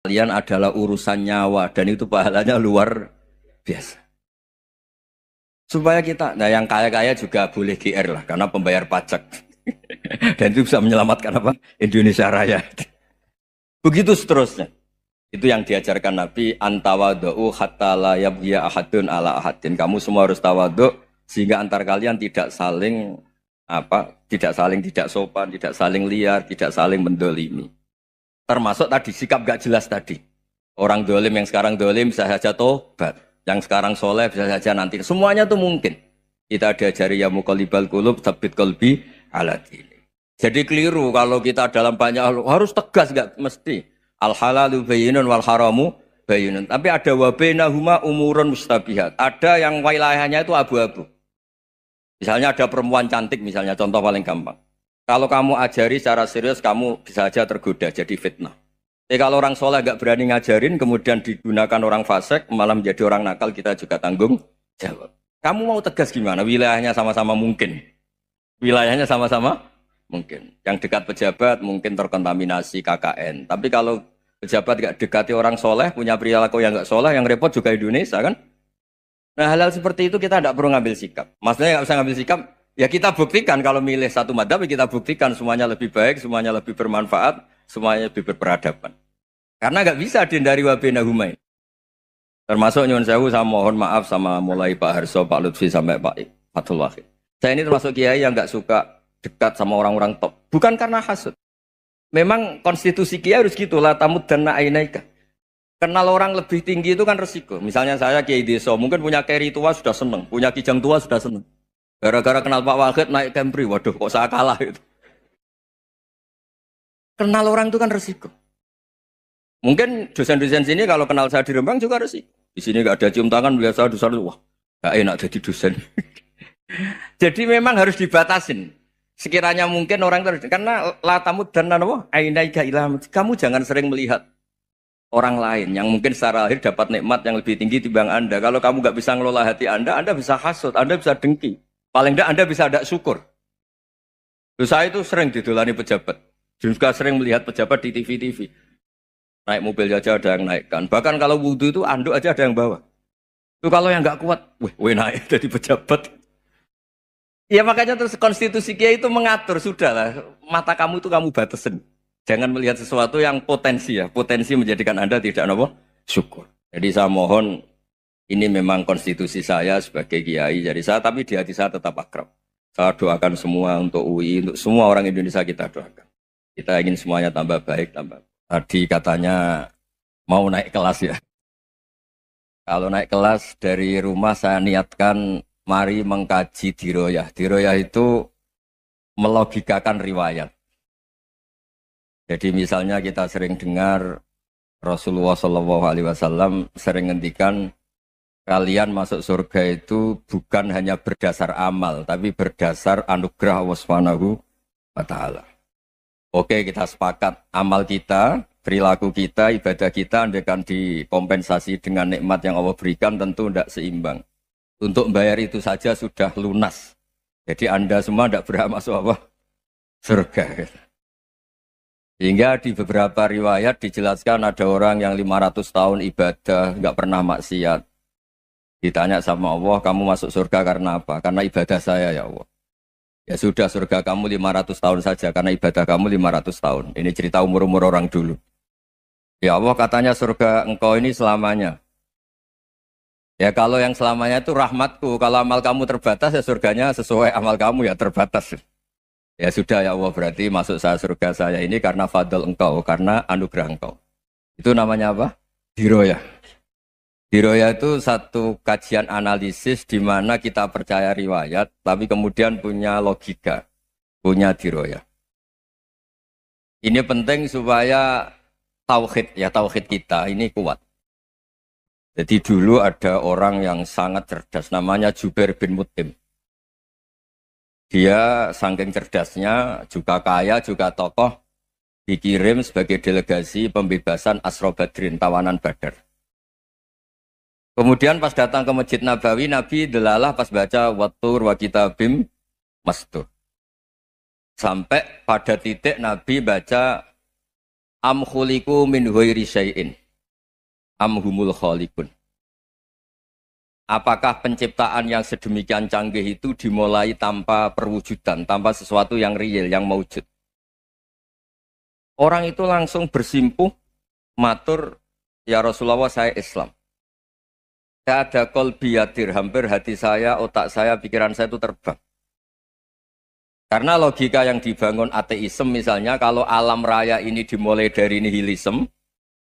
Kalian adalah urusan nyawa dan itu pahalanya luar biasa. Supaya kita, nah yang kaya-kaya juga boleh GR lah karena pembayar pajak. Dan itu bisa menyelamatkan apa? Indonesia Raya. Begitu seterusnya. Itu yang diajarkan Nabi, antawadhu hatta la yabghiya ahadun ala ahadin. Kamu semua harus tawadhu sehingga antar kalian tidak saling tidak sopan, tidak saling liar, tidak saling mendolimi. Termasuk tadi sikap gak jelas tadi. Orang dolim yang sekarang dolim bisa saja tobat, yang sekarang soleh bisa saja nanti. Semuanya itu mungkin. Kita diajari ya muqallibal qulub tsabbit qalbi ala dini. Jadi keliru kalau kita dalam banyak hal harus tegas, gak mesti. Al halalu bayyinun wal haramu bayyinun. Tapi ada wa bainahuma umurun mustabihat. Ada yang wilayahnya itu abu-abu. Misalnya ada perempuan cantik misalnya, contoh paling gampang. Kalau kamu ajari secara serius, kamu bisa saja tergoda jadi fitnah. Tapi kalau orang soleh gak berani ngajarin, kemudian digunakan orang fasik, malah menjadi orang nakal, kita juga tanggung jawab. Kamu mau tegas gimana? Wilayahnya sama-sama mungkin. Wilayahnya sama-sama mungkin. Yang dekat pejabat mungkin terkontaminasi KKN. Tapi kalau pejabat gak dekati orang soleh, punya perilaku yang gak soleh, yang repot juga Indonesia kan? Nah hal-hal seperti itu kita tidak perlu ngambil sikap. Maksudnya nggak usah ngambil sikap, ya kita buktikan kalau milih satu madhab, kita buktikan semuanya lebih baik, semuanya lebih bermanfaat, semuanya lebih berperadaban. Karena nggak bisa dihindari wabena humain. Termasuk nyuwun sewu, saya mohon maaf sama mulai Pak Harso, Pak Lutfi sampai Pak Fathul Wahid. Saya ini termasuk kiai yang nggak suka dekat sama orang-orang top. Bukan karena hasud. Memang konstitusi kiai harus gitu, la tamuddanna ainaika. Kenal orang lebih tinggi itu kan resiko. Misalnya saya kiai desa, mungkin punya keri tua sudah seneng, punya kijang tua sudah seneng. Gara-gara kenal Pak Wahid naik Kempri, waduh kok saya kalah itu. Kenal orang itu kan resiko. Mungkin dosen-dosen sini kalau kenal saya di Rembang juga resiko. Di sini gak ada cium tangan, biasa dosen, wah gak enak jadi dosen. Jadi memang harus dibatasin. Sekiranya mungkin orang terus, karena latamud dan nanawa, ainaika ilham. Kamu jangan sering melihat orang lain yang mungkin secara lahir dapat nikmat yang lebih tinggi timbang Anda. Kalau kamu nggak bisa ngelola hati Anda bisa hasut, Anda bisa dengki. Paling tidak Anda bisa tidak syukur. Saya itu sering didolani pejabat. Juga sering melihat pejabat di TV-TV. Naik mobil aja ada yang naikkan. Bahkan kalau wudhu itu anduk aja ada yang bawa. Itu kalau yang nggak kuat, weh naik jadi pejabat. Ya makanya terus konstitusi kiai itu mengatur, sudahlah. Mata kamu itu kamu batasin. Jangan melihat sesuatu yang potensi ya. Potensi menjadikan Anda tidak apa? Syukur. Jadi saya mohon, ini memang konstitusi saya sebagai kiai. Jadi saya, tapi di hati saya tetap akrab. Saya doakan semua untuk UI, untuk semua orang Indonesia kita doakan. Kita ingin semuanya tambah baik, tambah. Tadi katanya mau naik kelas ya. Kalau naik kelas dari rumah saya niatkan mari mengkaji diroyah. Diroyah itu melogikakan riwayat. Jadi misalnya kita sering dengar Rasulullah SAW sering ngendikan kalian masuk surga itu bukan hanya berdasar amal, tapi berdasar anugerah Allah Subhanahu wa Ta'ala. Oke, kita sepakat amal kita, perilaku kita, ibadah kita andaikan dikompensasi dengan nikmat yang Allah berikan tentu tidak seimbang. Untuk membayar itu saja sudah lunas. Jadi Anda semua tidak berhak masuk apa? Surga. Sehingga di beberapa riwayat dijelaskan ada orang yang 500 tahun ibadah, nggak pernah maksiat. Ditanya sama Allah, kamu masuk surga karena apa? Karena ibadah saya ya Allah. Ya sudah, surga kamu 500 tahun saja, karena ibadah kamu 500 tahun. Ini cerita umur-umur orang dulu. Ya Allah katanya surga engkau ini selamanya. Ya kalau yang selamanya itu rahmatku, kalau amal kamu terbatas ya surganya sesuai amal kamu ya terbatas. Ya sudah ya Allah, berarti masuk saya surga saya ini karena fadl engkau, karena anugerah engkau. Itu namanya apa? Diroyah. Diroyah itu satu kajian analisis di mana kita percaya riwayat, tapi kemudian punya logika, punya diroyah. Ini penting supaya tauhid kita ini kuat. Jadi dulu ada orang yang sangat cerdas, namanya Jubair bin Mut'im. Dia saking cerdasnya, juga kaya, juga tokoh, dikirim sebagai delegasi pembebasan Asra Badrin, tawanan Badar. Kemudian pas datang ke Masjid Nabawi, Nabi delalah pas baca Wattur wa kitabim mastur. Sampai pada titik Nabi baca Am khuliqu min ghairi syai'in. Am humul khaliqun. Apakah penciptaan yang sedemikian canggih itu dimulai tanpa perwujudan, tanpa sesuatu yang real, yang maujud? Orang itu langsung bersimpuh, matur, ya Rasulullah saya Islam. Saya ada kolbi yadir, hampir hati saya, otak saya, pikiran saya itu terbang. Karena logika yang dibangun ateisme misalnya, kalau alam raya ini dimulai dari nihilisme,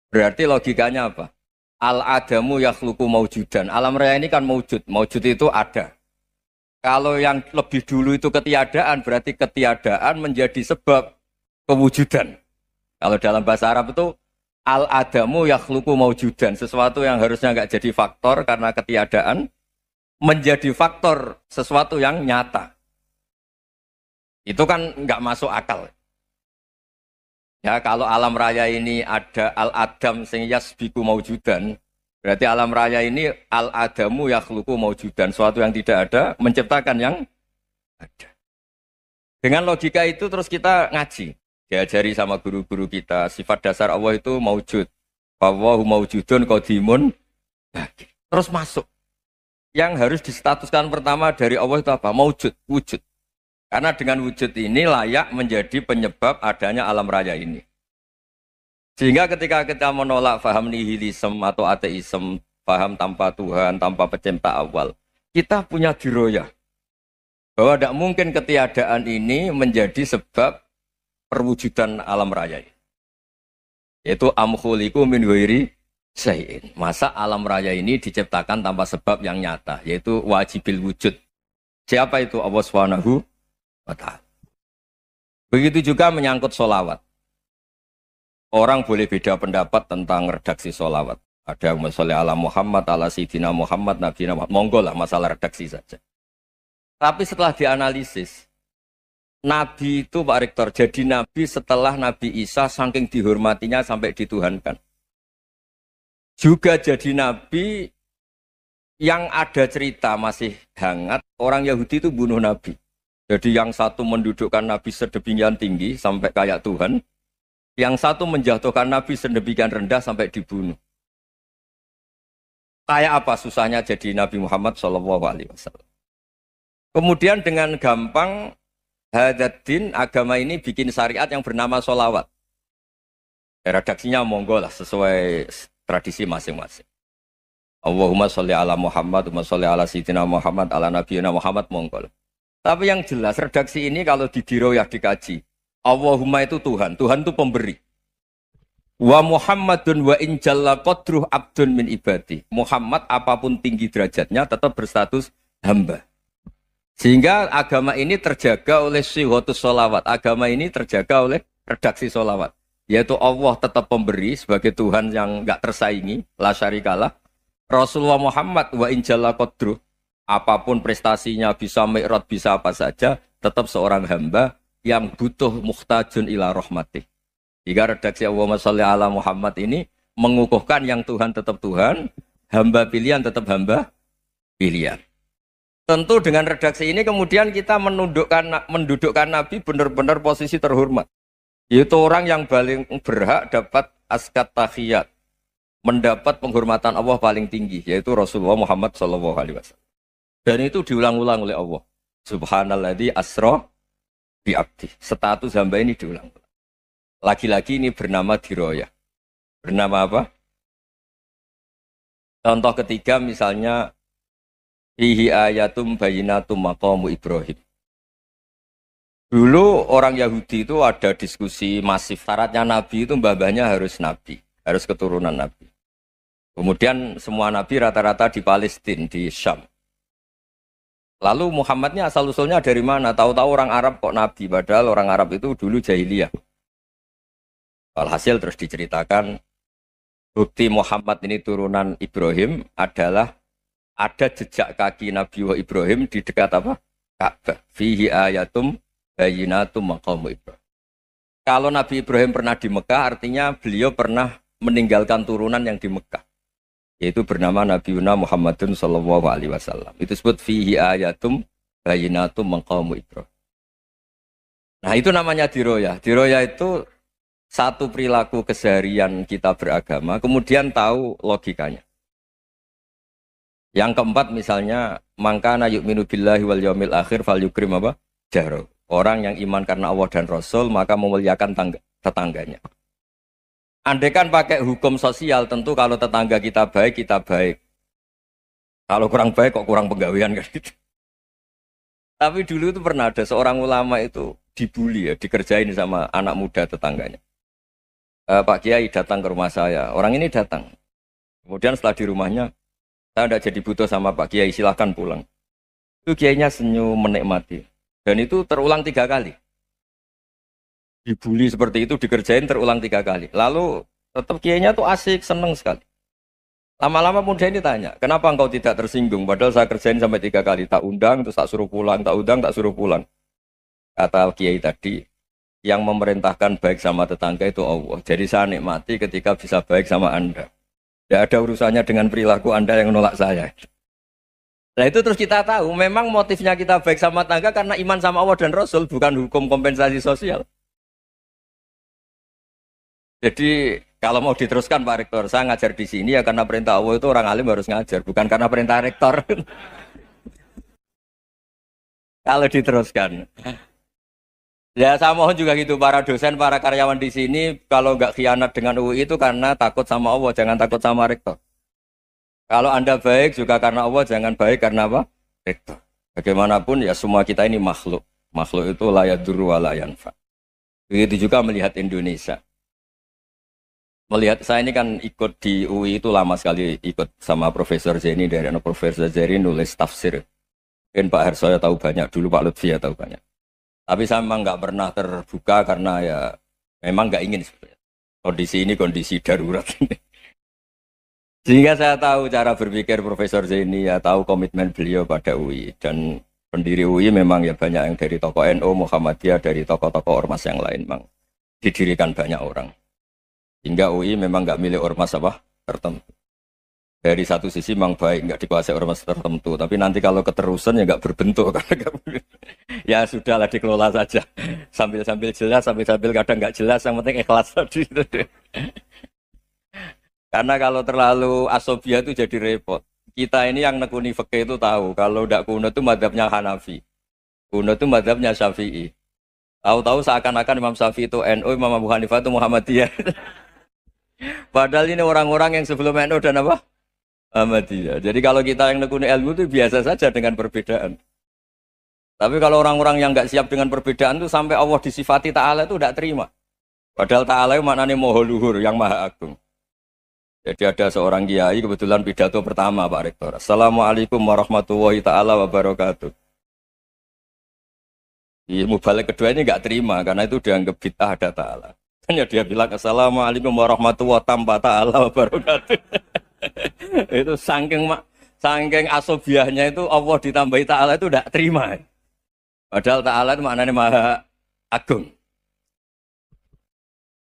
berarti logikanya apa? Al-adamu yakhluqu maujudan. Alam raya ini kan maujud. Maujud itu ada. Kalau yang lebih dulu itu ketiadaan, berarti ketiadaan menjadi sebab kewujudan. Kalau dalam bahasa Arab itu al-adamu yakhluqu maujudan. Sesuatu yang harusnya nggak jadi faktor karena ketiadaan, menjadi faktor sesuatu yang nyata. Itu kan nggak masuk akal. Ya, kalau alam raya ini ada al-adam sing yasbiku maujudan, berarti alam raya ini al-adamu yakhluqu maujudan, sesuatu yang tidak ada menciptakan yang ada. Dengan logika itu terus kita ngaji, diajari sama guru-guru kita, sifat dasar Allah itu maujud. Wallahu maujudun qadimun. Terus masuk. Yang harus distatuskan pertama dari Allah itu apa? Maujud, wujud. Karena dengan wujud ini layak menjadi penyebab adanya alam raya ini. Sehingga ketika kita menolak faham nihilisme atau ateisme, faham tanpa Tuhan, tanpa pencipta awal, kita punya diroyah. Bahwa tidak mungkin ketiadaan ini menjadi sebab perwujudan alam raya ini. Yaitu amkhuliku min ghairi syai'in. Masa alam raya ini diciptakan tanpa sebab yang nyata, yaitu wajibil wujud. Siapa itu? Allah Subhanahu wa ta'ala. Begitu juga menyangkut sholawat. Orang boleh beda pendapat tentang redaksi sholawat. Ada masalah ala Muhammad, ala Sayyidina Muhammad, Nabi Muhammad. Monggo lah masalah redaksi saja. Tapi setelah dianalisis, Nabi itu Pak Rektor, jadi Nabi setelah Nabi Isa saking dihormatinya sampai dituhankan. Juga jadi Nabi yang ada cerita masih hangat, orang Yahudi itu bunuh Nabi. Jadi yang satu mendudukkan Nabi sedemikian tinggi sampai kayak Tuhan, yang satu menjatuhkan Nabi sedemikian rendah sampai dibunuh. Kayak apa susahnya jadi Nabi Muhammad SAW. Kemudian dengan gampang Hadaddin agama ini bikin syariat yang bernama sholawat. Redaksinya monggo lah sesuai tradisi masing-masing. Allahumma sholli ala Muhammad, Allahumma sholli ala Sayyidina Muhammad, ala Nabiyina Muhammad, monggo lah. Tapi yang jelas redaksi ini kalau didiroyah dikaji, Allahumma itu Tuhan, Tuhan itu pemberi. Wa Muhammadun wa in jalla qadruh abdun min ibadi. Muhammad apapun tinggi derajatnya tetap berstatus hamba. Sehingga agama ini terjaga oleh syihotus sholawat. Agama ini terjaga oleh redaksi sholawat. Yaitu Allah tetap pemberi sebagai Tuhan yang enggak tersaingi, la syarikalah. Rasulullah Muhammad wa in jalla qadruh. Apapun prestasinya, bisa mi'raj, bisa apa saja, tetap seorang hamba yang butuh muhtajun ila rahmatih. Jika redaksi Allahumma sholli ala Muhammad ini mengukuhkan yang Tuhan tetap Tuhan, hamba pilihan tetap hamba pilihan. Tentu dengan redaksi ini kemudian kita mendudukkan Nabi benar-benar posisi terhormat. Yaitu orang yang paling berhak dapat askat tahiyat, mendapat penghormatan Allah paling tinggi, yaitu Rasulullah Muhammad SAW. Dan itu diulang-ulang oleh Allah. Subhanalladzi asra bi abdi. Status hamba ini diulang-ulang. Lagi-lagi ini bernama diroyah. Bernama apa? Contoh ketiga misalnya fihi ayatum bayyinatum maqamu Ibrahim. Dulu orang Yahudi itu ada diskusi masif. Syaratnya Nabi itu mbah-mbahnya harus Nabi. Harus keturunan Nabi. Kemudian semua Nabi rata-rata di Palestina, di Syam. Lalu Muhammadnya asal-usulnya dari mana? Tahu-tahu orang Arab kok Nabi, padahal orang Arab itu dulu jahiliyah. Alhasil terus diceritakan, bukti Muhammad ini turunan Ibrahim adalah ada jejak kaki Nabi Ibrahim di dekat apa? Ka'bah. Fihi ayatum bayyinatum maqamu Ibrahim. Kalau Nabi Ibrahim pernah di Mekah, artinya beliau pernah meninggalkan turunan yang di Mekah. Yaitu bernama Nabiuna Muhammadun sallallahu alaihi wasallam. Itu disebut fihi ayatum bayyinatum maqamu Ibrahim. Nah, itu namanya diroyah. Diroyah itu satu perilaku keseharian kita beragama, kemudian tahu logikanya. Yang keempat misalnya, mangkana yu'minu billahi wal yaumil akhir fal yukrim apa? Jaro. Orang yang iman karena Allah dan Rasul, maka memuliakan tetangganya. Andai kan pakai hukum sosial, tentu kalau tetangga kita baik, kita baik. Kalau kurang baik, kok kurang penggawean kan gitu. Tapi dulu itu pernah ada seorang ulama itu dibully ya, dikerjain sama anak muda tetangganya. Pak Kiai datang ke rumah saya. Orang ini datang. Kemudian setelah di rumahnya, saya tidak jadi butuh sama Pak Kiai, silahkan pulang. Itu Kiainya senyum menikmati. Dan itu terulang 3 kali. Dibully seperti itu, dikerjain terulang 3 kali. Lalu tetap Kiainya tuh asik, seneng sekali. Lama-lama muda ini tanya, kenapa engkau tidak tersinggung? Padahal saya kerjain sampai 3 kali. Tak undang, terus tak suruh pulang. Tak undang, tak suruh pulang. Kata Kiai tadi, yang memerintahkan baik sama tetangga itu Allah. Jadi saya nikmati ketika bisa baik sama Anda. Tidak ada urusannya dengan perilaku Anda yang menolak saya. Nah itu terus kita tahu, memang motifnya kita baik sama tetangga karena iman sama Allah dan Rasul, bukan hukum kompensasi sosial. Jadi kalau mau diteruskan Pak Rektor, saya ngajar di sini ya karena perintah Allah itu orang alim harus ngajar, bukan karena perintah Rektor. Kalau diteruskan. Ya saya mohon juga gitu, para dosen, para karyawan di sini, kalau nggak khianat dengan UI itu karena takut sama Allah, jangan takut sama Rektor. Kalau Anda baik juga karena Allah, jangan baik karena apa? Rektor. Bagaimanapun ya semua kita ini makhluk. Makhluk itu la yadurru wa la yanfa. Begitu juga melihat Indonesia. Melihat saya ini kan ikut di UI itu lama sekali, ikut sama Profesor Zeni, dari Profesor Zeni nulis tafsir. Mungkin Pak Hersoyo tahu banyak, dulu Pak Lutfi ya tahu banyak. Tapi saya memang nggak pernah terbuka karena ya memang nggak ingin sebenarnya. Kondisi ini kondisi darurat. Sehingga saya tahu cara berpikir Profesor Zeni, ya tahu komitmen beliau pada UI. Dan pendiri UI memang ya banyak yang dari tokoh NU, Muhammadiyah, dari tokoh-tokoh ormas yang lain memang didirikan banyak orang. Hingga UI memang nggak milik ormas apa tertentu. Dari satu sisi memang baik, nggak dikuasai ormas tertentu. Tapi nanti kalau keterusan ya nggak berbentuk. Ya sudahlah dikelola saja. Sambil-sambil jelas, sambil-sambil kadang nggak jelas. Yang penting ikhlas tadi. Karena kalau terlalu asobia itu jadi repot. Kita ini yang nekuni fikih itu tahu. Kalau tidak kuno itu madhabnya Hanafi. Kuno itu madhabnya Syafi'i. Tahu-tahu seakan-akan Imam Syafi'i itu NU, Imam Abu Hanifah itu Muhammadiyah. Padahal ini orang-orang yang sebelum NU dan apa? Muhammadiyah. Jadi kalau kita yang nekuni ilmu itu biasa saja dengan perbedaan. Tapi kalau orang-orang yang nggak siap dengan perbedaan itu sampai Allah disifati Ta'ala itu tidak terima. Padahal Ta'ala itu maknanya Maha Luhur, yang Maha Agung. Jadi ada seorang kiai kebetulan pidato pertama Pak Rektor. Assalamualaikum warahmatullahi ta'ala wabarakatuh. Ilmu balik kedua ini nggak terima karena itu dianggap bid'ah ada Ta'ala. Hanya dia bilang Assalamualaikum warahmatullahi ta'ala wabarakatuh. Itu saking asobiahnya itu Allah ditambahi Ta'ala itu tidak terima. Padahal Ta'ala itu maknanya Maha Agung.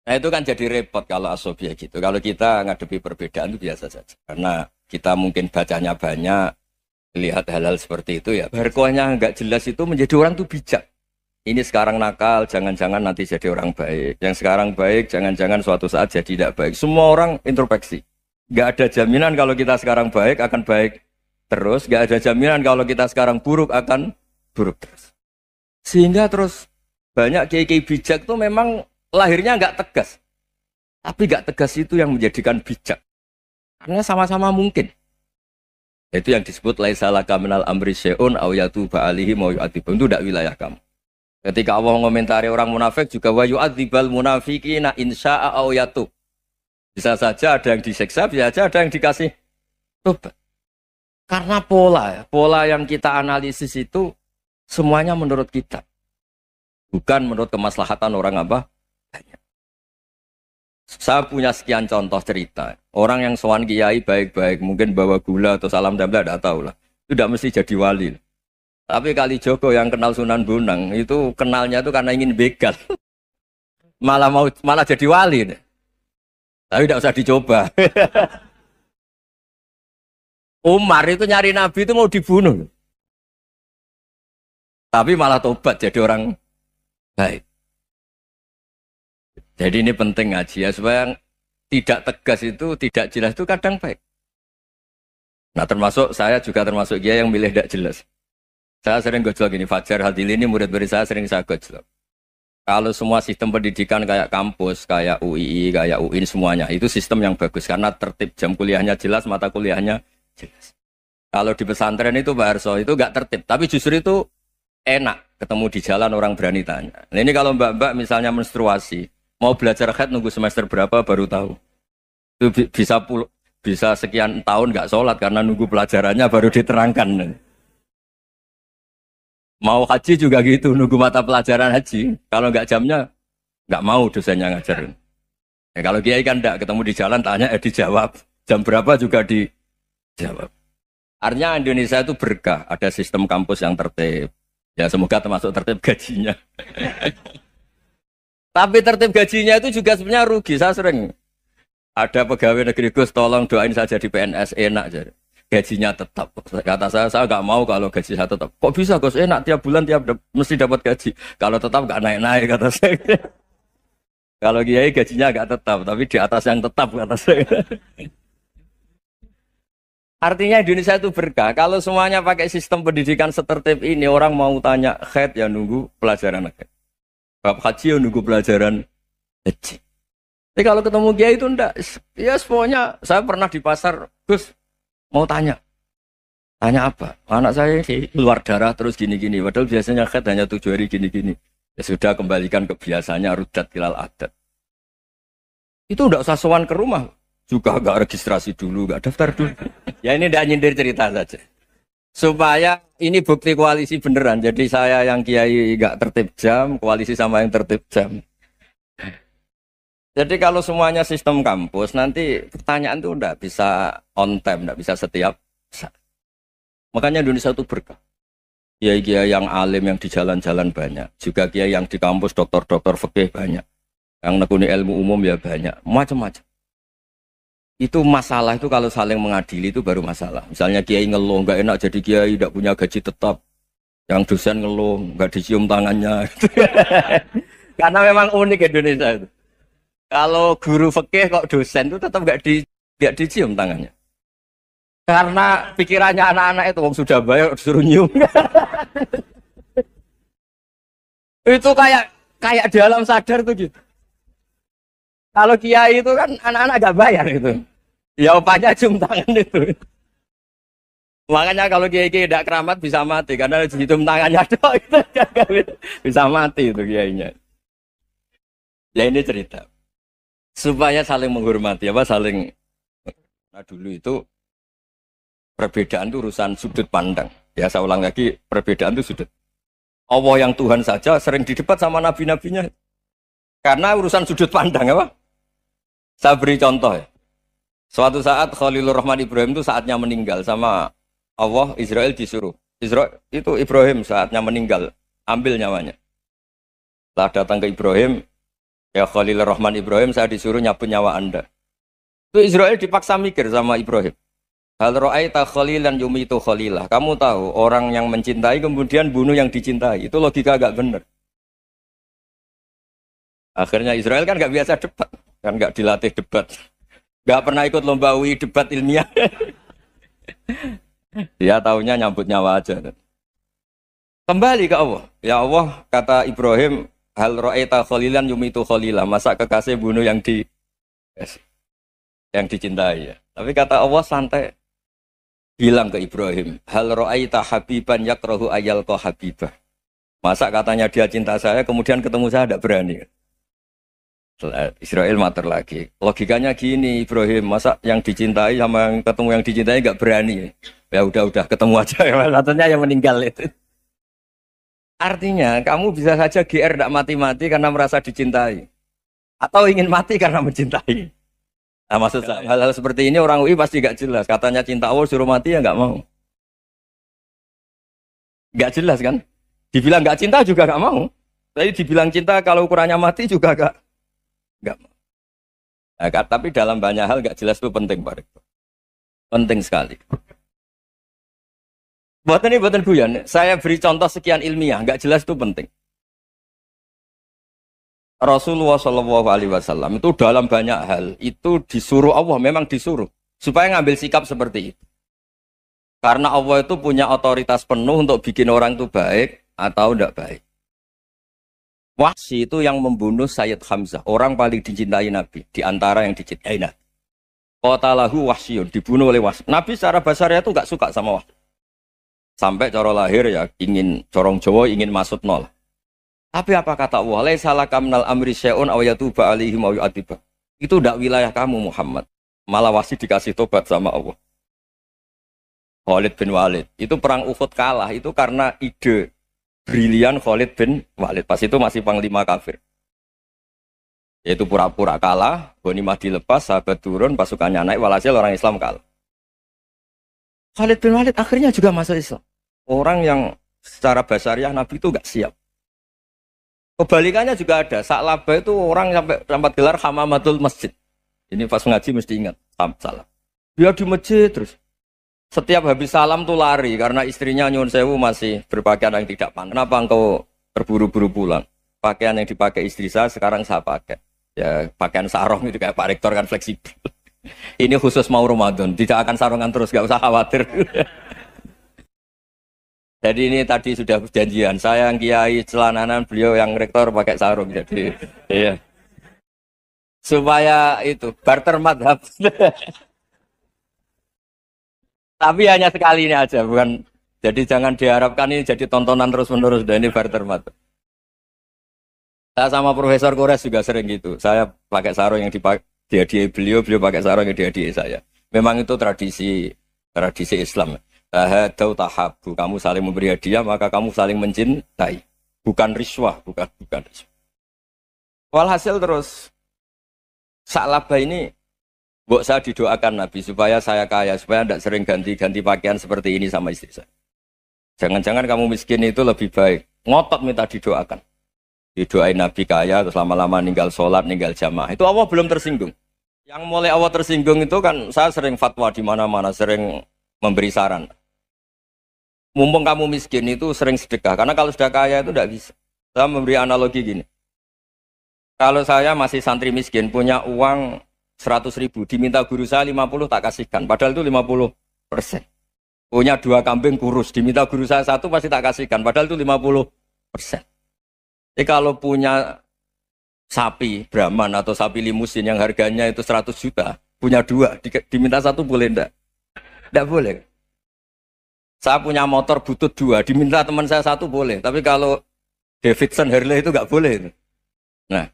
Nah itu kan jadi repot kalau asobiah gitu. Kalau kita ngadepi perbedaan itu biasa saja. Karena kita mungkin bacanya banyak, lihat hal-hal seperti itu ya. Berkohnya nggak jelas itu menjadi orang tuh bijak. Ini sekarang nakal, jangan-jangan nanti jadi orang baik. Yang sekarang baik, jangan-jangan suatu saat jadi tidak baik. Semua orang introspeksi. Nggak ada jaminan kalau kita sekarang baik akan baik terus. Nggak ada jaminan kalau kita sekarang buruk akan buruk terus. Sehingga terus banyak kiai-kiai bijak itu memang lahirnya nggak tegas. Tapi nggak tegas itu yang menjadikan bijak. Karena sama-sama mungkin. Itu yang disebut laisa laka minal amri syai'un aw yatuba alaihim wa yu'adzibum. Itu tidak wilayah kamu. Ketika Allah mengomentari orang munafik juga wa yu'adzibal munafiqina insya'a aw yatub. Bisa saja ada yang disiksa, bisa saja ada yang dikasih tobat. Karena pola yang kita analisis itu semuanya menurut kita. Bukan menurut kemaslahatan orang apa? Saya punya sekian contoh cerita. Orang yang sowan kiai baik-baik, mungkin bawa gula atau salam tempel, tidak tahu lah. Itu tidak mesti jadi wali. Tapi Kali Jogo yang kenal Sunan Bonang, itu kenalnya itu karena ingin begal. malah jadi wali. Tapi tidak usah dicoba. Umar itu nyari Nabi itu mau dibunuh. Tapi malah tobat jadi orang baik. Jadi ini penting ngaji ya supaya tidak tegas itu, tidak jelas itu kadang baik. Nah termasuk saya juga termasuk dia yang milih tidak jelas. Saya sering gojlok gini, Fajar Hadili ini murid-murid saya sering saya gojlok. Kalau semua sistem pendidikan kayak kampus, kayak UII, kayak UIN semuanya, itu sistem yang bagus karena tertib jam kuliahnya jelas, mata kuliahnya jelas. Kalau di pesantren itu Pak Arso itu nggak tertib, tapi justru itu enak ketemu di jalan orang berani tanya. Nah, ini kalau mbak-mbak misalnya menstruasi, mau belajar haid nunggu semester berapa baru tahu. Itu bisa sekian tahun nggak sholat karena nunggu pelajarannya baru diterangkan. Mau haji juga gitu, nunggu mata pelajaran haji. Kalau nggak jamnya, nggak mau dosennya ngajarin. Ya, kalau kiai kan nggak ketemu di jalan, tanya dijawab. Jam berapa juga dijawab. Artinya Indonesia itu berkah, ada sistem kampus yang tertib. Ya semoga termasuk tertib gajinya. Tapi tertib gajinya itu juga sebenarnya rugi. Saya sering ada pegawai negeri Gus, tolong doain saja di PNS enak jadi. Gajinya tetap. Kata saya nggak mau kalau gaji saya tetap. Kok bisa Gus enak tiap bulan mesti dapat gaji. Kalau tetap nggak naik-naik kata saya. Kalau kiai gajinya nggak tetap, tapi di atas yang tetap kata saya. Artinya Indonesia itu berkah. Kalau semuanya pakai sistem pendidikan setertib ini, orang mau tanya haid ya nunggu pelajaran haid. Bab haji ya nunggu pelajaran haji. Tapi kalau ketemu kiai itu enggak. Ya semuanya saya pernah di pasar, Gus mau tanya. Tanya apa? Anak saya keluar darah terus gini-gini. Padahal biasanya haid hanya 7 hari gini-gini. Ya sudah kembalikan ke biasanya rudat kilal adat. Itu enggak usah sowan ke rumah. Juga enggak registrasi dulu, enggak daftar dulu. Ya ini enggak nyindir cerita saja. Supaya ini bukti koalisi beneran. Jadi saya yang kiai enggak tertib jam, koalisi sama yang tertib jam. Jadi kalau semuanya sistem kampus, nanti pertanyaan itu enggak bisa on time, enggak bisa setiap saat. Makanya Indonesia itu berkah. Kiai-kiai yang alim yang di jalan-jalan banyak. Juga kiai yang di kampus, dokter-dokter fikih banyak. Yang nekuni ilmu umum ya banyak. Macam-macam. Itu masalah itu kalau saling mengadili itu baru masalah. Misalnya kiai ngeluh, nggak enak jadi kiai, tidak punya gaji tetap. Yang dosen ngeluh, nggak dicium tangannya. Karena memang unik Indonesia itu. Kalau guru fikih kok dosen itu tetap nggak dicium tangannya. Karena pikirannya anak-anak itu, wong sudah bayar disuruh nyium. Itu kayak di alam sadar tuh gitu. Kalau kiai itu kan anak-anak gak bayar itu. Ya opanya cium tangan itu. Makanya kalau kiai-kiai tidak keramat bisa mati. Karena cium tangannya doang itu bisa mati itu kiainya. Ya ini cerita. Supaya saling menghormati. Saling. Nah dulu itu perbedaan itu urusan sudut pandang. Ya saya ulang lagi, perbedaan itu sudut. Allah yang Tuhan saja sering didebat sama nabi-nabinya. Karena urusan sudut pandang apa? Saya beri contoh ya. Suatu saat Khalilur Rahman Ibrahim itu saatnya meninggal sama Allah, Israel disuruh. Israel itu Ibrahim saatnya meninggal, ambil nyawanya. Setelah datang ke Ibrahim, ya Khalilur Rahman Ibrahim saya disuruh nyabut nyawa Anda. Itu Israel dipaksa mikir sama Ibrahim. Hal ra'aita khalilan yumitu khalilah. Kamu tahu orang yang mencintai kemudian bunuh yang dicintai. Itu logika agak benar. Akhirnya Israel kan nggak biasa debat. Kan nggak dilatih debat, nggak pernah ikut lomba UI debat ilmiah. Dia taunya nyambut nyawa aja. Kembali ke Allah. Ya Allah, kata Ibrahim, hal ra'aita khalilan yumitu khalilah. Masa kekasih bunuh yang dicintai ya. Tapi kata Allah santai. Bilang ke Ibrahim, hal ra'aita habiban yakrahu ayalqa habibah. Masa katanya dia cinta saya, kemudian ketemu saya tidak berani. Israel mater lagi. Logikanya gini, Ibrahim, masa yang dicintai sama yang ketemu yang dicintai nggak berani? Ya udah ketemu aja. Katanya yang meninggal itu. Artinya kamu bisa saja GR tidak mati-mati karena merasa dicintai, atau ingin mati karena mencintai. Nah, maksud saya hal-hal seperti ini orang UI pasti nggak jelas. Katanya cinta Allah suruh mati ya nggak mau. Nggak jelas kan? Dibilang nggak cinta juga nggak mau. Tapi dibilang cinta kalau ukurannya mati juga nggak mau. Nah, tapi dalam banyak hal nggak jelas itu penting, Pak. Penting sekali. Buatan guyon. Saya beri contoh sekian ilmiah, nggak jelas itu penting. Rasulullah Shallallahu Alaihi Wasallam itu dalam banyak hal itu disuruh Allah, memang disuruh supaya ngambil sikap seperti itu. Karena Allah itu punya otoritas penuh untuk bikin orang itu baik atau tidak baik. Wahsy itu yang membunuh Sayyid Hamzah, orang paling dicintai Nabi, di antara yang dicintai Nabi. Qatalahu Wahsyun, dibunuh oleh Wahsy. Nabi secara basarnya itu nggak suka sama Wahsy. Sampai cara lahir ya ingin corong Jawa ingin masuk nol. Tapi apa kata Allah? Laisa laka minal amri syai'un aw yatuba alaihim aw yu'adziba. Itu tidak wilayah kamu Muhammad. Malah Wahsy dikasih tobat sama Allah. Khalid bin Walid. Itu perang Uhud kalah itu karena ide brilian Khalid bin Walid. Pas itu masih panglima kafir. Yaitu pura-pura kalah, ghanimah dilepas, sahabat turun, pasukannya naik, walhasil orang Islam kalah. Khalid bin Walid akhirnya juga masuk Islam. Orang yang secara basariah Nabi itu gak siap. Kebalikannya juga ada. Sa'labah itu orang sampai tempat gelar Hamamatul Masjid. Ini pas ngaji mesti ingat. Salam. Dia di masjid terus. Setiap habis salam tuh lari karena istrinya nyuwun sewu masih berpakaian yang tidak pantas. Kenapa engkau terburu-buru pulang? Pakaian yang dipakai istri saya sekarang saya pakai. Ya pakaian sarung itu kayak Pak Rektor kan fleksibel. Ini khusus mau Ramadan, tidak akan sarungan terus, gak usah khawatir. Jadi ini tadi sudah perjanjian. Saya yang kiai celananan, beliau yang rektor pakai sarung. Jadi iya. Supaya itu barter madhab. Tapi hanya sekali ini aja, bukan. Jadi jangan diharapkan ini jadi tontonan terus-menerus. Dan ini barter mata. Saya sama Profesor Kores juga sering gitu. Saya pakai sarung yang dihadiahi beliau pakai sarung yang dihadiahi saya. Memang itu tradisi Islam. Tahadau tahabu. Kamu saling memberi hadiah, maka kamu saling mencintai. Bukan riswah, bukan riswah. Walhasil terus, Sa'labah ini Mbok saya didoakan Nabi supaya saya kaya, supaya tidak sering ganti-ganti pakaian seperti ini sama istri saya. Jangan-jangan kamu miskin itu lebih baik. Ngotot minta didoakan. Didoain Nabi kaya, terus lama-lama ninggal sholat, ninggal jamaah. Itu Allah belum tersinggung. Yang mulai Allah tersinggung itu kan saya sering fatwa di mana-mana, sering memberi saran. Mumpung kamu miskin itu sering sedekah, karena kalau sudah kaya itu tidak bisa. Saya memberi analogi gini. Kalau saya masih santri miskin, punya uang 100.000, diminta guru saya 50 tak kasihkan, padahal itu 50%. Punya 2 kambing kurus, diminta guru saya 1 pasti tak kasihkan, padahal itu 50%. Jadi kalau punya sapi Brahman atau sapi limusin yang harganya itu 100 juta, punya 2, diminta 1 boleh enggak? Enggak boleh. Saya punya motor butut 2, diminta teman saya 1 boleh, tapi kalau Davidson Harley itu enggak boleh. Nah,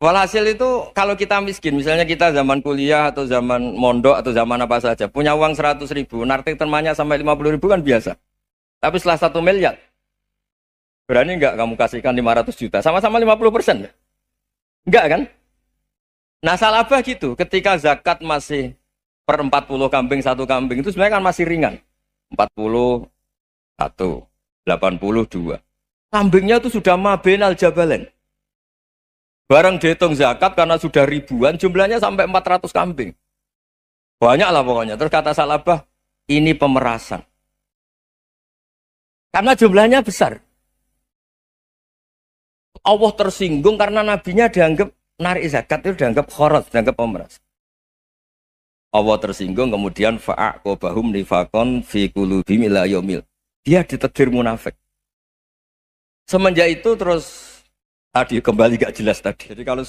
walhasil itu kalau kita miskin, misalnya kita zaman kuliah atau zaman mondok atau zaman apa saja, punya uang 100.000, nartik temannya sampai 50.000 kan biasa. Tapi setelah 1 miliar, berani nggak kamu kasihkan 500 juta? Sama-sama 50%. Enggak kan? Nah Sa'labah gitu, ketika zakat masih per 40 kambing, 1 kambing, itu sebenarnya kan masih ringan. 41, 82. Kambingnya itu sudah mabenal jabalen. Barang dihitung zakat karena sudah ribuan, jumlahnya sampai 400 kambing. Banyak lah pokoknya. Terus kata Sa'labah, ini pemerasan. Karena jumlahnya besar. Allah tersinggung karena nabinya dianggap narik zakat itu dianggap khorat, dianggap pemeras. Allah tersinggung kemudian fa'aqobahum nifakon fi qulubihim ila yaumil. Dia ditegur munafik. Semenjak itu terus tadi kembali gak jelas tadi. Jadi kalau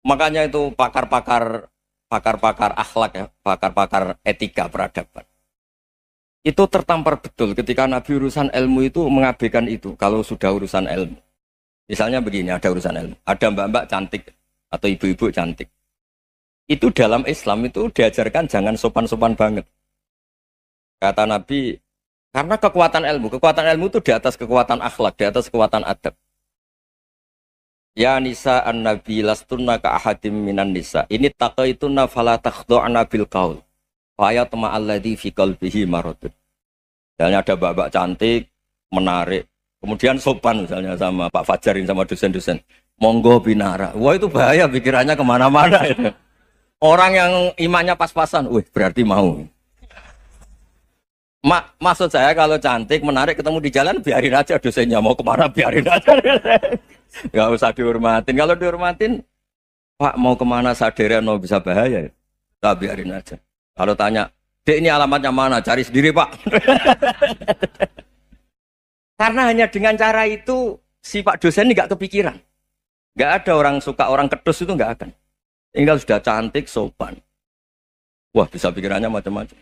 makanya itu pakar-pakar akhlak ya, pakar-pakar etika peradaban. Itu tertampar betul ketika Nabi urusan ilmu itu mengabaikan itu kalau sudah urusan ilmu. Misalnya begini, ada urusan ilmu, ada mbak-mbak cantik atau ibu-ibu cantik. Itu dalam Islam itu diajarkan jangan sopan-sopan banget. Kata Nabi, karena kekuatan ilmu itu di atas kekuatan akhlak, di atas kekuatan adab. Ya nisa an-nabi lastunna ka ahadim minan nisa. Ini taqaitunna fala takhdu'na bil qaul. Fa yatma alladhi fi qalbihi maradun. Misalnya ada mbak-mbak cantik, menarik, kemudian sopan misalnya sama Pak Fajarin sama dosen-dosen. Monggo binara. Wah itu bahaya pikirannya kemana-mana itu. Orang yang imannya pas-pasan, wih berarti mau. Maksud saya kalau cantik, menarik, ketemu di jalan, biarin aja dosennya mau kemana, biarin aja. Nggak usah dihormatin. Kalau dihormatin, Pak mau kemana Saderno bisa bahaya ya. Nah, biarin aja. Kalau tanya, Dek ini alamatnya mana? Cari sendiri Pak. Karena hanya dengan cara itu, si Pak dosen ini nggak kepikiran. Nggak ada orang suka orang kedus itu nggak akan. Tinggal sudah cantik, sopan. Wah bisa pikirannya macam-macam.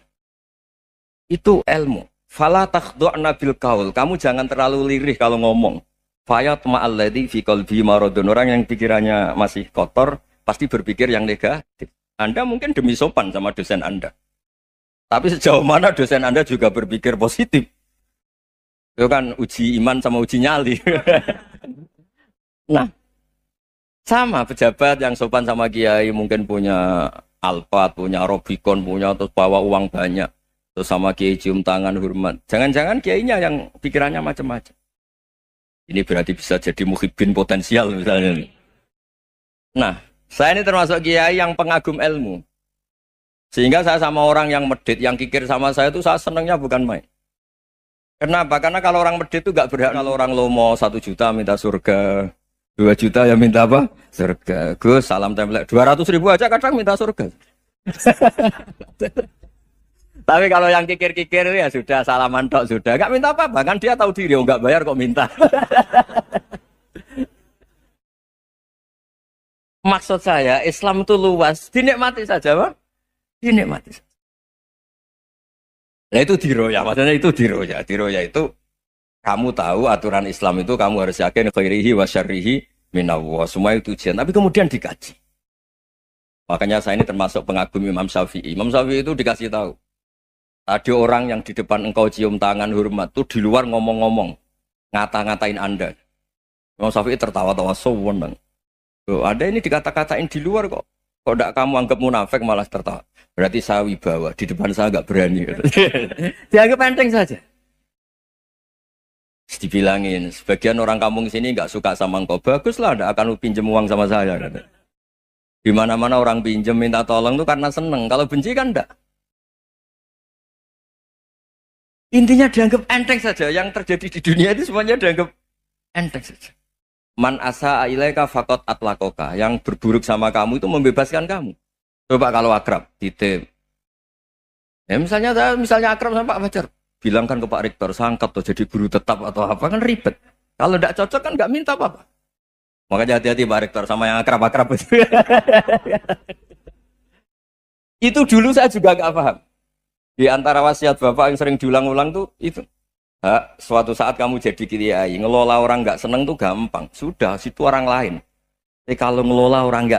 Itu ilmu. Fala takhdu'na bil qaul. Kamu jangan terlalu lirih kalau ngomong. Fayat ma'alladzi fi qalbi maradun. Orang yang pikirannya masih kotor pasti berpikir yang negatif. Anda mungkin demi sopan sama dosen Anda. Tapi sejauh mana dosen Anda juga berpikir positif. Itu kan uji iman sama uji nyali. Nah, sama pejabat yang sopan sama kiai mungkin punya Alphard, punya Robicon, punya terus bawa uang banyak. Terus sama kiai cium tangan hormat. Jangan-jangan kiainya yang pikirannya macam-macam. Ini berarti bisa jadi muhibbin potensial misalnya. Nah, saya ini termasuk kiai yang pengagum ilmu. Sehingga saya sama orang yang medit, yang kikir sama saya itu saya senangnya bukan main. Kenapa? Karena kalau orang medit itu gak berhak. Kalau orang lomo 1 juta minta surga, 2 juta ya minta apa? Surga. Gus, salam template. 200.000 aja kadang minta surga. Tapi kalau yang kikir-kikir ya sudah salaman tok sudah. Gak minta apa-apa, kan dia tahu diri, gak bayar kok minta. Maksud saya, Islam itu luas, dinikmati saja, Pak. Dinikmati saja. Nah itu diroya, maksudnya itu diroya. Diroya itu, kamu tahu aturan Islam itu kamu harus yakin khairihi wa syarrihi minallah. Semua itu ujian, tapi kemudian dikaji. Makanya saya ini termasuk pengagum Imam Syafi'i. Imam Syafi'i itu dikasih tahu. Tadi orang yang di depan engkau cium tangan hormat tuh di luar ngomong-ngomong, ngata-ngatain Anda. Imam Syafi'i tertawa-tawa sewenang. Tuh, ada ini dikata-katain di luar kok. Kok tidak kamu anggap munafik malah tertawa. Berarti saya wibawa, di depan saya nggak berani. Dianggap enteng saja. Dibilangin, sebagian orang kampung sini nggak suka sama engkau. Baguslah, tidak akan pinjam uang sama saya. Di mana-mana orang pinjam minta tolong tuh karena seneng. Kalau benci kan enggak. Intinya dianggap enteng saja. Yang terjadi di dunia itu semuanya dianggap enteng saja. Man asa ilaika faqat atlakoka. Yang berburuk sama kamu itu membebaskan kamu. Coba kalau akrab, titip. Ya misalnya akrab sama Pak Fajar. Bilangkan ke Pak Rektor, sangkap atau jadi guru tetap atau apa, kan ribet. Kalau tidak cocok kan nggak minta apa-apa. Makanya hati-hati Pak Rektor sama yang akrab-akrab itu. Itu dulu saya juga nggak paham. Di antara wasiat Bapak yang sering diulang-ulang tuh itu. Suatu saat kamu jadi kiai, ngelola orang nggak seneng tuh gampang. Sudah, situ orang lain. Tapi kalau ngelola orang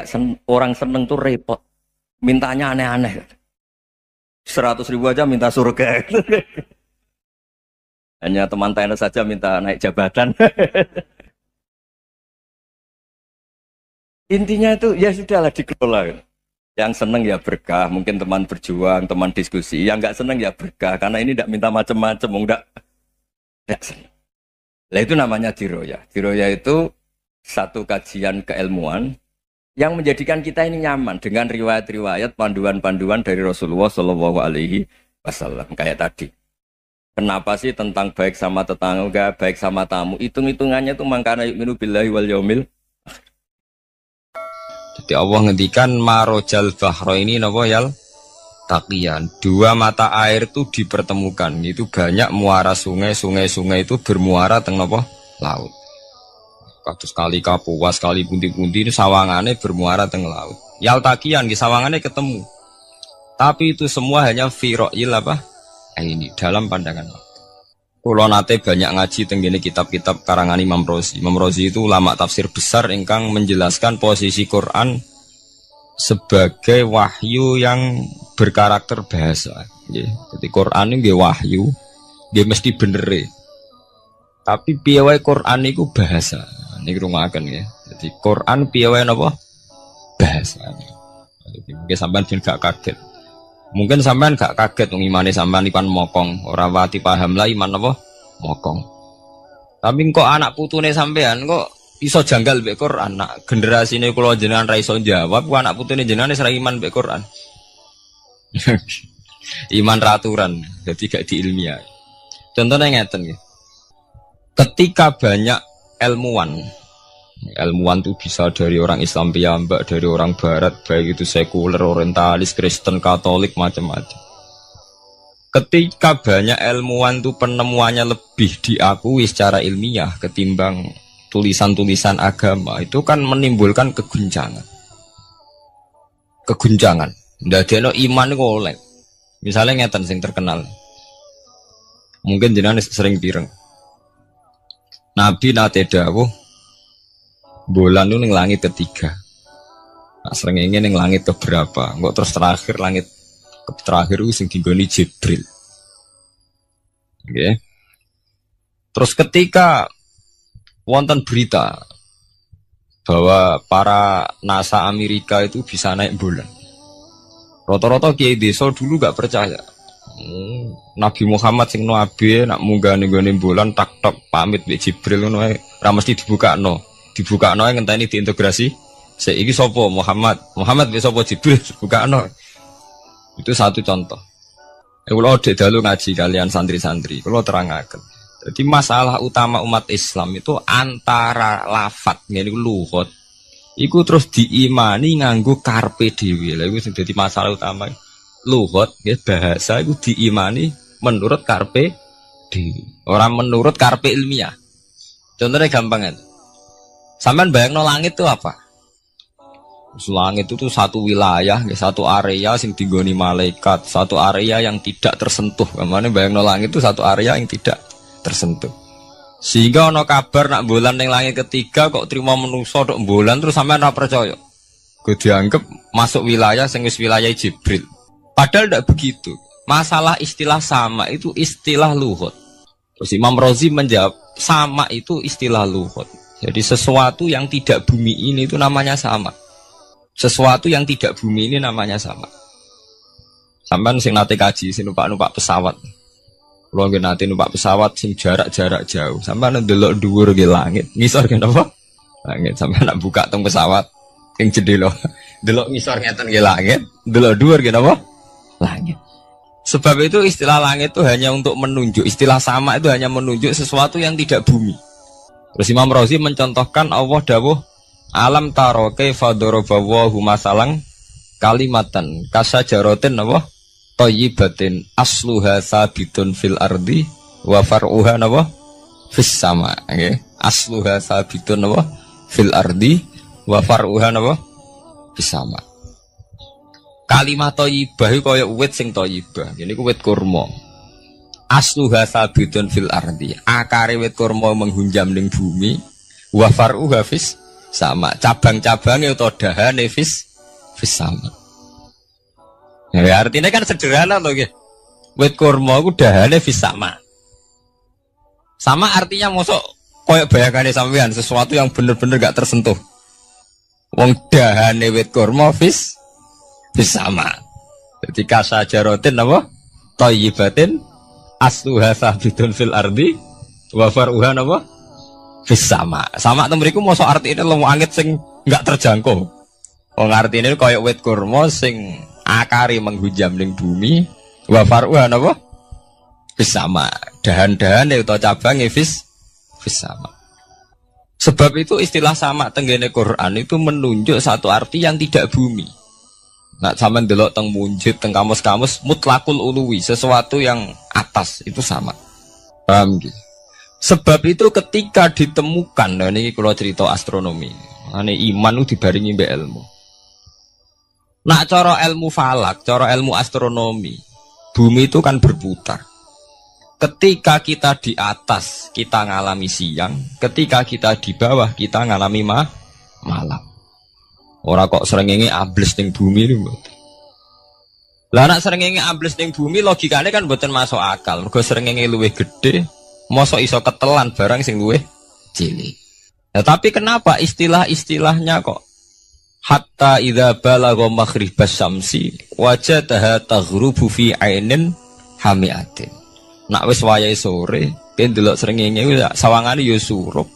orang seneng tuh repot. Mintanya aneh-aneh. 100.000 aja minta surga. Hanya teman tenis saja minta naik jabatan. Intinya itu ya sudahlah dikelola. Yang seneng ya berkah, mungkin teman berjuang, teman diskusi. Yang nggak seneng ya berkah, karena ini tidak minta macam-macam, enggak seneng. Nah itu namanya diroya. Diroya itu satu kajian keilmuan yang menjadikan kita ini nyaman dengan riwayat-riwayat, panduan-panduan dari Rasulullah Shallallahu Alaihi Wasallam. Kayak tadi. Kenapa sih tentang baik sama tetangga, baik sama tamu? Hitung-hitungannya itu mangkana yu'minu billahi wal yaumil. Jadi Allah ngendikan marojal bahro ini napa yal taqiyan. Dua mata air itu dipertemukan. Itu banyak muara sungai itu bermuara teng napa laut. Kados kali Kapuas, kali pundi-pundi ini sawangane bermuara teng laut. Yal taqiyan di sawangane ketemu. Tapi itu semua hanya firoil apa? Ini dalam pandangan Allah. Kulo nate banyak ngaji tenggene kitab-kitab karangan Imam Rozi. Imam Rozi itu ulama tafsir besar ingkang menjelaskan posisi Quran sebagai wahyu yang berkarakter bahasa. Jadi Quran ini wahyu, dia mesti bener. Tapi piye wae Quran itu bahasa. Niki rungaken ya. Jadi Quran piye wae napa? Bahasa. Jadi mungkin sampean ben gak kaget. Mungkin sampean gak kaget wong imane sampean ipan mokong, ora wati paham lah iman apa mokong. Tapi kok anak putune sampean kok iso janggal mbek Quran. Nak generasine kula jenengan ra iso jawab, kok anak putune jenengan wis ra iman mbek Quran. Iman raturan, jadi gak diilmiah. Contohnya ngeten ya. Ketika banyak ilmuwan itu bisa dari orang Islam piyambak, dari orang Barat, baik itu sekuler, orientalis, Kristen, Katolik, macam-macam. Ketika banyak ilmuwan itu penemuannya lebih diakui secara ilmiah ketimbang tulisan-tulisan agama, itu kan menimbulkan keguncangan. Ndadekno iman iku oleh. Misalnya ngeten sing terkenal. Mungkin jenengan sering pireng. Nabi nate dawuh bulan itu ning langit ketiga. Nah, srengenge ning langit keberapa? Kok terus terakhir langit terakhir itu sing dinggoni Jibril. Oke. Terus ketika wonten berita bahwa para NASA Amerika itu bisa naik bulan. Rata-rata kiai desa dulu gak percaya. Nabi Muhammad sing nabi nak munggah ning bulan tak pamit mbek Jibril ngono ae ora mesti dibukakno ae ngenteni diintegrasi. Saiki sapa Muhammad mbek sapa Jibril dibukakno. Itu satu contoh. Kula dek dalu ngaji kalian santri-santri, kula terangaken. Jadi masalah utama umat Islam itu antara lafat ngene iku lugat. Iku terus diimani nganggo karpe dhewe. Lha iku sing dadi masalah utama. Lugat ya bahasa iku diimani menurut karpe dhewe, ora menurut karpe ilmiah. Contohnya gampang kan. Sampeyan bayangno langit itu apa? Langit itu satu wilayah, satu area sing digoni malaikat, satu area yang tidak tersentuh. Kamane bayangno langit itu satu area yang tidak tersentuh. Sehingga ono kabar nak bulan ning langit ketiga kok terima manusa tok bulan terus sampean ora percaya. Gue dianggap masuk wilayah sing wis wilayah Jibril. Padahal tidak begitu. Masalah istilah sama itu istilah lughat. Terus Imam Razi menjawab sama itu istilah lughat. Jadi sesuatu yang tidak bumi ini itu namanya sama. Sesuatu yang tidak bumi ini namanya sama. Sampean sing nate kaji sing numpak pesawat. Kalau nggih nate numpak pesawat sing jarak-jarak jauh, sampean ndelok dhuwur nggih langit. Ngisor nggih napa? Langit. Sampean nak buka teng pesawat sing jendela. Delok ngisor ngeten nggih langit, delok dhuwur nggih napa? Langit. Sebab itu istilah langit itu hanya untuk menunjuk, istilah sama itu hanya menunjuk sesuatu yang tidak bumi. Terus Imam Razi mencontohkan Allah dawuh alam taro kaifa daraballahu masalan kalimatan kasajaratin napa? Thayyibatin asluha sabitun fil ardi wa far'uha napa fis sama. Nggih. Asluha sabitun napa fil ardi wa far'uha napa fis sama. Kalimat thayyibah iku kaya wit sing thayyibah. Ngene iku wit kurma. Asluha sabitun fil ardi. Akare wit kurma menghunjam ning bumi wa far'uha fis sama. Cabang-cabange utawa dahane fis sama. Ya, artinya kan sederhana loh ya. Wit kurma ku dahane fis sama. Sama artinya mosok koyo bayangane sampean sesuatu yang bener-bener gak tersentuh. Wong dahane wit kurma fis sama. Jadi kasajaratin apa? Thayyibatin asluha sabitun fil ardi wa far'uha apa? Fis sama. Sama temriku mosok artine lemu angit sing gak terjangkau. Wong artine koyo wit kurma sing akari menghujam ning bumi wa far'uha napa fis sama. Dahan-dahane utawa cabange fis sama. Sebab itu istilah sama tenggene Quran itu menunjuk satu arti yang tidak bumi. Nah, sampean delok teng munjid teng kamus-kamus mutlakul uluwi, sesuatu yang atas itu sama. Paham gitu? Sebab itu ketika ditemukan, nah ini kalau cerita astronomi, ane iman itu dibaringi mbek ilmu. Nak cara ilmu falak, cara ilmu astronomi, bumi itu kan berputar. Ketika kita di atas, kita ngalami siang. Ketika kita di bawah, kita ngalami malam. Orang kok srengenge ambles ning bumi lho. Lah nak srengenge ambles ning bumi logikane kan mboten masuk akal. Mergo srengenge luwih gedhe, mosok iso ketelan barang sing luwih cilik. Nah, tapi kenapa istilah-istilahnya kok hatta idza balagha maghribas syamsi wajadaha taghrubu fi ainin hamiatin. Nak wis wayahe sore, ben delok srengenge kuwi sawangane ya surup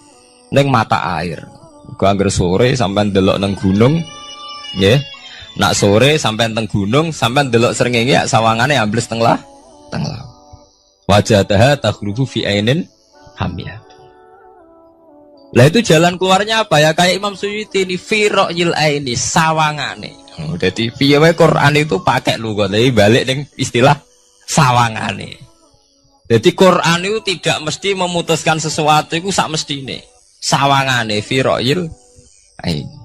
ning mata air. Kok anggere sore sampean delok nang gunung, nggih. Nak sore sampai teng gunung, sampai delok srengenge ya sawangane ambles teng laut. Wajadaha taghrubu fi ainin hamiyah. Lah itu jalan keluarnya apa ya? Kayak Imam Suyuti ini firaqil aini sawangane. Jadi piye wae Quran itu pakai lugat, tapi balik ning istilah sawangane. Jadi Quran itu tidak mesti memutuskan sesuatu itu sak mestine. Sawangane firaqil aini.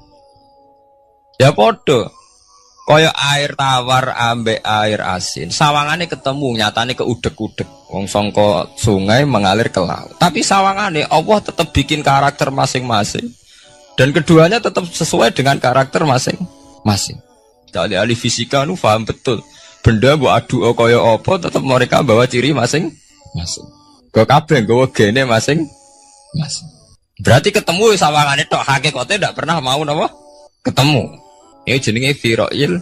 Ya podo. Kaya air tawar ambek air asin. Sawangane ketemu nyatane keudek-udek. Wong sangka sungai mengalir ke laut. Tapi sawangane Allah tetap bikin karakter masing-masing. Dan keduanya tetap sesuai dengan karakter masing-masing. Jadi ahli fisika nu paham betul. Benda mbok adu kaya apa tetap mereka bawa ciri masing-masing. Kok kabeh nggawa gene masing-masing. Berarti ketemu sawangane tok hakikate ndak pernah mau napa? Ketemu. Ini jenenge firaqil.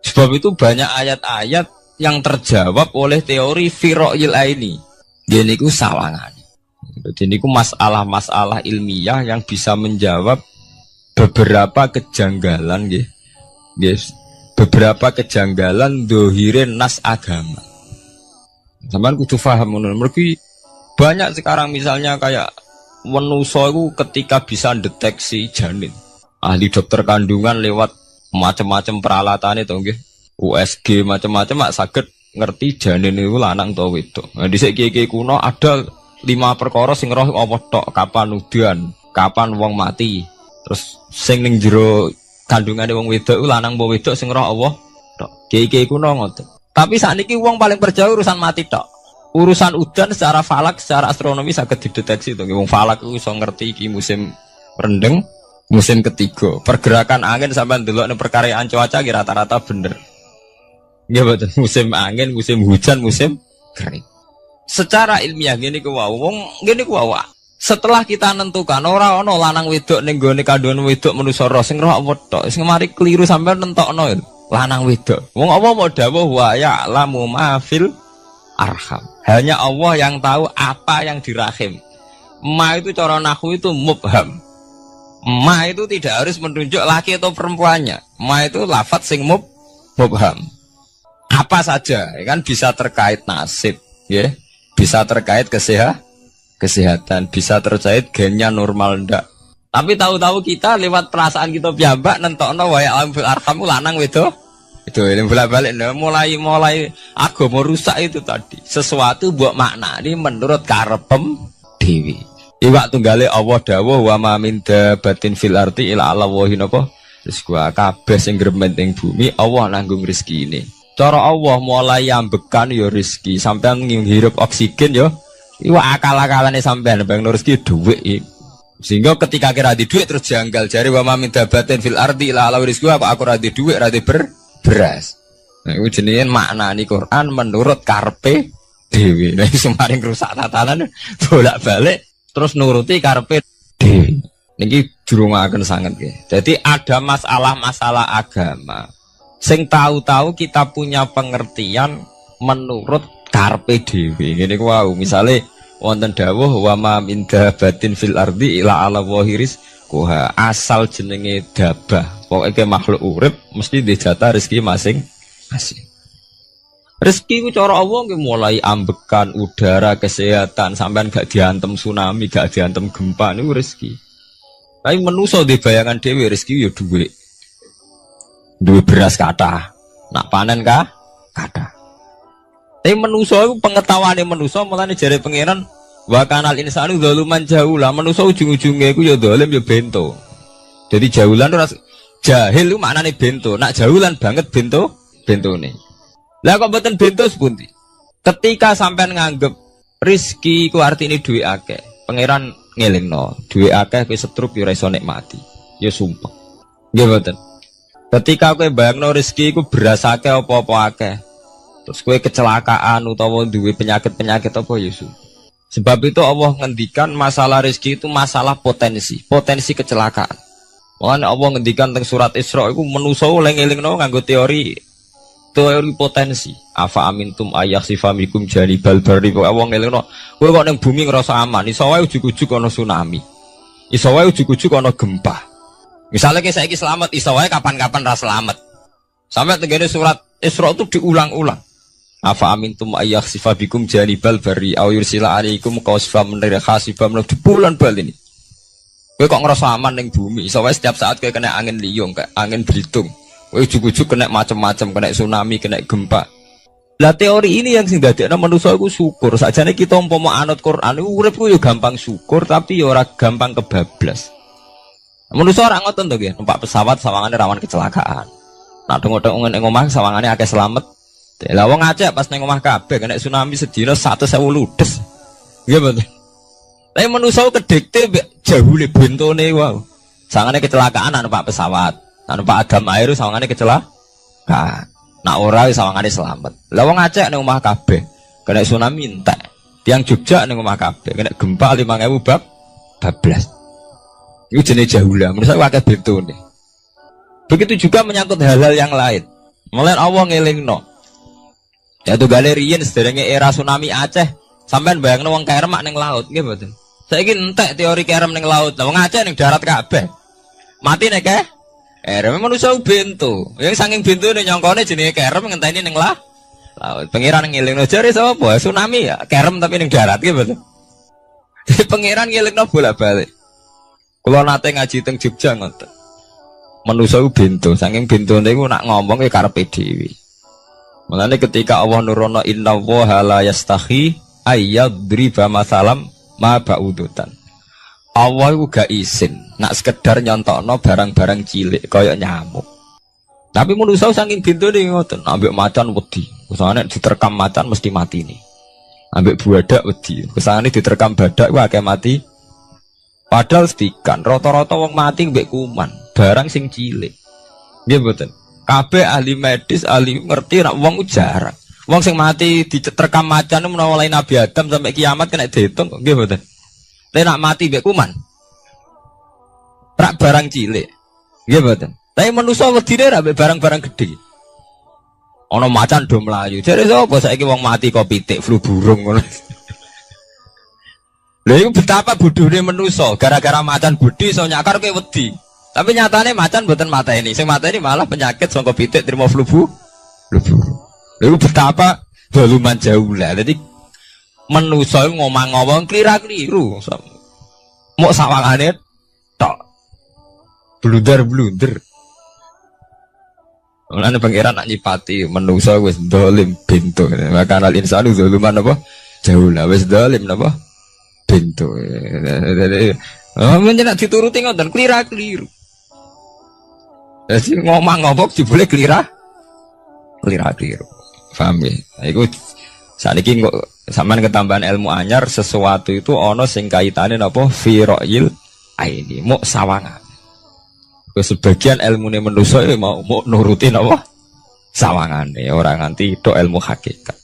Sebab itu banyak ayat-ayat yang terjawab oleh teori firaqil aini. Jadi itu sawangan. Jadi itu masalah-masalah ilmiah yang bisa menjawab beberapa kejanggalan, yes. Beberapa kejanggalan dohirin nas agama. Sampeyan kudu paham ngono. Mergi banyak sekarang misalnya kayak manusa itu ketika bisa deteksi janin. Ahli dokter kandungan lewat macam-macam peralatan itu nggih. USG macam-macam mak saged ngerti janin itu lanang atau wedok. Nah dhisik kiye-kiye kuno ada 5 perkara sing roh apa tok, kapan udan, kapan wong mati. Terus sing ning jero kandungane wong wedok iku lanang apa wedok sing roh Allah tok. Kiye-kiye kuno ngoten. Tapi sakniki wong paling percaya urusan mati tok. Urusan udan secara falak, secara astronomi saged dideteksi to. Wong falak iku iso ngerti iki musim rendeng. Musim ketiga, pergerakan angin sampai ndelok ning perkaryaan cuaca rata-rata bener. Nggih mboten, musim angin, musim hujan, musim kering. Secara ilmiah ngene ku wae, wong ngene ku wae. Setelah kita nentukan ora ana lanang wedok ning gone kandhane wedok manusa roh sing roh apa tok, sing mari keliru sampean nentokno lanang wedok. Wong apa mau dawuh wa ya'lamu ma fil arham. Hanya Allah yang tahu apa yang di rahim. Ma itu cara nahwu itu mubham. Ma itu tidak harus menunjuk laki atau perempuannya. Ma itu lafadz sing mubham. Apa saja, kan bisa terkait nasib, ya, bisa terkait kesehatan, bisa terkait gennya normal ndak. Tapi tahu-tahu kita lewat perasaan kita piyambak nentokno wa ya'lam fil arham lanang wedok. Itu yang bolak-balik mulai agama rusak itu tadi. Sesuatu buat makna ini menurut karepem dewi. Iwak tunggale Allah dawuh wa ma min dabatin fil ardi ila Allahi napa rizqu kabeh sing gremeng ing bumi Allah nanggung rezeki ini. Cara Allah mulai ambekan ya rezeki sampean ngirup oksigen ya iwak akal-akalane sampean bang rezeki dhuwit. Sehingga ketika kira di dhuwit terus janggal jare wa ma min dabatin fil ardi ila Allahi rizqu aku ora di dhuwit ora di beras. Nah iku jenenge maknani Quran menurut karepe dhewe. Nah semaring rusak tatanan bolak-balik terus nuruti karepe dhewe. Niki jurungaken sanget nggih. Jadi ada masalah-masalah agama sing tahu-tahu kita punya pengertian menurut karepe dhewe. Ngene ku wau, misale wonten dawuh wa ma min dabatin fil ardi ila ala wahiris kuha asal jenenge dabah. Pokoke makhluk urip mesti dijatah rezeki masing-masing. Rezeki ku cara Allah nggih mulai ambekan udara, kesehatan, sampean gak diantem tsunami, gak diantem gempa niku rezeki. Tapi manusa di bayangan dhewe rezeki ya dhuwit. Duwe beras kathah. Nak panen kathah. Tapi manusa iku pengetahuane manusa mulane jare pangeran wa kanal insanu zaluman jahula. Manusa ujung-ujunge iku ya zalim ya bento. Jadi jahulan ora jahil iku maknane bento. Nak jahulan banget bentone. Lah kok mboten bento sepundi? Ketika sampean nganggep rezeki ku artine duwe akeh, pangeran ngelingno, duwe akeh kowe setruk yo ora iso nikmati. Ya sumpah. Nggih mboten. Ketika kowe bayangno rezeki ku beras akeh apa-apa akeh. Terus kowe kecelakaan utawa duwe penyakit-penyakit apa ya sumpah. Sebab itu Allah ngendikan masalah rezeki itu masalah potensi kecelakaan. Makanya Allah ngendikan teng surat Isra iku manusa oleh ngelingno nganggo teori potensi. Afa amintum ayakhsifa mikum janibal barri. Allah ngelingno kowe kok ning bumi ngrasa aman, iso wae ujug-ujug ana tsunami. Iso wae ujug-ujug ana gempa. Misalnya kayak saiki selamat, iso wae kapan-kapan ra selamat. Sampai tegene surat Isra itu diulang-ulang. Afa amintum ayyakhsifa bikum janibal bari aw yursila alaikum qasfam min khasifam di bulan bal ini. Kowe kok ngerasa aman ning bumi, soalnya setiap saat kowe kena angin liung, kayak angin belitung. Kowe ujug-ujug kena macam-macam, kena tsunami, kena gempa. Lah teori ini yang sing dadekno manusa iku syukur. Sakjane kita umpama anut Quran iku urip ku yo gampang syukur tapi yo ora gampang kebablas. Manusa ora ngoten to nggih, numpak pesawat sawangane rawan kecelakaan. Nah dong-dong ning omah sawangane akeh slamet. Lah wong Aceh pas ning omah kabeh kena tsunami sedina 100.000 ludes. Nggih betul. Tapi manusa kedekte jahule bentone wae. Sawangane kecelakaan numpak pesawat. Numpak Adam air sawangane kecelakaan. Nah ora sawangane selamat. Lah wong Aceh ning omah kabeh kena tsunami entek. Tiang Jogja ning omah kabeh kena gempa 5.000 bablas. Itu jenis jahula, menurut saya akeh bentone. Begitu juga menyangkut hal-hal yang lain. Mulai Allah ngelingno. Ya tuh galerian sederenge era tsunami Aceh, sampean bayangno wong kerem ning laut, nggih mboten. Saiki entek teori kerem ning laut. Lah wong Aceh ning darat kabeh. Mati nek kerem manusa bento. Yang saking bentone nyongkone jenenge kerem ngenteni ning laut. Pangeran ngelingno jare sapa? Tsunami ya, kerem tapi ning darat nggih mboten. Pangeran ngelingno bolak-balik. Kalau nate ngaji teng Jogja ngoten. Manusa ku bento, saking bentone iku nak ngomong ya karepe dhewe. Mulane ketika Allah nurono inna wa la yastahi ayyadriba masalam ma ba'udutan. Allah iku gak isin nak sekedar nyontokno barang-barang cilik kaya nyamuk. Tapi manusa saking bentone ngoten, ambek macan wedi. Usane diterkam macan mesti mati nih. Ambek buadak wedi. Usane diterkam badak ku akeh mati. Padahal sedikan, rata-rata wong mati mbek kuman, barang sing cilik. Nggih mboten. Kabeh ahli medis, ahli ngerti nek wong jarang. Wong sing mati diterkam macan menawa lain Nabi Adam sampai kiamat kena diitung, nggih mboten. Lek nak mati mbek kuman. Rak barang cilik. Nggih mboten. Tapi manusa wedine rak mbek barang-barang gedhe. Ana macan do mlayu. Jare sapa saiki wong mati kok pitik flu burung ngono. Lha iku betapa bodhone manusa, gara-gara macan budi iso nyakar kowe wedi. Tapi nyatane macan mboten mateni, sing mateni malah penyakit saka pitik trimo flu burung. Lha iku betapa daluman jauh lah. Dadi manusa ngomong-ngomong klira-kliru. Mok sawangane tok. Blunder-blunder. Mulane pangeran nak nyipati manusa wis dolim bento. Maka al insanu zaluman apa? Jauh lah wis dolim napa? Bento. Menjenak dituruti ngoten klira-kliru. Jadi ngomong-ngomong dibule klira-kliru. Paham ya? Iku saniki kok sampean ketambahan ilmu anyar sesuatu itu ana sing kaitane napa fira'il aini muk sawangan. Sebagian ilmune manusa mau nuruti napa sawangane ora nganti tok ilmu hakikat.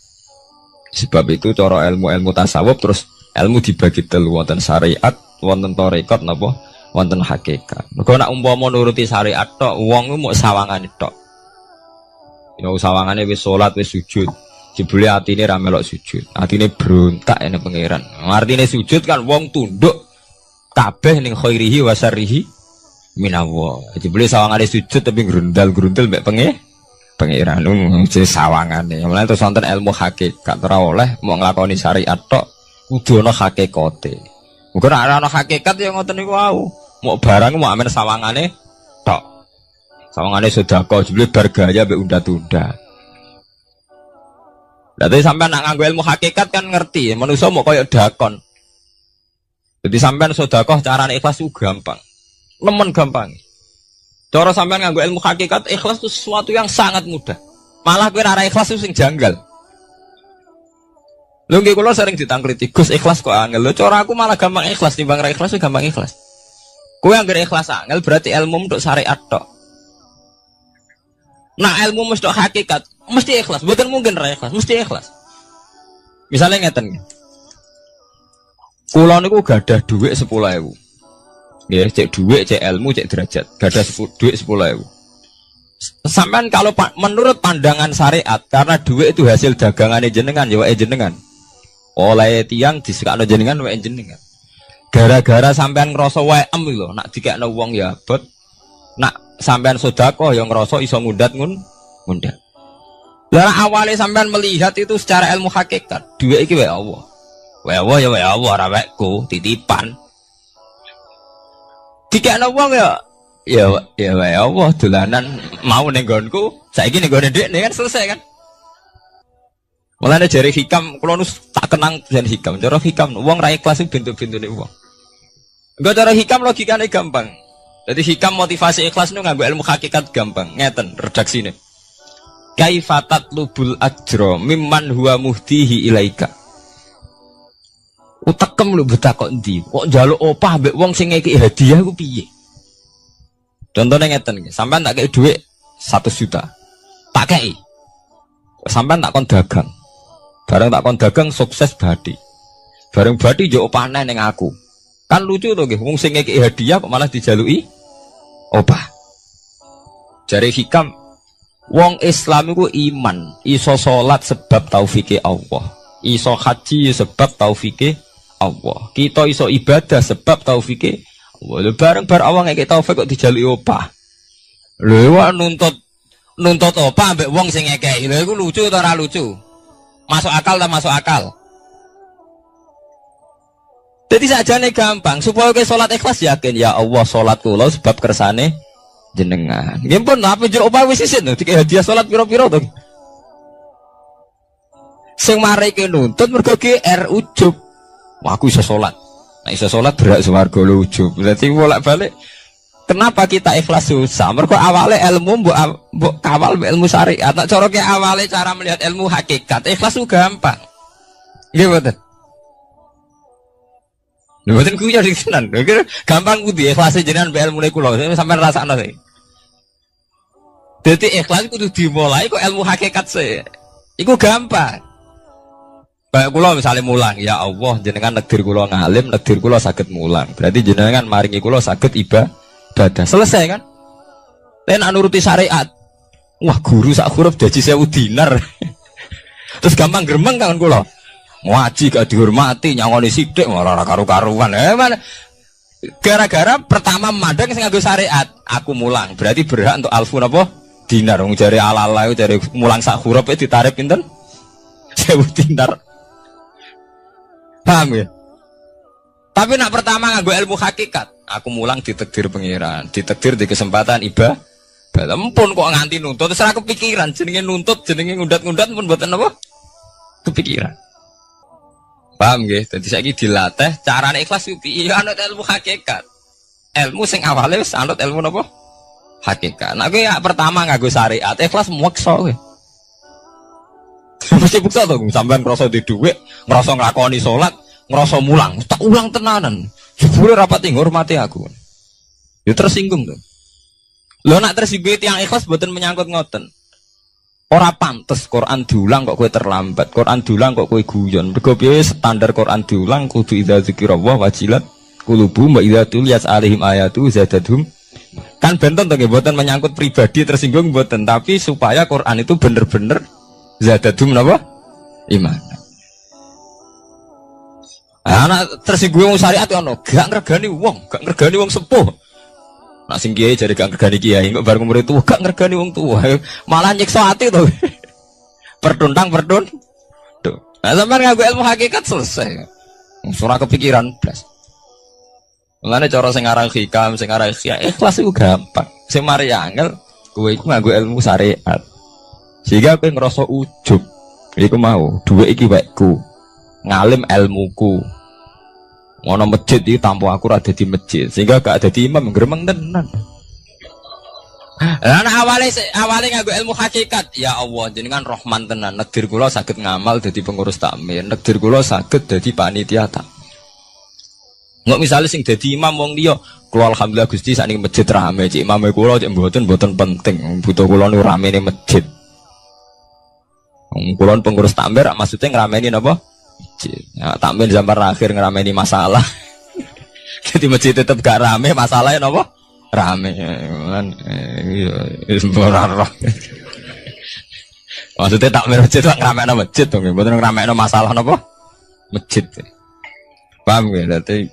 Sebab itu cara ilmu-ilmu tasawuf terus ilmu dibagi telu, wonten syariat, wonten tarekat napa, wonten hakikat. Mergo nek umpama nuruti syariat tok, wong ku mok sawangane tok. Ya sawangane wis salat, wis sujud. Jebule atine ra melok sujud. Atine brontak ene pangeran. Artine sujud kan wong tunduk kabeh ning khairihi wa syarrihi minallah. Jebule sawangane sujud tapi grundal-grundal mek pangeran. Jenenge sawangane. Mulane terus wonten ilmu hakikat ora oleh mok nglakoni syariat tok. Kudu ana hakikate. Muga nek ana hakikat ya ngoten niku wau. Mok barang mok amen sawangane tok. Sawangane sedekah jebule bar gaya mbek unda-tunda. Lah tapi sampean nak nganggo ilmu hakikat kan ngerti, manusa mok koyo dakon. Jadi sampean sedekah carane ikhlas ku gampang. Nemen gampang. Cara sampean nganggo ilmu hakikat ikhlas itu sesuatu yang sangat mudah. Malah kowe ora ikhlas itu sing janggal. Lho nggih kula sering ditangkliti, Gus ikhlas kok angel. Lho cara aku malah gampang ikhlas timbang ra ikhlas gampang ikhlas. Kowe anggere ikhlas angel berarti ilmu untuk syariat tok. Nah ilmu mesti hakikat, mesti ikhlas. Mboten mungkin ra ikhlas, mesti ikhlas. Misalnya ngeten. Kula niku gadah dhuwit 10.000. Nggih, cek dhuwit, cek ilmu, cek derajat. Gadah dhuwit 10.000. Sampean kalau menurut pandangan syariat karena dhuwit itu hasil dagangane jenengan ya wae jenengan. Oleh tiang disekakno jenengan wae jenengan. Gara-gara sampean ngrasa waem lho, nak dikekno wong ya abot. Nak sampean sedekah ya ngrasa iso ngundat ngundang. Lah awalnya sampean melihat itu secara ilmu hakikat, duwe iki wae Allah. Wae Allah ya wae Allah ora wekku, titipan. Dikekno wong ya wae Allah dolanan mau ning nggonku, saiki ning nggone ndekne kan selesai kan. Mulane jare hikam kula nu tak kenang jan hikam. Cara hikam wong ra ikhlas bentuk-bentune wong. Enggak cara hikam logikane gampang. Jadi hikam motivasi ikhlas nu nganggo ilmu hakikat gampang. Ngeten redaksine. Kaifatat lubul ajro mimman huwa muhtihi ilaika. Utekem lu buta kok endi? Kok njaluk opah mbek wong sing ngeki hadiah ku piye? Contohnya ngeten iki, sampean tak kei dhuwit 1 juta. Tak kei. Sampean tak kon dagang. Bareng tak kon dagang sukses badi. Bareng badi yo opahne ning aku. Kan lucu to nggih, wong sing ngeki hadiah kok malah dijaluki opah. Jare hikam wong Islam iku iman, iso salat sebab taufike Allah. Iso haji sebab taufike Allah. Kita iso ibadah sebab taufike Allah. Bareng awang ngeki taufik kok dijaluki opah. Lho wak nuntut opah ambek wong sing ngekeki. Lha iku lucu ta ora lucu? Masuk akal tak masuk akal. Jadi sakjane gampang supaya ke salat ikhlas yakin ya Allah salat kula sebab kersane jenengan. Nggih pun apa jero opah wis isin to dikek hadiah salat pira-pira to. Sing mareke nuntut mergo GR ujub. Wah aku iso salat. Nek iso salat berak swarga lho ujub. Berarti bolak-balik kenapa kita ikhlas susah? Mergo awale ilmu mbok kawal mbok ilmu syariat. Tak cara ke awale cara melihat ilmu hakikat. Ikhlas ku gampang. Nggih mboten. Lho mboten ku ya tenan. Gampang kudu ikhlas jenengan mbek ilmune kula. Sampeyan rasakno sih. Dadi ikhlas kudu dimulai kok ilmu hakikat sih. Iku gampang. Baik kula misalnya mulang, ya Allah jenengan negdir kula ngalim, negdir kula saged mulang. Berarti jenengan maringi kula saged ibadah. Selesai kan? Nek nuruti syariat. Wah, guru sak huruf jaji 1000 dinar. Terus gampang gremeng kan kula. Ngaji gak dihormati, nyangoni sithik ora karu-karuan. Mana? Gara-gara pertama mandang sing nganggo syariat, aku mulang. Berarti berhak untuk alfu napa? Dinar. Wong jare ala-ala jare mulang sak huruf ditarik pinten? 1000 dinar. Paham ya? Tapi nak pertama nganggo ilmu hakikat, aku mulang ditakdir pengiran, ditakdir di kesempatan ibadah. Ampun kok nganti nuntut, terus aku kepikiran jenenge nuntut, jenenge ngundat-ngundat pun mboten apa? Kepikiran. Paham nggih? Dadi saiki dilatih carane ikhlas piye anut ilmu hakikat. Ilmu sing awale wis anut ilmu napa? Hakikat. Nah kowe pertama nganggo syariat, ikhlas meksa kowe. Mesti bukti tuh, sampean ngerasa di duit, ngerasa ngelakoni sholat, ngerasa mulang, tak ulang tenanan. Jebule rapat ngurmati aku. Ya tersinggung tuh. Lo nak tersinggung yang ikhlas buatan menyangkut ngoten. Ora pantes Quran diulang kok kowe terlambat, Quran diulang kok kowe guyon. Mergo piye standar Quran diulang kudu idza dzikrullah wajilat qulubuhum wa idza tuliyat alaihim ayatu zadatuhum. Kan benten to nggih buatan menyangkut pribadi tersinggung buatan, tapi supaya Quran itu bener-bener zadadum napa? Iman. Anak tersinggung wong syariat ono, gak ngregani wong sepuh. Nak sing kiai jare gak ngregani kiai, kok bareng umur itu gak ngregani wong tua. Malah nyiksa ati to. Perdun. Tuh. Nah, sampeyan nganggo ilmu hakikat selesai. Ora kepikiran blas. Mulane cara sing aran hikam, sing aran ikhlas iku gampang. Sing mari angel kowe iku nganggo ilmu syariat. Sehingga aku ngerasa ujub. Iku mau, duwe iki wekku. Ngalim ilmuku. Ngono masjid iki tanpa aku ora dadi masjid. Sehingga gak dadi imam gremeng tenan. Lah awale nganggo ilmu hakikat, ya Allah jenengan Rahman tenan. Negdir kula saged ngamal dadi pengurus takmir, negdir kula saged dadi panitia tak. Nggak misalnya sing dadi imam wong liya, kula alhamdulillah Gusti sakniki masjid rame, cik imame kula cik mboten penting. Butuh kula nu ramene masjid. Kulon pengurus takmir maksudnya ngerameni apa? Ya, takmir zaman akhir ngerameni masalah. Jadi masjid tetap gak rame, masalahnya apa? Rame. Maksudnya takmir masjid itu ngerameni masjid dong, bukan ngerameni masalah apa? Masjid. Paham ya? Jadi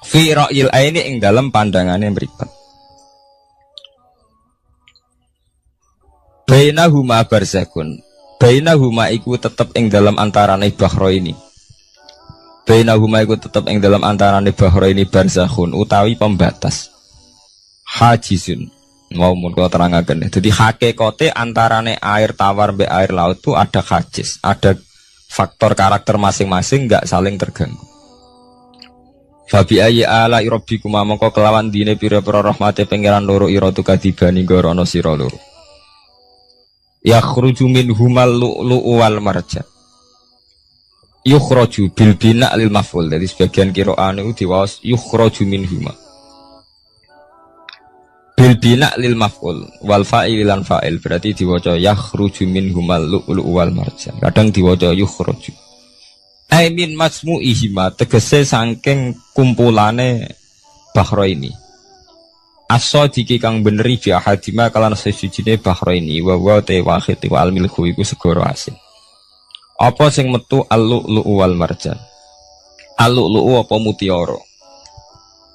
fi ra'yil aini ing dalam pandangannya mripat. Bainahuma barzakhun. Bainahuma iku tetep ing dalam antarane bahro ini. Bainahuma iku tetep ing dalam antarane bahro ini barzakhun utawi pembatas. Hajizun. Mau mun kula terangaken. Dadi hakikate antarane air tawar mbek air laut itu ada hajiz, ada faktor karakter masing-masing enggak saling terganggu. Fabi ayyi ala rabbikum mongko kelawan dine pira-pira rahmate pangeran loro ira tu kadibani gorono sira loro. Yakhruju minhumal lu'lu'u wal marjan. Yukhraju bil bina lil maf'ul. Jadi sebagian qira'ane itu diwaos yukhraju minhuma. Bil bina lil maf'ul wal fa'il lan fa'il berarti diwaca yakhruju minhumal lu'lu'u wal marjan. Kadang diwaca yukhraju. Ai min masmu'ihima tegese saking kumpulane bahro ini. As-sadiqi kang beneri bi ahadima kalan sesujine bahro ini wa te wahid wa al milku iku segoro asin. Apa sing metu al-lu'lu'u wal marjan? Al-lu'lu'u apa mutiara?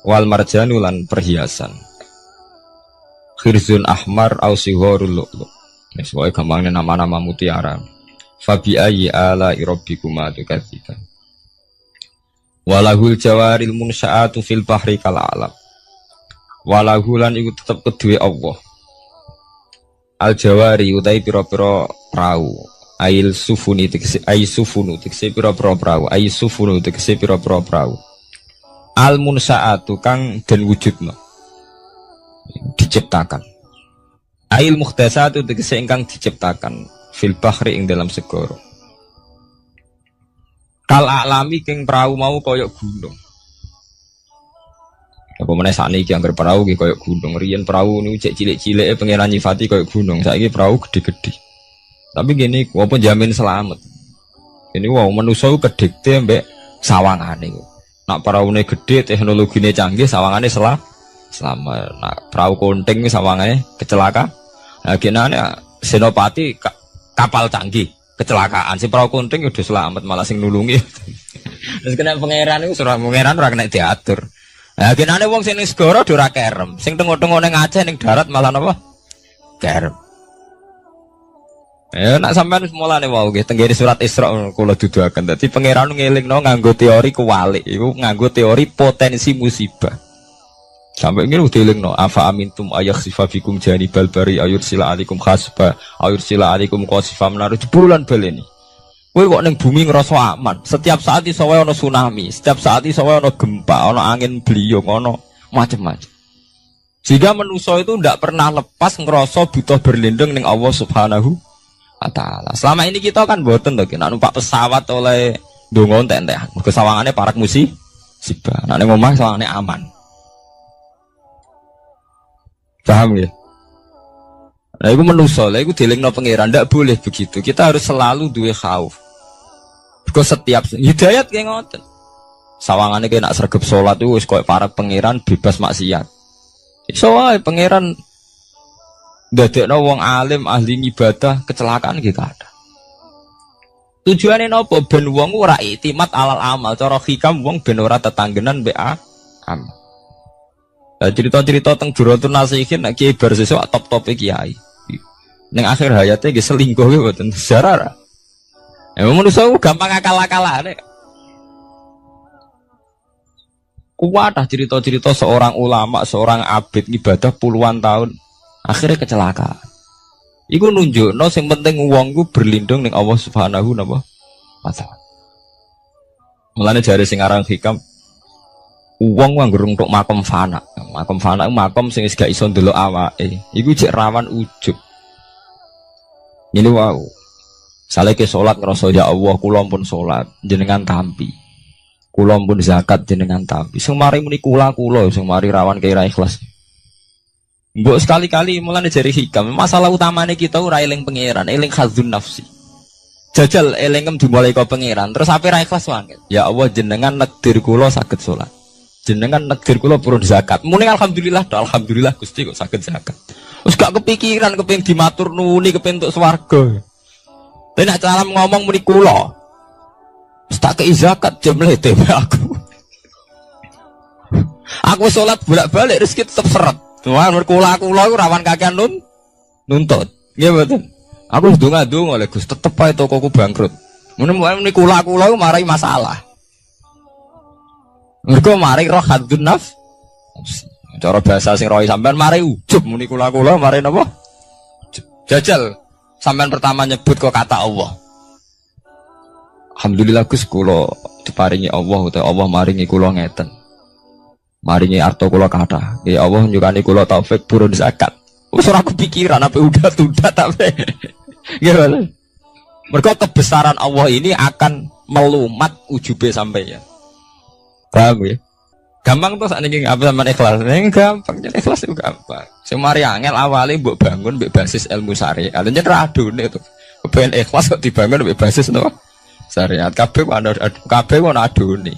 Wal marjanu lan perhiasan. Khirzun ahmar au sihorul lu'lu'. Wis wae gampangnya nama-nama mutiara. Fabi ayyi ala rabbikuma tukadziban. Walahul jawaril munsya'atu fil bahri kal alam. Walahu lan iku tetep kedue Allah. Al jawari utai pira-pira prau. Ail sufuni tegese ai sufunu tegese pira-pira prau. Ai sufunu tegese pira-pira prau. Al munsya'atu kang den wujudna. Diciptakan. Ail mukhtasatu tegese ingkang diciptakan. Fil bahri ing dalam segoro. Kal alami king perahu mau koyok gunung. Apa meneh sakniki anggere perahu ki koyok gunung. Riyen perahu niku cek cilik-cilike pangeran nyifati koyok gunung. Saiki perahu gede-gede. Tapi gini, apa jamin selamat. Ini wow manusa kedikte mbek sawangane. Nak peraune gede, teknologine canggih, sawangane selamat. Nak perahu konting sawangane kecelaka. Nah genane senopati kapal canggih kecelakaan si perahu kunting udah selamat malah sing nulungi. Terus kena pangeran itu surah pangeran ora kena diatur. Nah genane wong sing ning segara ora kerem, sing tengok-tengok ning Aceh ning darat malah napa? Kerem. Ya nak sampean mulane wau nggih tenggene surat Isra kula duduaken. Dadi pangeran ngelingno nganggo teori kewalik, iku nganggo teori potensi musibah. Sampai ini udah dilingno afa amintum ayakhsifa fikum janibal bari ayur sila alikum khasba ayur sila alikum qasifa menaruh jebulan baleni. Kowe kok ning bumi ngerasa aman. Setiap saat iso wae ana tsunami, setiap saat iso wae ana gempa, ana angin beliung, ana macam-macam. Jika manusia itu tidak pernah lepas ngerasa butuh berlindung ning Allah Subhanahu wa taala. Selama ini kita kan mboten to nek numpak pesawat oleh ndonga entek-entekan. Mergo sawangane parak musibah. Nek ning omah sawangane aman. Paham ya? Nah itu manusia, itu dilingno pangeran, tidak boleh begitu. Kita harus selalu duwe khauf. Because setiap hidayat kayak ngoten. Sawangannya kayak nak sergap sholat itu wis koyo para pangeran bebas maksiat. Iso wae pangeran ndadekno wong alim ahli ibadah kecelakaan kita ada. Tujuannya nopo ben wong ora iktimat alal amal, cara hikam wong ben ora tetanggenan mbek amal. Cerita-cerita tentang Duratun Nasihin nek kiai bar sesuk top-top kiai. Ning akhir hayate nggih selingkuh nggih mboten sejarah. Ya manusa gampang akal-akalane. Kuwatah cerita-cerita seorang ulama, seorang abid ibadah puluhan tahun akhirnya kecelakaan. Iku nunjukno sing penting wong ku berlindung ning Allah Subhanahu wa taala. Mulane jare sing aran hikam wong nganggo untuk makom fana. Makom fana makom sing wis gak iso ndelok awake. Iku jek rawan ujub. Ini wow. Saleh ke salat ngrasa ya Allah kula pun salat jenengan tampi. Kula pun zakat jenengan tampi. Sing mari muni kula sing mari rawan kira ikhlas. Mbok sekali-kali mulane jari hikam. Masalah utamane kita ora eling pangeran, eling khadzun nafsi. Jajal elingem dimulai kok pangeran, terus ape ra ikhlas wae. Ya Allah jenengan nekdir kula saged salat. Jenengan negir kula purun zakat. Muni alhamdulillah, alhamdulillah Gusti kok saged zakat. Wis gak kepikiran kepengin dimatur nuni kepengin entuk swarga. Tapi nek cara ngomong muni kula. Wis tak kei zakat jemlete aku. Aku salat bolak-balik rezeki tetep seret. Tuhan kula rawan kakean nuntut. Nggih mboten. Aku wis ndonga-ndonga oleh Gus tetep ae tokoku bangkrut. Muni kula-kula iku marai masalah. Mergo marai roh hadun nafs. Cara bahasa sing rohi sampean marai ujub muni kula-kula marai napa? Jajal sampean pertama nyebut kok kata Allah. Alhamdulillah Gus kula diparingi Allah utawa Allah maringi kula ngeten. Maringi arto kula kathah. Ya Allah nyukani kula taufik purun zakat. Wis ora kepikiran apa udah tapi. Gimana? Mergo kebesaran Allah ini akan melumat ujube sampai ya. Paham ya? Gampang tuh sakniki apa sampean ikhlas. Gampang, ikhlas itu gampang. Sing mari angel awale mbok bangun mbek basis ilmu syariat. Lha nyen radone to. Kepen ikhlas kok dibangun mbek basis napa? Syariat. Kabeh ana adone.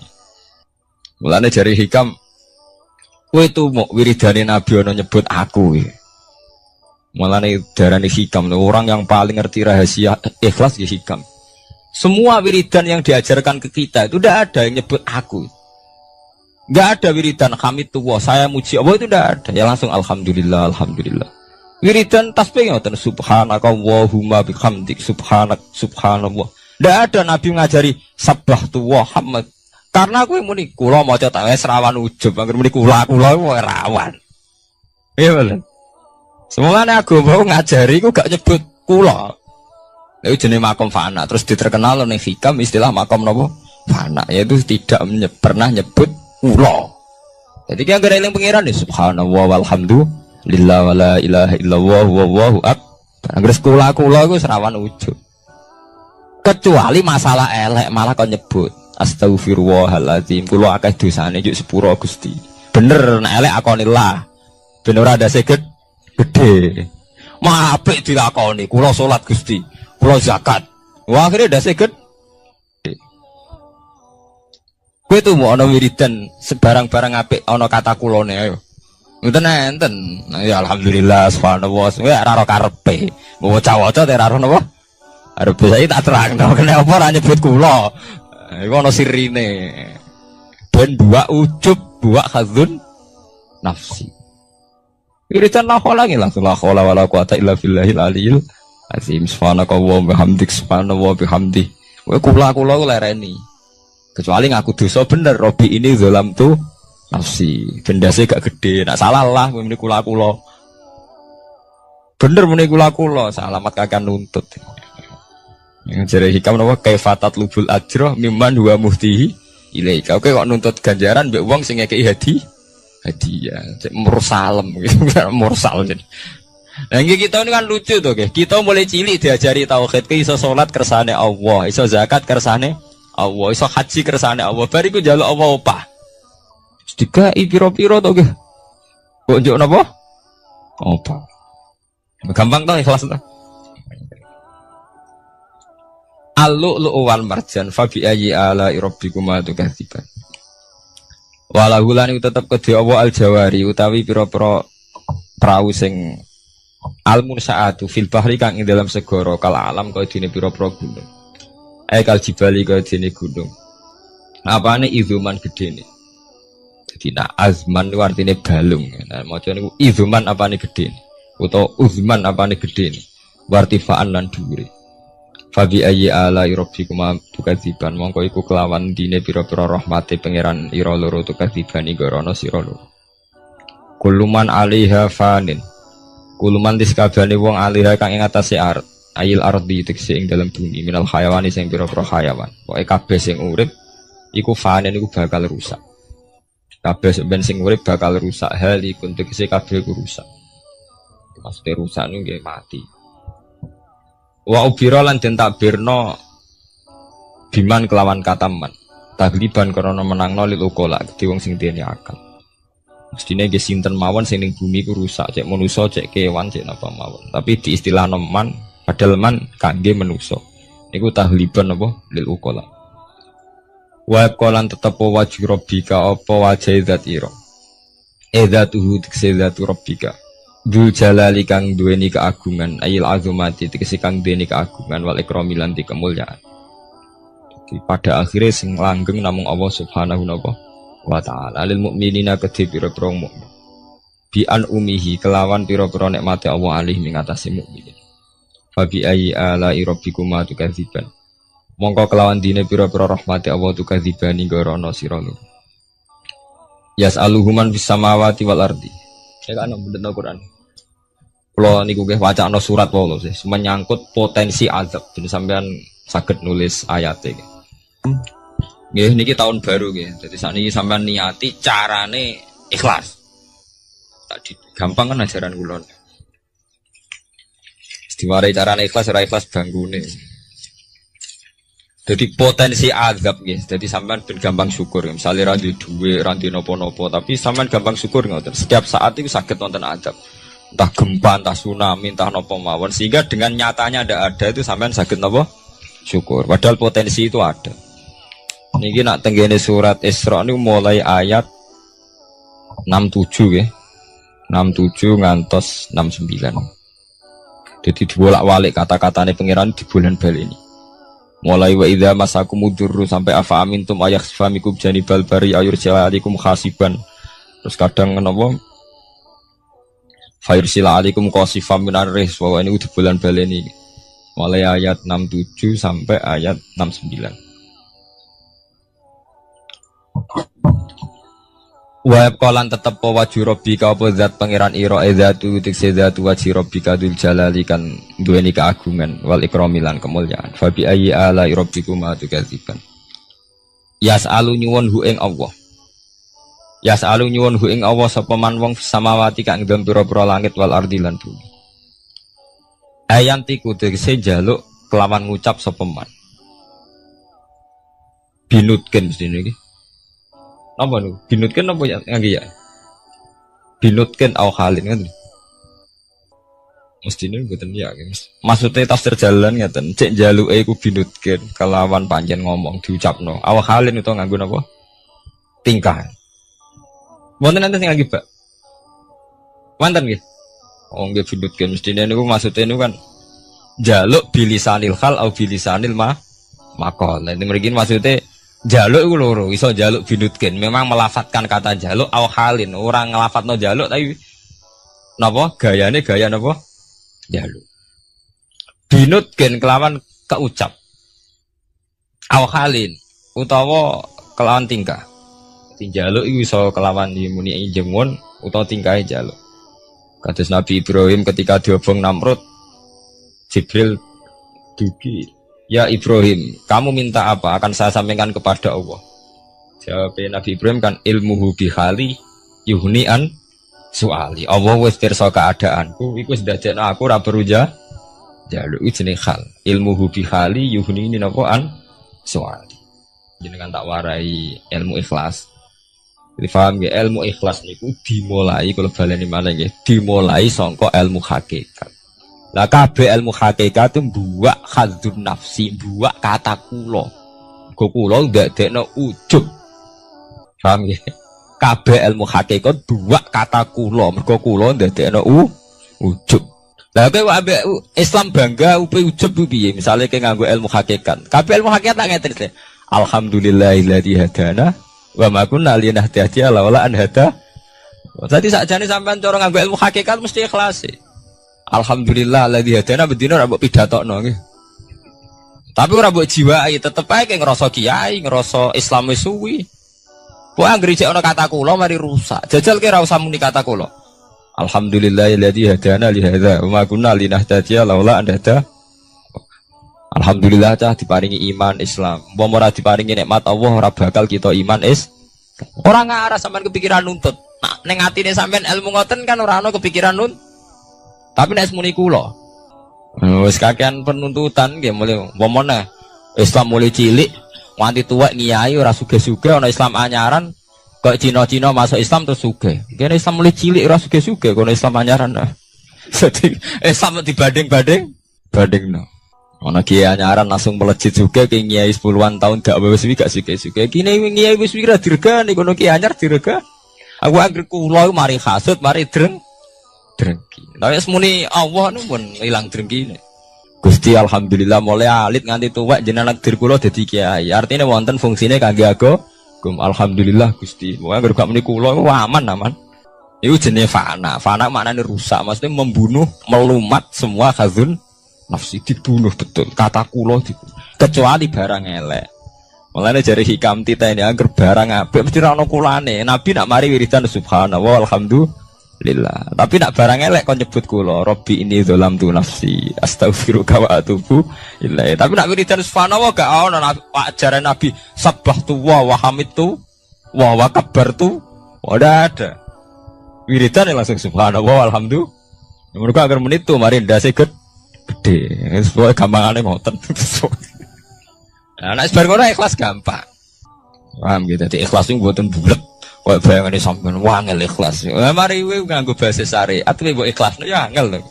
Mulane jari hikam kowe itu mau wiridane Nabi ana nyebut aku ya. Mulane darani hikam orang yang paling ngerti rahasia ikhlas ya hikam. Semua wiridan yang diajarkan ke kita itu udah ada yang nyebut aku. Enggak ada wiridan hamidullah, saya muji Allah itu udah ada. Ya langsung alhamdulillah, alhamdulillah. Wiridan tasbih ngoten subhanakallahumma bihamdik subhanallah. Enggak ada nabi ngajari sabbahtu wa hamd. Karena aku muni kula maca tak wis rawan ujub, anggere muni kula wae rawan. Iya bener. Semuanya agama ngajari ku gak nyebut kula. Itu jenis makom fana. Terus diterkenal ning hikam istilah makom nopo fana, yaitu tidak pernah nyebut kula. Jadi ki anggere eling pangeran ya subhanallah walhamdulillah wala ilaha illallah wallahu akbar. Anggere kula iku serawan ujub. Kecuali masalah elek malah kon nyebut astagfirullahaladzim kula akeh dosane juk sepuro Gusti. Bener nek elek akonillah. Ben ora ada seged gede, mah apik dilakoni. Kula salat Gusti, kula zakat. Wah akhirnya udah seged. Kowe tuh mau ana wiridan sebarang-barang apik ana kata kulone ayo. Ngoten enten. Ya alhamdulillah subhanallah. Ya ora ora karepe. Mau waca-waca ora ora napa? Arep saya tak terangno kenapa ora nyebut kula. Iku ana sirine. Ben dua ujub, dua khadzun nafsi. Wiridan la khola nggih langsung la khola wala quwata illa billahil aliyil azim subhanakallahumma bihamdik subhanallah bihamdi. Kowe kula ku lereni. Kecuali ngaku dosa bener Robi ini zalam tu nafsi. Bendase gak gede. Nak salah lah muni kula. Bener muni kula salamat kakak nuntut. Yang jare hikam napa kaifatat lubul ajrah mimman huwa muhtihi ilaika. Kowe kok nuntut ganjaran mbek wong sing ngekeki hadiah, cek mursalem gitu, mursal jadi. Nah kita ini kan lucu tuh, kita mulai cilik diajari tauhid, iso sholat kersane Allah, iso zakat kersane Allah, iso haji kersane Allah. Bariku jaluk Allah opah. Dikai piro-piro tuh, kok njuk napa? Opah. Gampang tuh ikhlas tuh. Al-lu'lu'u wal marjan fa bi ayyi ala'i rabbikuma tukadziban. Walahulani tetap kedhe Allah al-jawari utawi pira-pira prau sing al-munsaatu fil bahri kang ing dalam segara kal alam kaya dene pira-pira gunung. Kal jibali kaya dene gunung. Apane izuman gedene. Dadi azman ku artine balung. Nah maca niku izuman apane gedene utawa uzman apane gedene. Wartifaan lan dhuwure. Fabi ayyi ala rabbikuma tukadziban mongko iku kelawan dine pira-pira rahmate pangeran ira loro tukadziban igorono sira loro. Kuluman alaiha fanin. Kuluman diskabane wong alaiha kang ing atase art. Ayil ardi tekse ing dalem bumi minal hayawani sing pira-pira hayawan. Pokoke kabeh sing urip iku fanin iku bakal rusak. Kabeh sing urip bakal rusak hal iku tekse kabeh iku rusak. Maksudnya rusak niku nggih mati. Wa ubira lan den takbirno biman kelawan kataman tagliban karena menangno lil ukola di wong sing dene akal. Mestine nggih sinten mawon sing ning bumi ku rusak cek manusa cek kewan cek napa mawon. Tapi di istilah man padahal man kangge manusa. Niku tagliban apa lil ukola. Wa qalan tetep wajhi rabbika apa wajhi zat ira. Zatuhu tikzatu rabbika. Dul jalali kang duweni keagungan ayil azumati tegese kang duweni keagungan wal ikrami lan kemuliaan. Pada akhirnya sing langgeng namung Allah Subhanahu wa taala lil mukminina kedhe pira-pira mukmin. Bi an umihi kelawan pira-pira nikmate Allah alih ing atase mukmin. Fabi ayyi ala'i rabbikuma tukadziban. Mongko kelawan dine pira-pira rahmati Allah tukadzibani gorono sira loro. Yas'aluhu man fis samawati wal ardi. Saya kan bener Quran. Kalau niku nggih wacana surat wae sih, menyangkut potensi azab. Jadi sampean saged nulis ayate. Nggih niki tahun baru nggih. Jadi sakniki sampean niati carane ikhlas. Tadi gampang kan ajaran kula. Diwarai carane ikhlas ora ikhlas banggune. Jadi potensi azab nggih. Jadi sampean ben gampang syukur. Misalnya ra duwe dhuwit, ra duwe napa-napa, tapi sampean gampang syukur ngoten. Setiap saat itu saged wonten azab. Entah gempa, entah tsunami, entah napa mawon, sehingga dengan nyatanya ada itu sampean saged napa syukur. Padahal potensi itu ada. Niki nak tenggene surat Isra niku mulai ayat 67 nggih. 67 ngantos 69. Jadi dibolak-balik kata-katane pangeran dibolan-baleni. Mulai wa idza masakumudurru sampai afa amintum ayakhfamikum janibal bari ayurja'alikum khasiban. Terus kadang napa Fairsila alaikum qasifam minar ris. Bahwa ini udah bulan baleni. Mulai ayat 67 sampai ayat 69. Wa qalan tetep wajhu rabbika apa zat pangeran ira idzatu tikse zatu wajhi rabbika dzul jalali kan duweni keagungan wal ikramilan kemuliaan. Fa bi ayyi ala rabbikuma tukadziban. Yas'alu nyuwun hu ing Allah. Yas'alu nyuwun hu ing Allah sapa man wong samawati kang ndang pira-pira langit wal ardi lan bumi. Ayantiku tegese njaluk kelawan ngucap sapa man. Binutken mestine iki. Napa niku? Binutken napa ya ngangge ya? Binutken au halin kan. Mestine mboten ya, Mas. Maksude tafsir jalan ngeten, cek njaluke iku binutken kelawan panjen ngomong diucapno. Au halin utawa nganggo napa? Tingkah. Wonten nanti sing lagi, Pak. Wonten nggih. Oh nggih binutken mestine niku maksude niku kan njaluk bilisanil hal au bilisanil maqal. Nek mriki maksude jaluk iku loro, iso jaluk binutken. Memang melafatkan kata jaluk au halin, orang ngelafatno jaluk tapi napa gayane gaya napa? Jaluk. Binutken kelawan keucap. Au halin utawa kelawan tingkah. Jaluk iku iso kelawan muni jengon utawa tingkahe jaluk. Kados Nabi Ibrahim ketika diobong Namrud, Jibril dugi, "Ya Ibrahim, kamu minta apa? Akan saya sampaikan kepada Allah." Jawab Nabi Ibrahim kan ilmuhu bihali yuhni an suali. Allah wis pirsa keadaanku, iku wis dadekno aku ora perlu jaluk iki jenenge hal. Ilmuhu bihali yuhni ini napa an suali. Jenengan tak warai ilmu ikhlas. Jadi paham ya, ilmu ikhlas niku dimulai kalau baleni malah nggih, dimulai sangka ilmu hakikat. Lah kabeh ilmu hakikat itu buak hadzun nafsi, buak kata kula. Go kula ndadekno ujub. Paham nggih? Kabeh ilmu hakikat buak kata kula, mergo kula ndadekno ujub. Lah kowe ambek Islam bangga upe ujub piye? Misale kowe nganggo ilmu hakikat. Kabeh ilmu hakikat tak ngeten. Alhamdulillahilladzi hadana wa ma kunna linahtadiya laula an hada. Tadi sakjane sampean cara nganggo ilmu hakikat mesti ikhlas. Alhamdulillah alladzi hadana bedino ora mbok pidatokno nggih. Tapi ora mbok jiwai, tetep ae ngrasa kiai, ngrasa Islam wis suwi. Kok anggere jek ana kata kula mari rusak. Jajal ki ora usah muni kata kula. Alhamdulillah alladzi hadana li hadza wa ma kunna linahtadiya laula an hada. Alhamdulillah cah diparingi iman Islam. Mbok ora diparingi nikmat Allah ora bakal kita iman Ora ngarah sampean kepikiran nuntut. Nah, ning atine sampean ilmu ngoten kan ora ana kepikiran nuntut. Tapi nek muni kula wis kakean penuntutan nggih mulai umpamane Islam mulai cilik nganti tuwek ngiyai ora sugih-sugih ana Islam anyaran kok Cina-Cina masuk Islam terus sugih. Kene Islam mulai cilik ora sugih-sugih kono Islam anyaran. Jadi Islam dibanding-bandingno. Ana kiai anyaran langsung melejit juga ke kiai 10-an tahun gak wis gak suke-suke. Kene kiai wis kira diregani kono kiai anyar direga. Aku anggere kula mari hasud, mari drengki. Tapi semuni Allah nu pun ilang drengkine. Gusti alhamdulillah mulai alit nganti tuwek jenengan takdir kula dadi kiai. Artinya wonten fungsine kangge aku. Alhamdulillah Gusti. Pokoke anggere gak muni kula aman. Iku jenenge fana. Fana maknane rusak, maksudnya membunuh, melumat semua khazun nafsi dibunuh betul. Kata kula dibunuh. Kecuali barang elek. Mulane jare hikam tita ini agar barang apik mesti ra ono kulane. Nabi nak mari wiridan subhanallah walhamdulillah. Tapi nak barang elek kon nyebut kula, Rabbi ini dzalamtu nafsi, astaghfiruka wa atubu ilaih. Tapi nak wiridan subhanallah gak ono ajaran Nabi sabbahtu wa hamidtu wa kabbartu. Ora ada. Wiridan langsung subhanallah walhamdulillah. Mergo agar menit tuh mari ndase gede. Sesuai gampangane ngoten. Nah, nek bar ngono ikhlas gampang. Paham gitu. Dadi ikhlas niku mboten bulet. Kok bayangane sampean wangel ikhlas. Lah mari kowe nganggo bahasa syariat kowe mbok ikhlasno ya angel lho.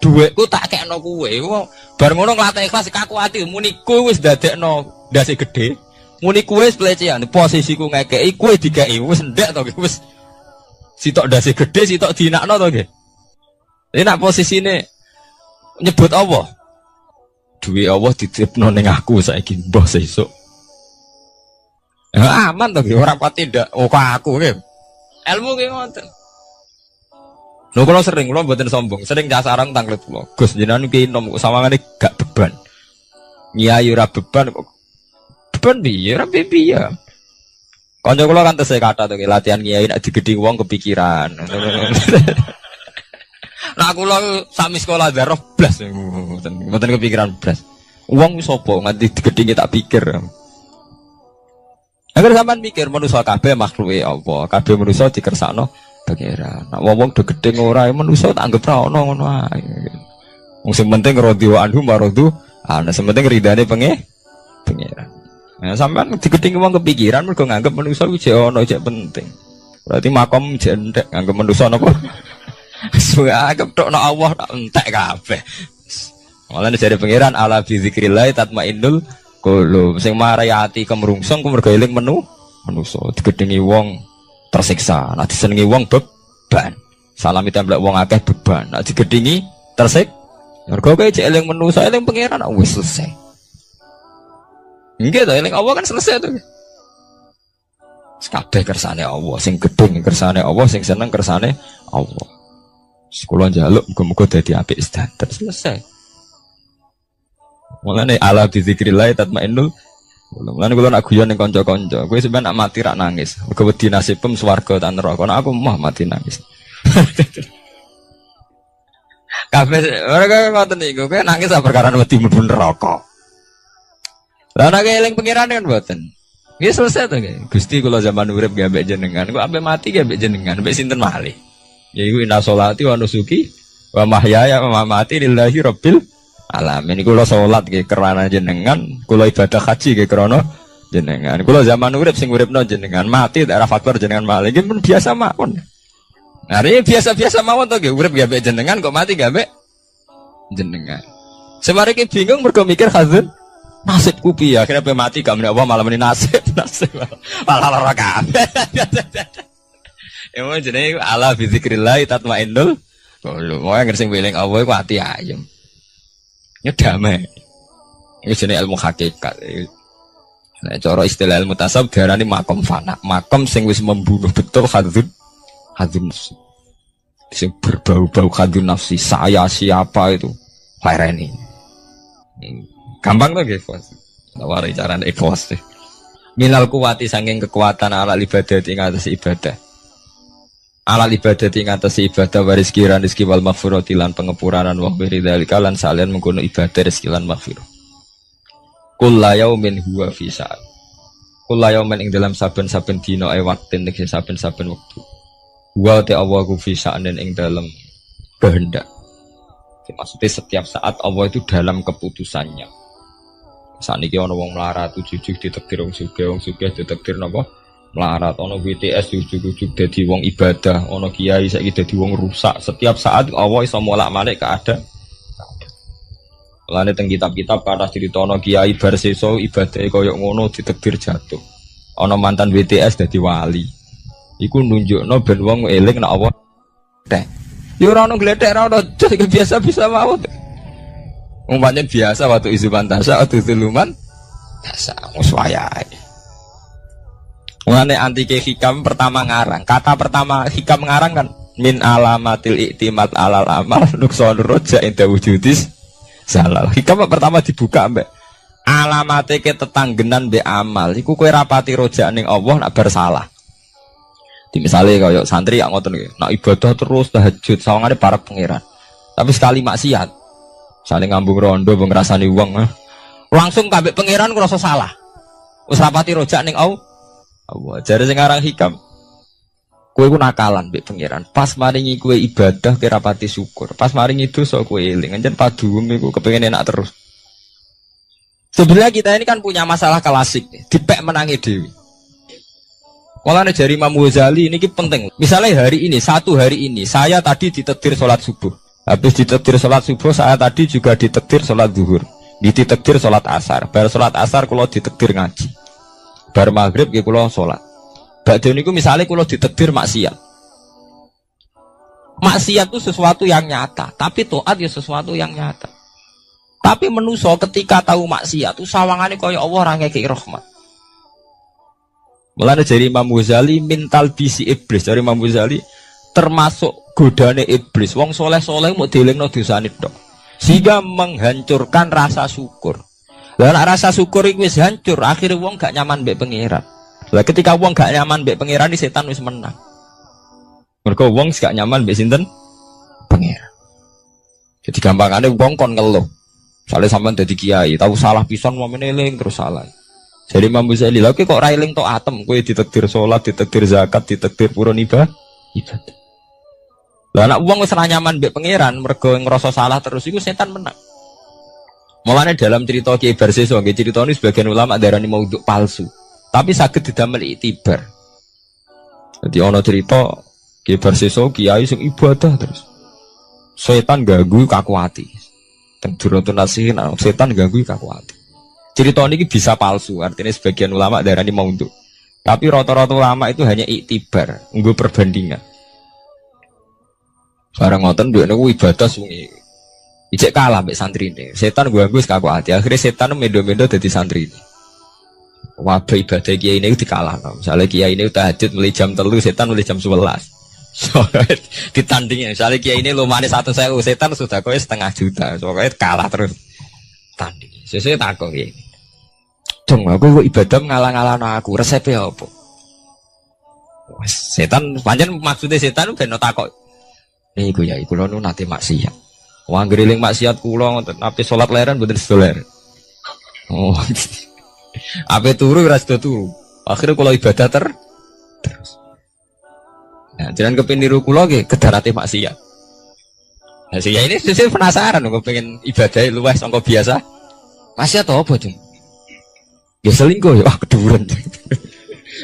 Dhuwitku tak kekno kowe. Bar ngono nglatih ikhlas kaku ati muni kowe wis dadekno ndase gede. Muni kowe wis pelecehan. Posisiku ngekeki kowe dikeki wis ndek to wis. Sitok ndase gede sitok dinakno to nggih. Ini nak posisine nyebut Allah. Duwe Allah dititipno ning aku saiki mbah sesuk. Ya aman to ora pati ndak kok aku nggih. Ilmu ki ngoten. Lho kula sering kula mboten sombong, sering nyasarang tanglet kula. Gus jenengan ki nom sawangane gak beban. Nyai ora beban kok. Beban piye? Ora piye. Kanca kula kan tesih kata to latihan kiai nek digedhi wong kepikiran. Nah kula sami sekolah darah blas mboten kepikiran blas. Wong wis sapa nganti digedhinge tak pikir. Agar sampean mikir manusa kabeh makhluke apa? Kabeh manusa dikersakno pangeran. Nek wong do gedhe ora manusa tak anggap ra ono ngono ae. Wong sing penting radhiwa anhu maradu, ana sing penting ridane pangeran. Nah sampean digedhinge wong kepikiran mergo nganggep manusa kuwi jek ono jek penting. Berarti makom jek entek nganggep manusa napa? Anggap tok no Allah tak entek kabeh. Malah dari pangeran ala bi zikrillah tatmainnul qulub. Sing marai ati kemrungsung ku mergo eling manusa digedhengi wong tersiksa. Nek disenengi wong beban. Salami templek wong akeh beban. Nek digedhengi mergo kowe jek eling manusa eling pangeran wis selesai. Nggih to eling Allah kan selesai to. Kabeh kersane Allah, sing gedhe kersane Allah, sing seneng kersane Allah. Sekolah njaluk muga-muga dadi apik standar selesai. Mulane ala bi zikrillah tatmainnul. Mulane kula nak guyon ning kanca-kanca, kowe sampeyan nak mati rak nangis. Muga wedi nasibem swarga ta neraka. Nek aku mah mati nangis. Kabeh ora ngoten niku, kowe nangis perkara wedi mlebu neraka. Lah nek eling pengiran kan mboten. Nggih selesai to nggih. Gusti kula zaman urip nggih ambek jenengan, kok ambek mati nggih ambek jenengan, ambek sinten malih. Yaiku inna sholati wa nusuki wa mahyaya wa mamati lillahi rabbil alamin. Kula salat nggih kerana jenengan, kula ibadah haji nggih krana jenengan. Kula zaman urip sing uripno jenengan, mati daerah faktor jenengan malih nggih biasa mawon. Nah, ini biasa-biasa mawon to nggih, urip nggih ambek jenengan kok mati nggih ambek jenengan. Semare ki bingung mergo mikir hazun nasibku piye, akhirnya mati gak menapa malah meni nasib. Malah lara kabeh. Emang jenenge ala bi zikrillah tatmainnul qulub. Moe ngersing weling Allah iku ati ayem. Ya damai. Iki jenenge ilmu hakikat. Nek cara istilah ilmu tasawuf diarani makom fana. Makom sing wis membunuh betul hadzun nafsi. Sing berbau-bau hadzun nafsi. Saya siapa itu? Laireni. Gampang to nggih, Bos. Tawari carane ikhlas. Minal kuwati saking kekuatan ala ibadah ing atas ibadah. Alal ibadah ing atas ibadah waris kiran rezeki wal maghfirati lan pengepuranan wa bidzalika lan salian mengkono ibadah rezeki lan maghfirah. Kullu yaumin huwa fi sa'at. Kullu yaumin ing dalam saben-saben dina waktin ing saben-saben wektu. Wa ta Allah ku fi sa'anin ing dalam kehendak. Maksudnya setiap saat Allah itu dalam keputusannya. Saat ini ana wong melarat ujug-ujug ditakdir wong sugih ditakdir napa? Melarat, ono BTS ujug-ujug dadi wong ibadah, ono kiai saiki dadi wong rusak. Setiap saat Allah iso molak-malik keadaan. Lane teng kitab-kitab kathah critono kiai bar sesuk ibadahe kaya ngono ditakdir jatuh. Ono mantan BTS dadi wali. Iku nunjukno ben wong eling nek Allah teh. Ya ora ono gledek ora ono jos biasa bisa mawon. Umpamane biasa waktu izuban tasa waktu zuluman biasa wis wayahe. Mulane antike hikam pertama ngarang. Kata pertama hikam ngarang kan min alamatil iktimat alal amal nuksanur roja inda wujudis Salah. Hikam pertama dibuka mbak. Alamate ke tetanggenan mbek amal. Iku kowe rapati rojak ning Allah nak bersalah. Di misalnya kaya santri yang ngoten iki, nak ibadah terus tahajud sawangane para pangeran. Tapi sekali maksiat, saling ngambung rondo mbok ngrasani wong, langsung kabeh pangeran ngrasa salah. Wis rapati rojak ning Allah. Jare sing aran hikam. Kowe ku nakalan mbek pangeran. Pas maringi kowe ibadah kowe rapati syukur. Pas maringi dosa kowe eling. Anjen paduem iku kepengin enak terus. Sebenarnya kita ini kan punya masalah klasik, dipek menangi dewi. Mulane jari Imam Ghazali ini penting. Misalnya hari ini, satu hari ini, saya tadi ditakdir sholat subuh. Habis ditakdir sholat subuh, saya tadi juga ditakdir sholat zuhur. Ditakdir sholat asar. Bar sholat asar kalau ditakdir ngaji. Bar maghrib ya kalau sholat. Badhe niku misalnya kalau ditakdir maksiat. Maksiat itu sesuatu yang nyata, tapi taat ya sesuatu yang nyata. Tapi menuso ketika tahu maksiat itu sawangane kaya Allah ora ngekeki rahmat. Mulane dari Imam Ghazali mintal bisi iblis, dari Imam Ghazali termasuk godane iblis. Wong soleh-soleh mau dielingno dosane tok. Sehingga menghancurkan rasa syukur. Lah rasa syukur iku wis hancur, akhire wong gak nyaman mbek pangeran. Lah ketika wong gak nyaman mbek pangeran, setan wis menang. Mergo wong gak nyaman mbek sinten? Pangeran. Jadi gampangane wong kon ngeluh. Soalnya sampean dadi kiai, tahu salah pisan mau meneling terus salah. Jadi Imam Ghazali, lha kok ra eling tok atem, kowe ditakdir salat, ditakdir zakat, ditakdir purun ibadah. Lah nek wong wis ra nyaman mbek pangeran, mergo ngrasa salah terus iku setan menang. Mulane dalam cerita Kiai Barseso, nggih cerita ini sebagian ulama darani maudhu palsu. Tapi saged didamel iktibar. Jadi ana cerita Kiai Barseso kiai sing ibadah terus. Setan ganggu kaku ati. Dan durutun nasihin, setan ganggu kaku hati. Cerita ini bisa palsu, artinya sebagian ulama darani maudhu. Tapi rata-rata ulama itu hanya iktibar, nggo perbandingan. Barang ngoten duwe niku ibadah sungi. Ijek kalah mbek santrine. Setan ganggu kaku hati. Akhirnya setan mendo-mendo dadi santrine. Wabah ibadah kiai ini dikalahno. Misalnya kiai ini tahajud mulai jam 3, setan mulai jam 11. Soalnya ditandingnya, misalnya kiai ini lumane 1.000, setan sudah kowe 500 juta, soalnya kalah terus tanding. Sesuai takok ya. Dong, aku ibadah ngalang-alang aku, resepnya apa? Setan, pancen maksudnya setan ben takok. Nih gue ya, kula nu nate maksiat. Wong griling maksiat kula ngoten, ape salat leren mboten sedoler. Oh. Ape turu ora sedo turu. Akhirnya kula ibadah terus. Nah, jangan kepin niru kula nggih kedarate maksiat. Nah, saya ini sesuk penasaran kok pengen ibadah luwih sangka biasa. Maksiat apa, Jung? Ya selingkuh ya, keduren.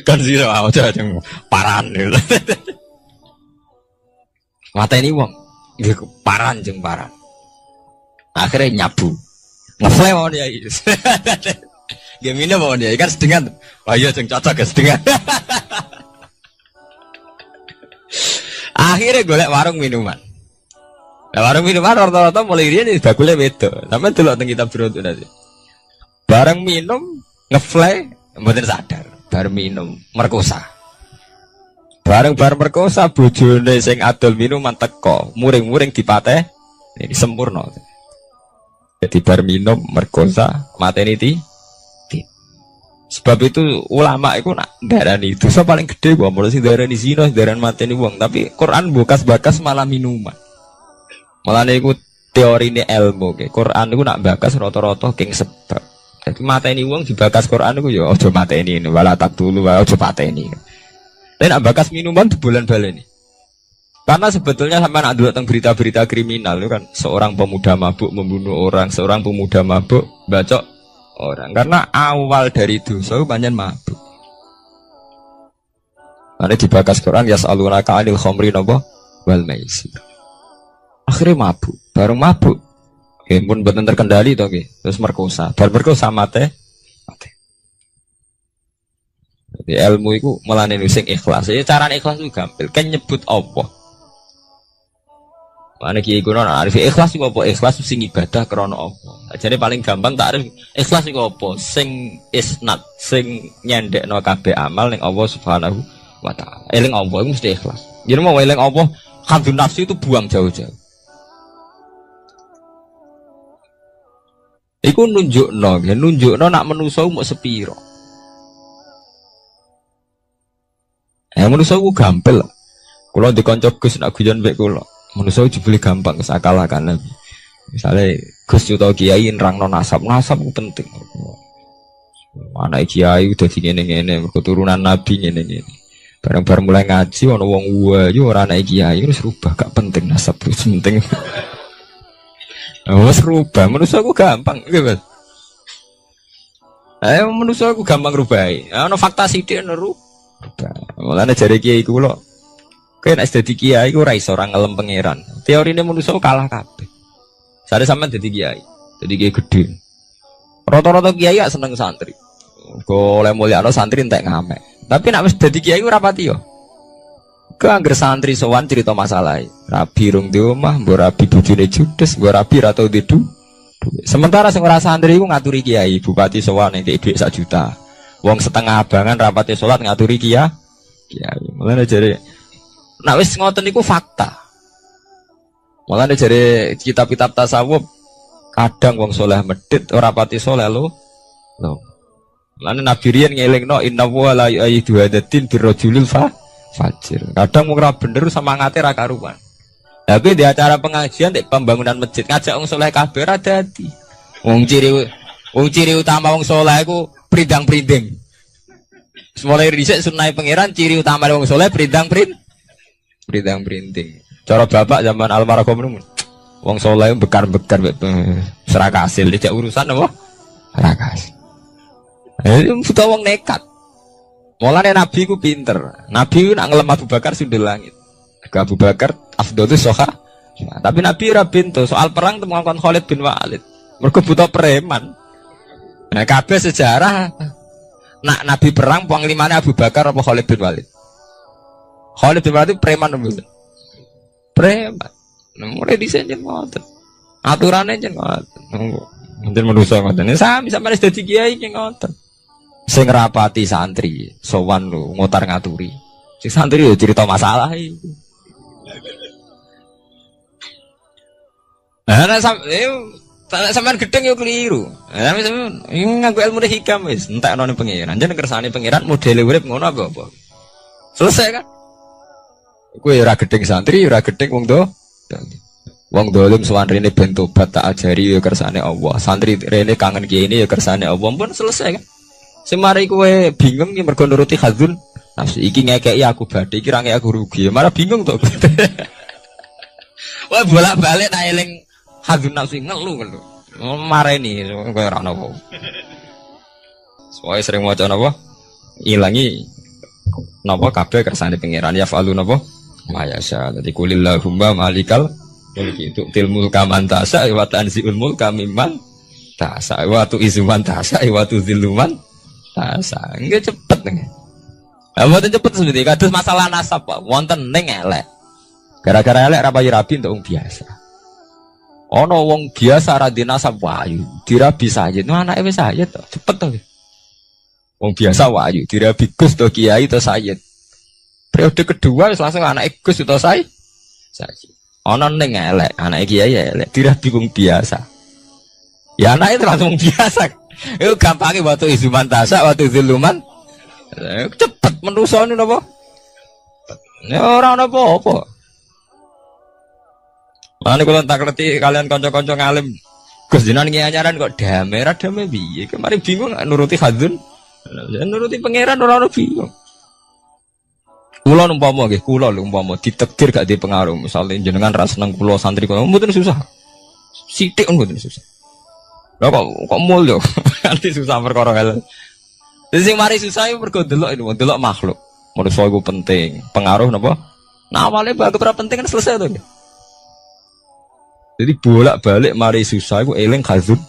Kan sira aja jeng paran. Mateni wong. Nggih paran jeng paran. Akhirnya nyabu. Ngefle mawon ya. Nggih minum mawon ya, kan sedengan. Wah iya jeng cocok ya sedengan. Akhirnya golek warung minuman. Nah, warung minuman rata-rata mulai riyen bakule wedok. Sampe delok teng kitab Burut nanti. Bareng minum ngefly mboten sadar. Bar minum merkosa. Bareng merkosa bojone sing adol minuman teko, muring-muring dipateh. Ini sempurna. Jadi bar minum merkosa mateni ti. Sebab itu ulama itu nak darani dosa paling gede gua mulai sing darani zina, darani mateni wong, tapi Quran bakas malah minuman. Malah niku teorine ilmu ke. Quran niku nak bakas rata-rata king sebab. Jadi mateni wong dibakas Quran niku ya aja mateni wala taqtulu wa aja pateni. Tapi nak bakas minuman bulan baleni. Karena sebetulnya sampai nak dulu tentang berita-berita kriminal itu kan seorang pemuda mabuk membunuh orang, seorang pemuda mabuk bacok orang, karena awal dari dosa panjen mabuk. Nanti dibakas Quran yas'alunaka 'anil khamri napa wal maisir. Akhirnya mabuk, baru mabuk. Pun boten terkendali to nggih, terus merkosa. Bar merkosa mate. Jadi ilmu iku melane sing ikhlas. Ya cara ikhlas itu gampil, kan nyebut Allah. Mana kiai kuno arif ikhlas iku apa? Ikhlas sing ibadah krana apa? Jadi paling gampang tak arif ikhlas iku apa? Sing isnad, sing nyendekno kabeh amal ning Allah Subhanahu wa taala. Eling Allah iku mesti ikhlas. Yen mau eling Allah, hadun nafsu itu buang jauh-jauh. Iku nunjukno nak manusa mau sepiro. Manusa ku gampil. Kula dikonco Gus nak guyon mbek kula. Manusa jebule gampang sakalakan Nabi. Misale Gus utawa kiai nerangno nasab ku penting. Anak kiai udah ngene-ngene, keturunan Nabi ngene-ngene. Bareng-bareng mulai ngaji ana wong wayu ora anak kiai wis rubah gak penting nasab penting. Wis rubah, manusa ku gampang, nggih, Mas. Manusa ku gampang rubahi. Ana fakta sithik neru. Mulane jare kiai kula, kowe nek dadi kiai ku ora iso ora ngelem pangeran. Teorine manusa kalah kabeh. Sare sampean dadi kiai gede. Rata-rata kiai gak seneng santri. Go oleh mulyano santri entek ngamek. Tapi nek wis dadi kiai ora pati yo. Ke angger santri sowan cerita masalah. Rabi rung di omah, mbok rabi bojone judes, mbok rabi ra tau didu. Sementara sing ora santri iku ngaturi kiai, bupati sowan nek dhuwit 1 juta. Wong setengah abangan rapate salat ngaturi kiai. Mulane jare nek wis ngoten niku fakta. Mulane jare kitab-kitab tasawuf kadang wong soleh medhit ora pati soleh lho. Mulane Nabi riyen ngelingno inna wa la yu'ayyidu hadatin birrajulil fajir. Kadang wong ora bener semangate ra karuan. Tapi di acara pengajian di pembangunan masjid ngajak wong soleh kabeh ra dadi. Wong ciri utama wong soleh iku prindang-prinding. Mulai dhisik sunah pangeran ciri utama wong soleh prindang-prinding. Cara bapak zaman almarhum niku wong soleh bekar-bekar serak hasil tidak urusan apa? Serak hasil. Buta wong nekat. Mulane Nabi ku pinter. Nabi nak ngelem Abu Bakar sundul langit. Abu Bakar afdhalus soha. Tapi Nabi ora pintu soal perang temu ngkon Khalid bin Walid. Mergo buta preman. Nah kabeh sejarah nak Nabi perang panglimane Abu Bakar apa Khalid bin Walid? Khalid bin Walid preman mboten. Preman. Mulai disenjen ngoten. Aturane jen ngoten. Mungkin manusa ngoten. Sami sampeyan wis dadi kiai ki ngoten. Sing rapati santri, sowan lho ngotar ngaturi. Sing santri yo cerita masalah iki. Nah, sampeyan gedeng yo keliru. Sampeyan nganggo ilmu hikam wis, entekno ning pangeran. Jeneng kersane pangeran modele urip ngono apa? Selesai kan? Kowe ora gedeng santri, ora gedeng wong do. Wong dolim sowan rene ben tobat tak ajari ya kersane Allah. Santri rene kangen kiai ini ya kersane Allah. Pun selesai kan? Semari kowe bingung ya mergo nuruti hadzun nafsu. Iki ngekeki aku badhe, iki ra ngekeki aku rugi. Malah bingung to. Wah bolak-balik tak eling hadzun nafsu ngelu. Mareni kowe ora ono. Soale sering maca napa? Ilangi napa kabeh kersane pangeran ya falu napa? Mayasa. Dadi kulillahumma malikal mulki tu'til mulka man tas'a wa tanzi'ul mulka mimman tas'a wa tu'izuman tas'a wa tudzilluman tas'a. Nggih cepet nggih. Lah mboten cepet sebenarnya kados masalah nasab Pak. Wonten ning elek. Gara-gara elek ra payu rabi untuk wong biasa. Ana wong biasa ra di nasab wayu, dirabi sayyid. Nah anake wis sayyid to, cepet to. Wong biasa wayu, dirabi Gus to kiai to sayyid. Periode kedua wis langsung anake Gus to sayyid. Ana ning elek, anake kiai elek, dirabi wong biasa. Ya anake langsung biasa. Itu gampangnya waktu izuman tasak, waktu ziluman cepet menusa ini apa? Ini orang apa-apa. Mana kalau tak ngerti kalian konco-konco ngalim Gus Dinan nganyaran kok damai biye. Kemarin bingung nuruti hadzun. Nuruti pangeran orang bingung. Kulo umpama nggih, kulo lho umpama ditakdir gak dipengaruh. Misalnya jenengan ra seneng kulo santri kulo mboten susah. Sithik mboten susah. Lah kok mulya. Nanti susah perkara hal. Jadi sing mari susah iku mergo delok makhluk. Manusa iku penting, pengaruh napa? Nah awalnya bagus ora penting kan selesai to. Jadi bolak-balik mari susah iku eling khazun.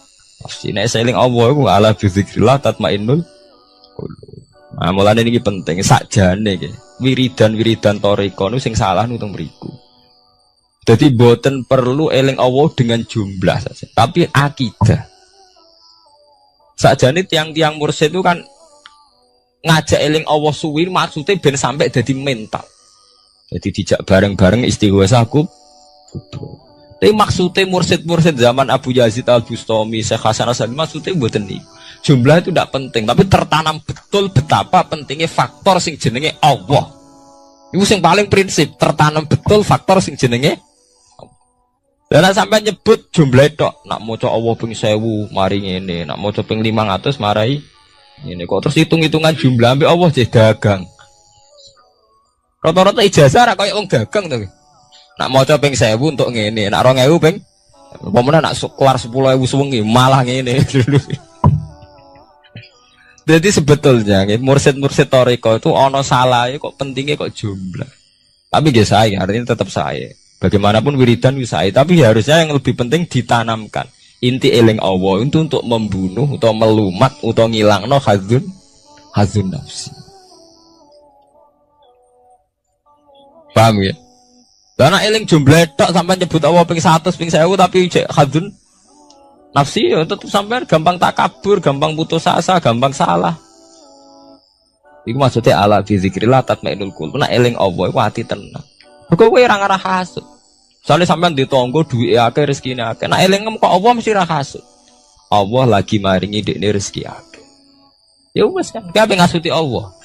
Pasti nek eling Allah iku ala bizikrillah tatmainnul qulub. Nah mulane niki penting sakjane iki. Wiridan toriko niku sing salah nutung mriku. Jadi boten perlu eling Allah dengan jumlah saja, tapi akidah. Sakjane tiang-tiang mursyid itu kan ngajak eling Allah suwi maksudnya ben sampai jadi mental. Jadi dijak bareng-bareng istighosah kubur. Tapi maksudnya mursid-mursid zaman Abu Yazid Al-Bustami, Syekh Hasan Asy-Syadzili maksudnya mboten niku. Jumlah itu tidak penting, tapi tertanam betul betapa pentingnya faktor sing jenenge Allah. Itu yang paling prinsip, tertanam betul faktor sing jenenge Allah. Dan sampai nyebut jumlah itu, nak maca Allah ping 1000 mari ngene, nak maca ping 500 marai ngene. Kok terus hitung-hitungan jumlah ambek Allah jadi dagang. Rata-rata ijazah ra koyo wong dagang to. Nak maca ping 1000 untuk ngene, nak 2000 ping pemene nak keluar 10.000 suwengi malah ngene. Jadi sebetulnya mursid-mursid toriko itu ono salah kok pentingnya kok jumlah. Tapi nggih saya artinya tetap saya. Bagaimanapun wiridan saya, tapi harusnya yang lebih penting ditanamkan. Inti eling Allah itu untuk membunuh atau melumat atau ngilangno hadzun nafsi. Paham ya? Karena eling jumlah tok sampai nyebut Allah ping 100 ping 1000 tapi cek hadzun nafsi ya tetap sampai gampang takabur, gampang putus asa, gampang salah. Iku maksudnya ala fi zikrillah tatmainul qulub. Nek eling Allah iku ati tenang. Kok kowe ora ngarah hasud. Soale sampean ditonggo duwe akeh rezekine akeh. Nek eling kok Allah mesti ra hasud. Allah lagi maringi dekne rezeki akeh. Ya wis kan, kabeh ngasuti Allah.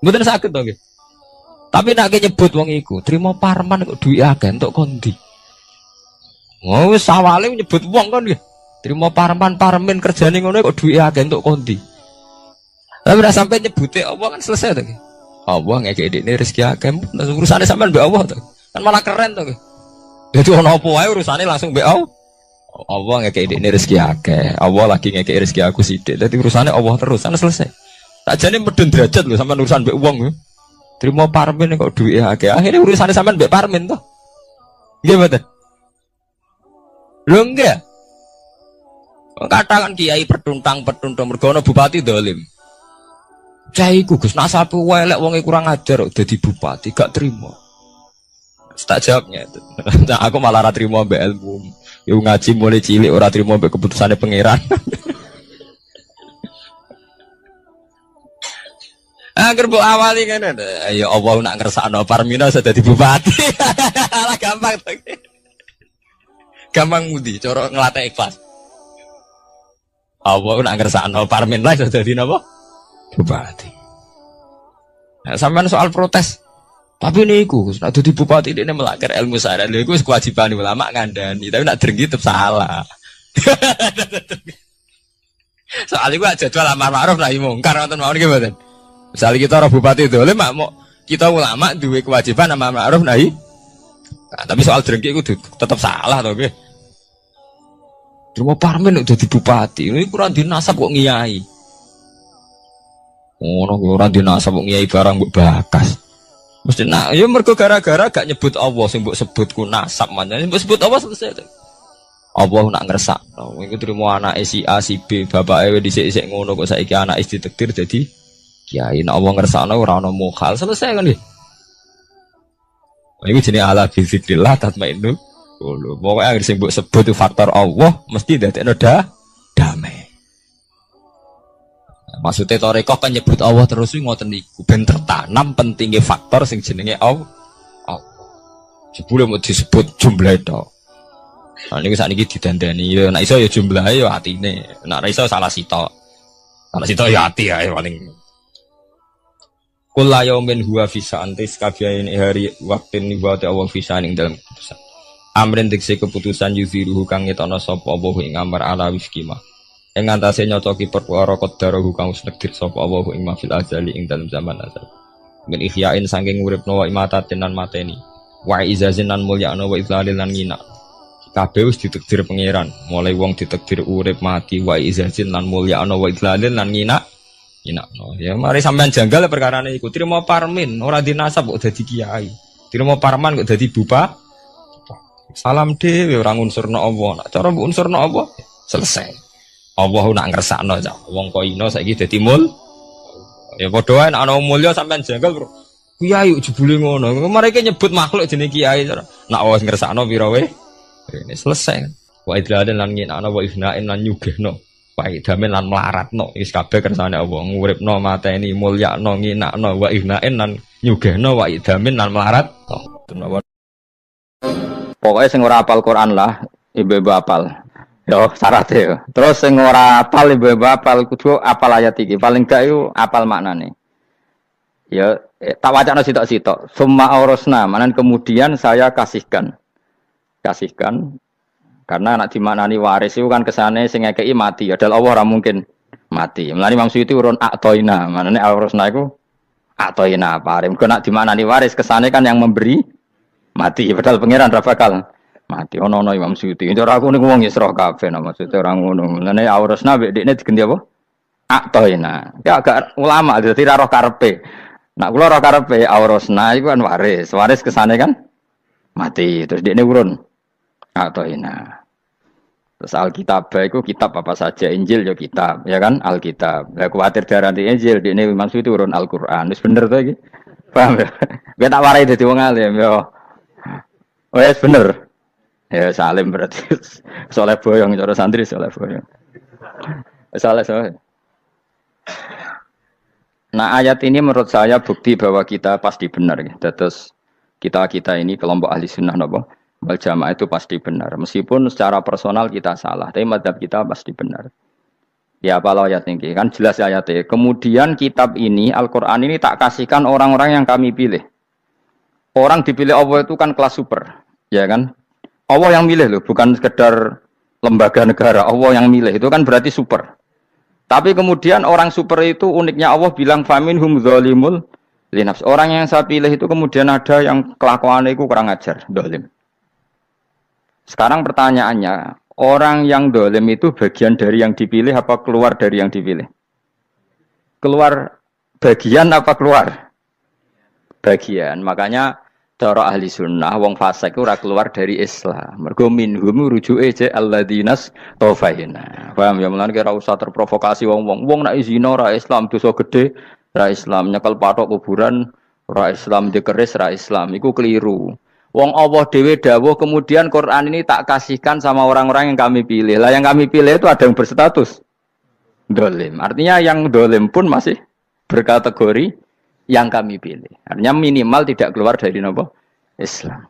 Mboten saged to nggih. Tapi nek nyebut wong iku, trimo parman kok duwe akeh entuk kondi. Oh wis awale nyebut wong kan nggih. Trimo parman kerjane ngono kok duwe akeh entuk kondi. Tapi ora sampai nyebute Allah kan selesai to nggih. Allah ngekek dekne rezeki akeh, urusane sampean mbek Allah to. Kan malah keren to. Dadi ono apa wae urusane langsung mbek Allah. Allah ngekek dekne rezeki akeh. Allah lagi ngekek rezeki aku sithik. Dadi urusane Allah terus, kan selesai. Sakjane medun derajat lho sampean urusan mbek wong lho. Trimo parmen kok duwe akeh. Akhire urusane sampean mbek parmen to. Nggih mboten? Lho enggak. Katakan kiai pertuntang mergo ana bupati dolim. Cai ku Gus nasape welek wonge kurang ajar kok dadi bupati gak trimo. Tak jawabnya itu. Nah, aku malah ora trimo mbek ilmu. Yo ngaji mulai cilik ora trimo mbek keputusane pangeran. Angger mbok awali ngene. Ya Allah nak ngersakno Parmina sudah dadi bupati. Lah gampang to. Gampang mudi cara nglatih ikhlas. Allah nak ngersakno Parmina sudah dadi napa? Bupati. Nah, sampean soal protes. Tapi niku nek dadi bupati ini melanggar ilmu syariat. Lha iku wis kewajiban ulama ngandani, tapi nek drengki tetep salah. Soal iku jadwal amar ma'ruf nahi mungkar wonten mawon nggih mboten. Misale kita ora bupati dolim mak kita ulama duwe kewajiban amar ma'ruf nahi. Nah, tapi soal drengki iku tetep salah to nggih. Cuma parmen nek dadi bupati, ini kurang dinasab kok ngiyai. Ngono ora dinasab kok ngiyai barang mbok bakas. Mesti nak ya mergo gara-gara gak nyebut Allah sing mbok sebut ku nasab manane mbok sebut Allah selesai. Allah nak ngersakno. Iku trimo anake si A si B, bapake dhisik-dhisik ngono kok saiki anake ditakdir dadi kiai. Nek Allah ngersakno ora ana mukhal, selesai kan nggih. Iku jenenge ala fi zikrillah tatmainul qulub. Pokoke anggere sing mbok sebut itu faktor Allah mesti dadekno damai. Maksudnya toreko kan nyebut Allah terus ngoten niku ben tertanam pentingnya faktor sing jenenge Allah. Jebule mau disebut jumlah itu. Nah niku sakniki didandani ya nek iso ya jumlahe ya atine. Nek ora iso salah sitok. Salah sitok ya ati ae paling. Kullu yaumin huwa fi sa'antis kabiyain hari waktin niwate Allah fi sa'aning dalam keputusan. Amrin dikse keputusan yuziruhu kang ngetono sapa Allah ing amar ala wiskima. Ing antase nyocoki perkara qadarahu kang wis nekdir sapa Allah ing mafil azali ing dalam zaman azal. Min ihyain saking uripno wa imatatin lan mateni. Wa izazin lan mulyana wa idlalil lan ngina. Kabeh wis ditakdir pangeran, mulai wong ditakdir urip mati wa izazin lan mulyana wa idlalil lan ngina. No. Ya mari sampean janggal perkarane iku. Trimo parmin ora dinasab kok dadi kiai. Trimo parman kok dadi bupati. Salam dhewe ora ngunsurno Allah. Nek cara mbok unsurno Allah selesai. Allah nak ngersakno cah. Wong kok ino saiki dadi mul. Ya padha wae nek ana mulya sampean janggal, Bro. Kiai jebule ngono. Mereka nyebut makhluk jenenge kiai. Nak wis ngersakno pira wae. Ini selesai. Wa idladan lan ngina wa ifna'in lan nyugehno. Wa idamen lan melaratno. Wis kabeh kersane Allah. Nguripno mateni mulyakno nginakno wa ifna'in lan nyugehno wa idamen lan melarat. Pokoknya sing ora hafal Quran lah, ibu-ibu hafal. Yo syaratnya yo. Terus sing ora hafal ibu-ibu hafal kudu hafal ayat iki. Paling gak yo hafal maknane. Ya tak wacana sitok-sitok. Summa aurasna, manan kemudian saya kasihkan. Kasihkan karena anak dimaknani waris itu kan kesane sing ngekeki mati. Padahal Allah ora mungkin mati. Mulane Imam Suyuti urun atoina. Manane aurasna iku atoina paring. Kok nak dimaknani waris kesane kan yang memberi mati. Padahal pangeran ra bakal mati. Ono Imam Suyuti. Cara aku niku wong Isra kabeh maksudnya ora ngono. Mulane aurasna mek dekne diganti apa? Atoina. Ya agak ulama dadi ra roh karepe. Nak kula ora karepe aurasna iku kan waris. Waris kesane kan mati. Terus dekne urun atoina. Terus Alkitab itu kitab apa saja, Injil ya kitab, ya kan Alkitab. Lah kuwatir darani Injil, dene maksud itu urun Al-Qur'an. Wis bener to iki? Paham ya? Kowe tak warai dadi wong alim ya. Oh ya bener. Ya salim berarti. Soleh boyong cara santri soleh boyong. Soleh. Nah, ayat ini menurut saya bukti bahwa kita pasti benar ya. Terus kita ini kelompok ahli sunnah napa? Wal jamaah itu pasti benar. Meskipun secara personal kita salah, tapi mazhab kita pasti benar. Ya apa ayat ini? Kan jelas ayatnya. Kemudian kitab ini, Al-Quran ini tak kasihkan orang-orang yang kami pilih. Orang dipilih Allah itu kan kelas super. Ya kan? Allah yang milih loh, bukan sekedar lembaga negara. Allah yang milih, itu kan berarti super. Tapi kemudian orang super itu uniknya Allah bilang, faminhum zalimul linafs. Orang yang saya pilih itu kemudian ada yang kelakuannya itu kurang ajar, zalim. Sekarang pertanyaannya, orang yang dolim itu bagian dari yang dipilih apa keluar dari yang dipilih? Keluar bagian apa keluar? Bagian. Makanya cara ahli sunnah, wong fasik itu keluar dari Islam. Mergo minhum rujuke je alladinas taufaina. Paham ya? Mulane kira usah terprovokasi wong-wong. Wong nek zina ra Islam, dosa gede ra Islam, nyekel patok kuburan ra Islam, dikeris ra Islam. Iku keliru. Wong Allah dhewe dawuh kemudian Quran ini tak kasihkan sama orang-orang yang kami pilih. Lah yang kami pilih itu ada yang berstatus dolim. Artinya yang dolim pun masih berkategori yang kami pilih. Artinya minimal tidak keluar dari nopo Islam.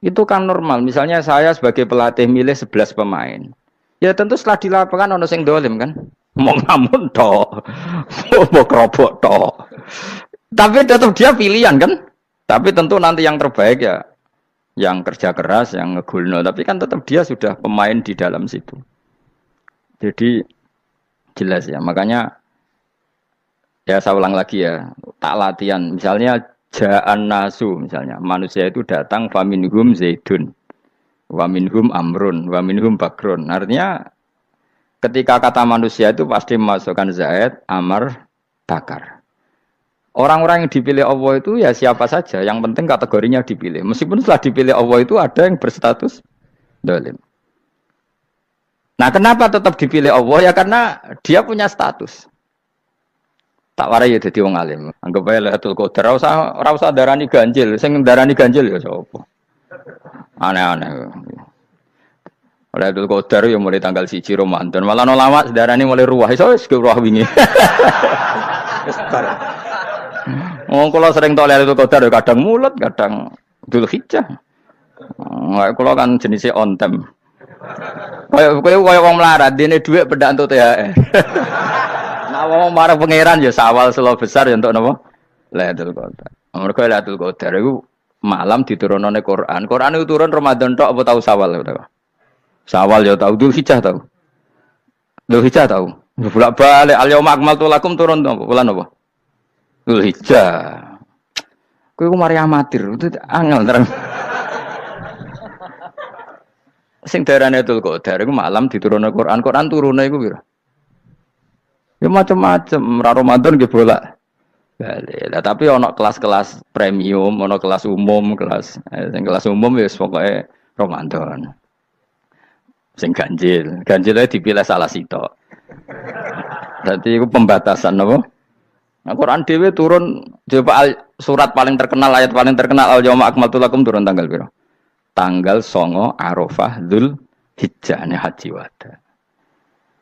Itu kan normal. Misalnya saya sebagai pelatih milih 11 pemain. Ya tentu setelah di lapangan ono sing dolim kan. Mau ngamun tok. Mau kerobok tok. Tapi tetap dia pilihan kan. Tapi tentu nanti yang terbaik ya yang kerja keras, yang ngegulno. Tapi kan tetap dia sudah pemain di dalam situ. Jadi jelas ya. Makanya ya saya ulang lagi ya. Tak latihan. Misalnya ja'an nasu. Misalnya manusia itu datang. Faminhum zaidun. Waminhum amrun. Waminhum bakrun. Artinya ketika kata manusia itu pasti memasukkan zaid, amar, bakar. Orang-orang yang dipilih Allah itu ya siapa saja, yang penting kategorinya dipilih. Meskipun setelah dipilih Allah itu ada yang berstatus dolim. Nah kenapa tetap dipilih Allah? Ya karena dia punya status. Tak warai ya jadi wong alim. Anggap aja Lailatul Qadar. Ora usah darani ganjil. Sing darani ganjil ya sapa? Aneh-aneh. Lailatul Qadar ya mulai tanggal 1 Ramadan. Malah ulama darani mulai ruwah. Iso wis ruwah wingi. Oh, kalau sering tolak itu Qadar ya kadang mulut, kadang Dzulhijjah. Kalau kan jenisnya on time. Kayak wong melarat, dene dhuwit pendak entuk THR. Nah, wong marang pangeran ya sawal selo besar ya untuk napa? Lailatul Qadar. Mergo Lailatul Qadar iku malam diturunane Quran. Quran itu turun Ramadan tok apa tahu sawal ya? Sawal ya tahu, Dzulhijjah tahu. Dzulhijjah tahu. Bolak-balik al-yauma akmaltu lakum turun bulan apa? Dzulhijjah. Kowe ku mari amatir, itu angel terang. Sing darane Lailatul Qadar iku malam diturunne Quran. Quran turune iku piro? Ya macam-macam, ra Ramadan nggih bolak. Lah tapi ana kelas-kelas premium, ana kelas umum, sing kelas umum ya pokoke Ramadan. Sing ganjil dipilih salah sitok. Dadi iku pembatasan napa? Nah, Quran dhewe turun coba surat paling terkenal, ayat paling terkenal al-yauma akmaltu lakum turun tanggal piro? Tanggal 9 Arafah Dzulhijjah haji wada.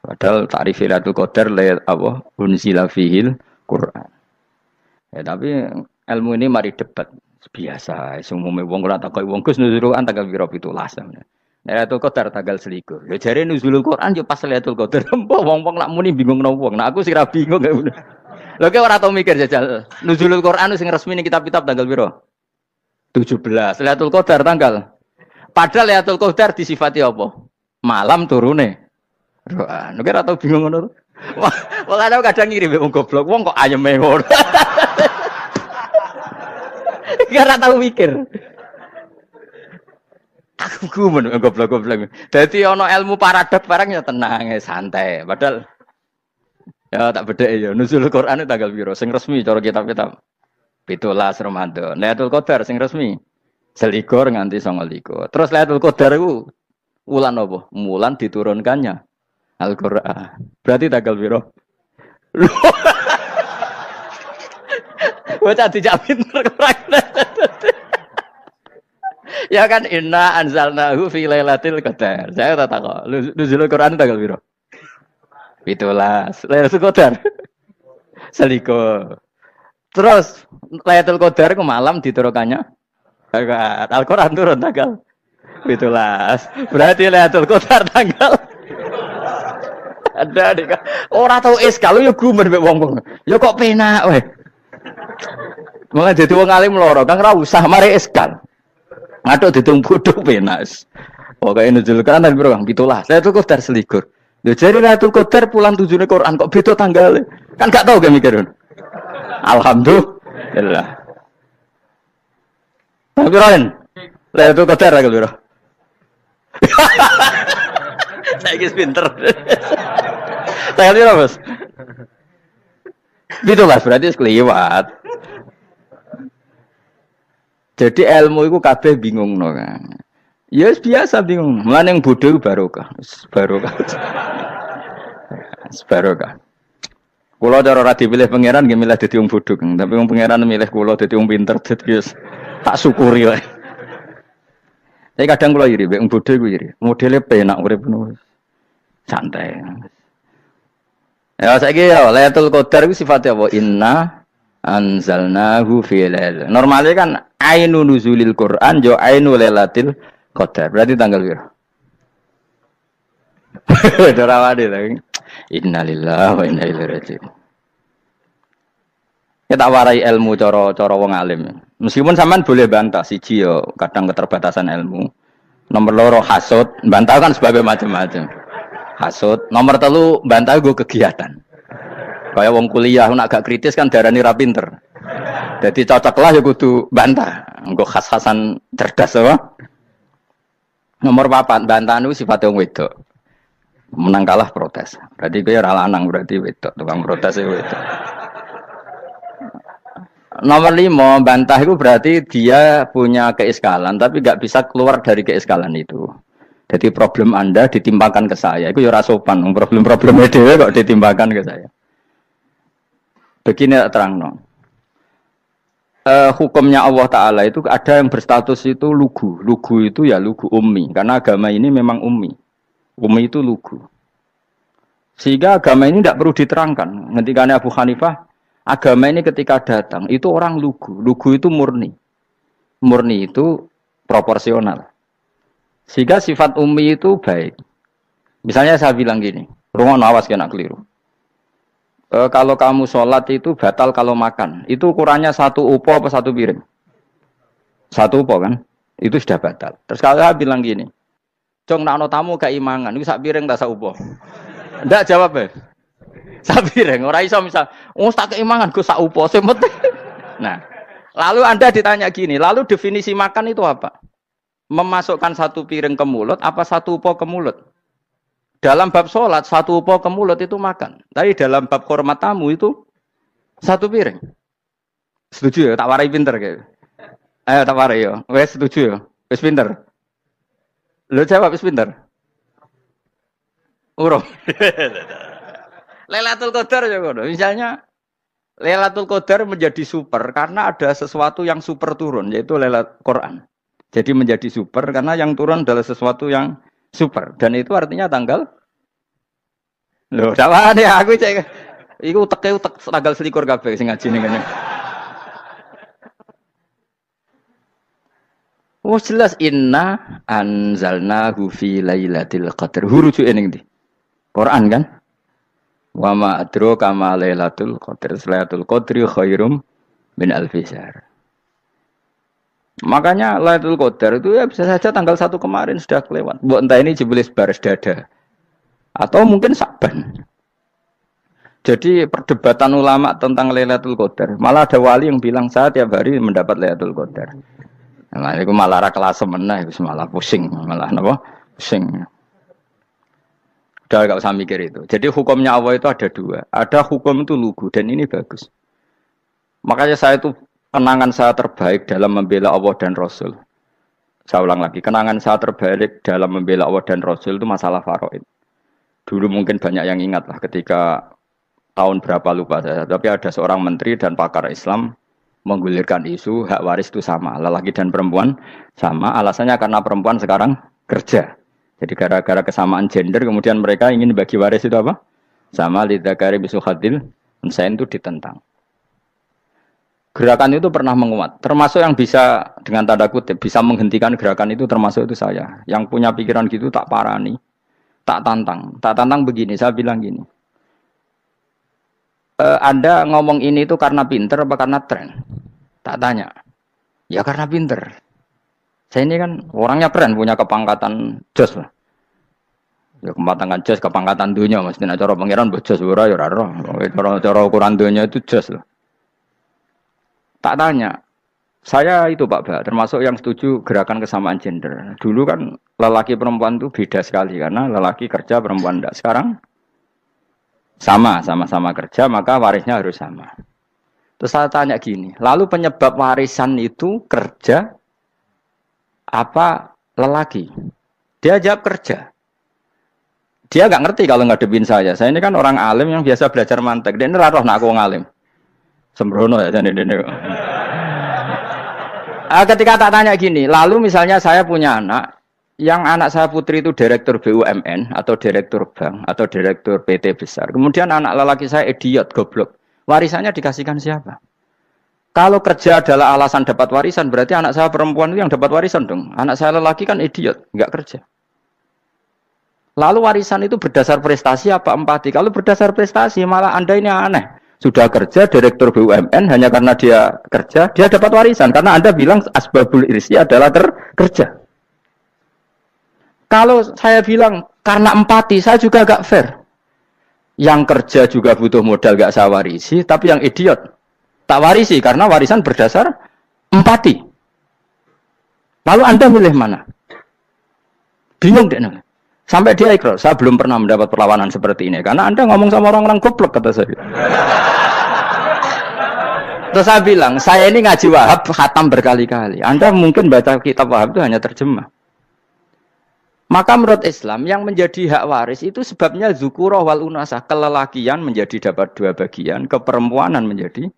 Padahal ta'rif Lailatul Qadar unzila fihil Quran. Ya tapi ilmu ini mari debat. Biasa, semuanya wong ora takoi wong Gus nuzulul Quran tanggal piro 17. Lailatul Qadar tanggal selikur. Ya jare nuzulul Quran yo pas Lailatul Qadar. Mbok wong-wong lak muni bingung no wong. Nah aku sing ra bingung gak ngono. Lho ki ora tau mikir jajal. Nuzulul Quran sing resmi ning kitab-kitab tanggal piro? 17. Lailatul Qadar tanggal. Padahal Lailatul Qadar disifati apa? Malam turune. Quran. Nek ora tau bingung ngono. Wong kadang ngirim wong goblok, wong kok ayeme ngono. Ora tau mikir. Aku gumun goblok-goblok. Dadi ana ilmu paradok barang ya tenang, santai. Padahal ya tak bedhek ya. Nuzul Quran tanggal piro? Sing resmi cara kitab-kitab 17 Ramadan. Lailatul Qadar sing resmi 21 nganti 29. Terus Lailatul Qadar iku wulan apa? Wulan diturunkannya Al-Qur'an. Berarti tanggal piro? Bocah dijak pinter kurang. Ya kan inna anzalnahu fi lailatul qadar. Saya tak kok. Nuzul Quran tanggal piro? 17. Lailatul Qadar. Seliko. Terus Lailatul Qadar ku malam diturunkannya Al-Qur'an turun tanggal 17. Berarti Lailatul Qadar tanggal ada dik. Ora tau kalau ya gumen mek wong-wong. Ya kok penak weh. Mulai dadi wong alim loro, Kang ra usah mari eskal. Ngaduk ditung bodho penas. Pokoke nuzul Quran tanggal piro Kang? 17. Lailatul Qadar selikur. Lho jare Lailatul Qadar pulang tujune Quran kok beda tanggale. Kan gak tau ge mikir. Alhamdulillah. Tapi Ren, Lailatul Qadar tanggal piro? Saiki pinter. Tanggal piro, Bos? 17 berarti sekeliwat. Jadi ilmu itu kabeh bingung no kan. Ya biasa bingung. Mulane yang bodoh barokah. Barokah. Barokah. Kula cara ora dipilih pangeran nggih milih dadi wong bodoh, tapi wong pangeran milih kula dadi wong pinter dadi tak syukuri wae. Tapi kadang kula iri, wong bodoh iku iri. Modele penak urip ngono. Santai. Ya saiki ya Lailatul Qadar iku sifatnya apa? Inna anzalnahu fi lailatul. Normalnya kan ainu nuzulil Quran jo ainu lailatul qadar. Berarti tanggal piro? Dorawade lagi. Innalillahi wa inna ilaihi raji'un. Kita warai ilmu cara wong alim. Meskipun sampean boleh bantah siji yo kadang keterbatasan ilmu. Nomor loro hasud, bantah kan sebagai macam-macam. Hasud, nomor 3 bantah go kegiatan. Kayak wong kuliah nak gak kritis kan darani ra pinter. Jadi cocoklah ya kudu bantah. Engko khas-khasan cerdas apa? Nomor 4 bantah niku sifate wong wedok. Menang kalah protes. Berarti kowe ora lanang berarti wedok, tukang protes wedok. Nomor 5 bantah itu berarti dia punya keiskalan tapi gak bisa keluar dari keiskalan itu. Jadi problem Anda ditimpakan ke saya. Itu ya ora sopan. Problem-problemnya dhewe kok ditimpakan ke saya. Begini terang hukumnya Allah Ta'ala itu ada yang berstatus itu lugu. Lugu itu ya lugu ummi. Karena agama ini memang ummi. Ummi itu lugu. Sehingga agama ini tidak perlu diterangkan. Ketika Abu Hanifah, agama ini ketika datang, itu orang lugu. Lugu itu murni. Murni itu proporsional. Sehingga sifat ummi itu baik. Misalnya saya bilang gini, rungon awas kena keliru. Kalau kamu sholat itu batal kalau makan. Itu ukurannya 1 upo apa 1 piring? 1 upo kan? Itu sudah batal. Terus kalau saya bilang gini, Cong, nak tamu gak imangan, itu 1 piring tak 1 upo. Nggak jawab ya? 1 piring, orang iso misal, tak keimangan, gue 1 upo. Nah, lalu Anda ditanya gini, lalu definisi makan itu apa? Memasukkan 1 piring ke mulut, apa 1 upo ke mulut? Dalam bab sholat, 1 upo ke mulut itu makan. Tapi dalam bab hormat tamu itu 1 piring. Setuju ya? Tak warai pinter kayak. Ayo tak warai ya. Wes setuju ya? Wes pinter. Lo jawab wes pinter. Urung. Lailatul Qadar ya ngono. Misalnya Lailatul Qadar menjadi super karena ada sesuatu yang super turun yaitu Lailatul Quran. Jadi menjadi super karena yang turun adalah sesuatu yang super dan itu artinya tanggal. Loh, dawane aku cek. Iku utek tanggal 21 kabeh sing ngaji ning kene. Oh jelas inna anzalnahu fi lailatul qadar. Huruju ning ndi? Quran kan? Wa ma adraka ma lailatul qadar. Lailatul qadri khairum min alfi syahr. Makanya Lailatul Qadar itu ya bisa saja tanggal 1 kemarin sudah kelewat. Mbok entah ini jebelis baris dada. Atau mungkin Sa'ban. Jadi perdebatan ulama tentang Lailatul Qadar. Malah ada wali yang bilang saya tiap hari mendapat Lailatul Qadar. Nah, itu malah ra kelas meneh, itu malah pusing, malah napa? Pusing. Udah gak usah mikir itu. Jadi hukumnya Allah itu ada dua. Ada hukum itu lugu dan ini bagus. Makanya saya itu kenangan saya terbaik dalam membela Allah dan Rasul. Saya ulang lagi, kenangan saya terbaik dalam membela Allah dan Rasul itu masalah faraid. Dulu mungkin banyak yang ingat lah ketika tahun berapa lupa saya. Tapi ada seorang menteri dan pakar Islam menggulirkan isu hak waris itu sama. Lelaki dan perempuan sama. Alasannya karena perempuan sekarang kerja. Jadi gara-gara kesamaan gender kemudian mereka ingin bagi waris itu apa? Sama lidzakari bisul hadil. Saya itu ditentang. Gerakan itu pernah menguat, termasuk yang bisa dengan tanda kutip bisa menghentikan gerakan itu termasuk itu saya. Yang punya pikiran gitu tak parani, tak tantang begini. Saya bilang gini, Anda ngomong ini itu karena pinter apa karena tren? Tak tanya, ya karena pinter. Saya ini kan orangnya keren, punya kepangkatan jos lah. Ya kepangkatan jos, kepangkatan dunia, mestinya cara pangeran bojos ora ya ora. Cara ukuran dunia itu jos lah. Tak tanya, saya itu Pak Ba, termasuk yang setuju gerakan kesamaan gender. Dulu kan lelaki perempuan itu beda sekali karena lelaki kerja perempuan tidak. Sekarang sama-sama kerja maka warisnya harus sama. Terus saya tanya gini, lalu penyebab warisan itu kerja apa lelaki? Dia jawab kerja. Dia nggak ngerti kalau ngadepin saya. Saya ini kan orang alim yang biasa belajar mantek. Dia ini roh nak aku ngalim. Sembrono ya jadi ini. Ketika tak tanya gini, lalu misalnya saya punya anak, yang anak saya putri itu direktur BUMN atau direktur bank atau direktur PT besar. Kemudian anak lelaki saya idiot, goblok. Warisannya dikasihkan siapa? Kalau kerja adalah alasan dapat warisan, berarti anak saya perempuan itu yang dapat warisan dong. Anak saya lelaki kan idiot, nggak kerja. Lalu warisan itu berdasar prestasi apa empati? Kalau berdasar prestasi malah Anda ini aneh. Sudah kerja direktur BUMN hanya karena dia kerja, dia dapat warisan. Karena Anda bilang asbabul irsi adalah kerja. Kalau saya bilang karena empati, saya juga agak fair. Yang kerja juga butuh modal gak saya warisi, tapi yang idiot tak warisi karena warisan berdasar empati. Lalu Anda milih mana? Bingung deh. Sampai dia ikrar, saya belum pernah mendapat perlawanan seperti ini. Karena Anda ngomong sama orang-orang goblok, kata saya. Terus saya bilang, saya ini ngaji Wahab, khatam berkali-kali. Anda mungkin baca kitab Wahab itu hanya terjemah. Maka menurut Islam, yang menjadi hak waris itu sebabnya zukurah wal unasah. Kelelakian menjadi dapat 2 bagian, keperempuanan menjadi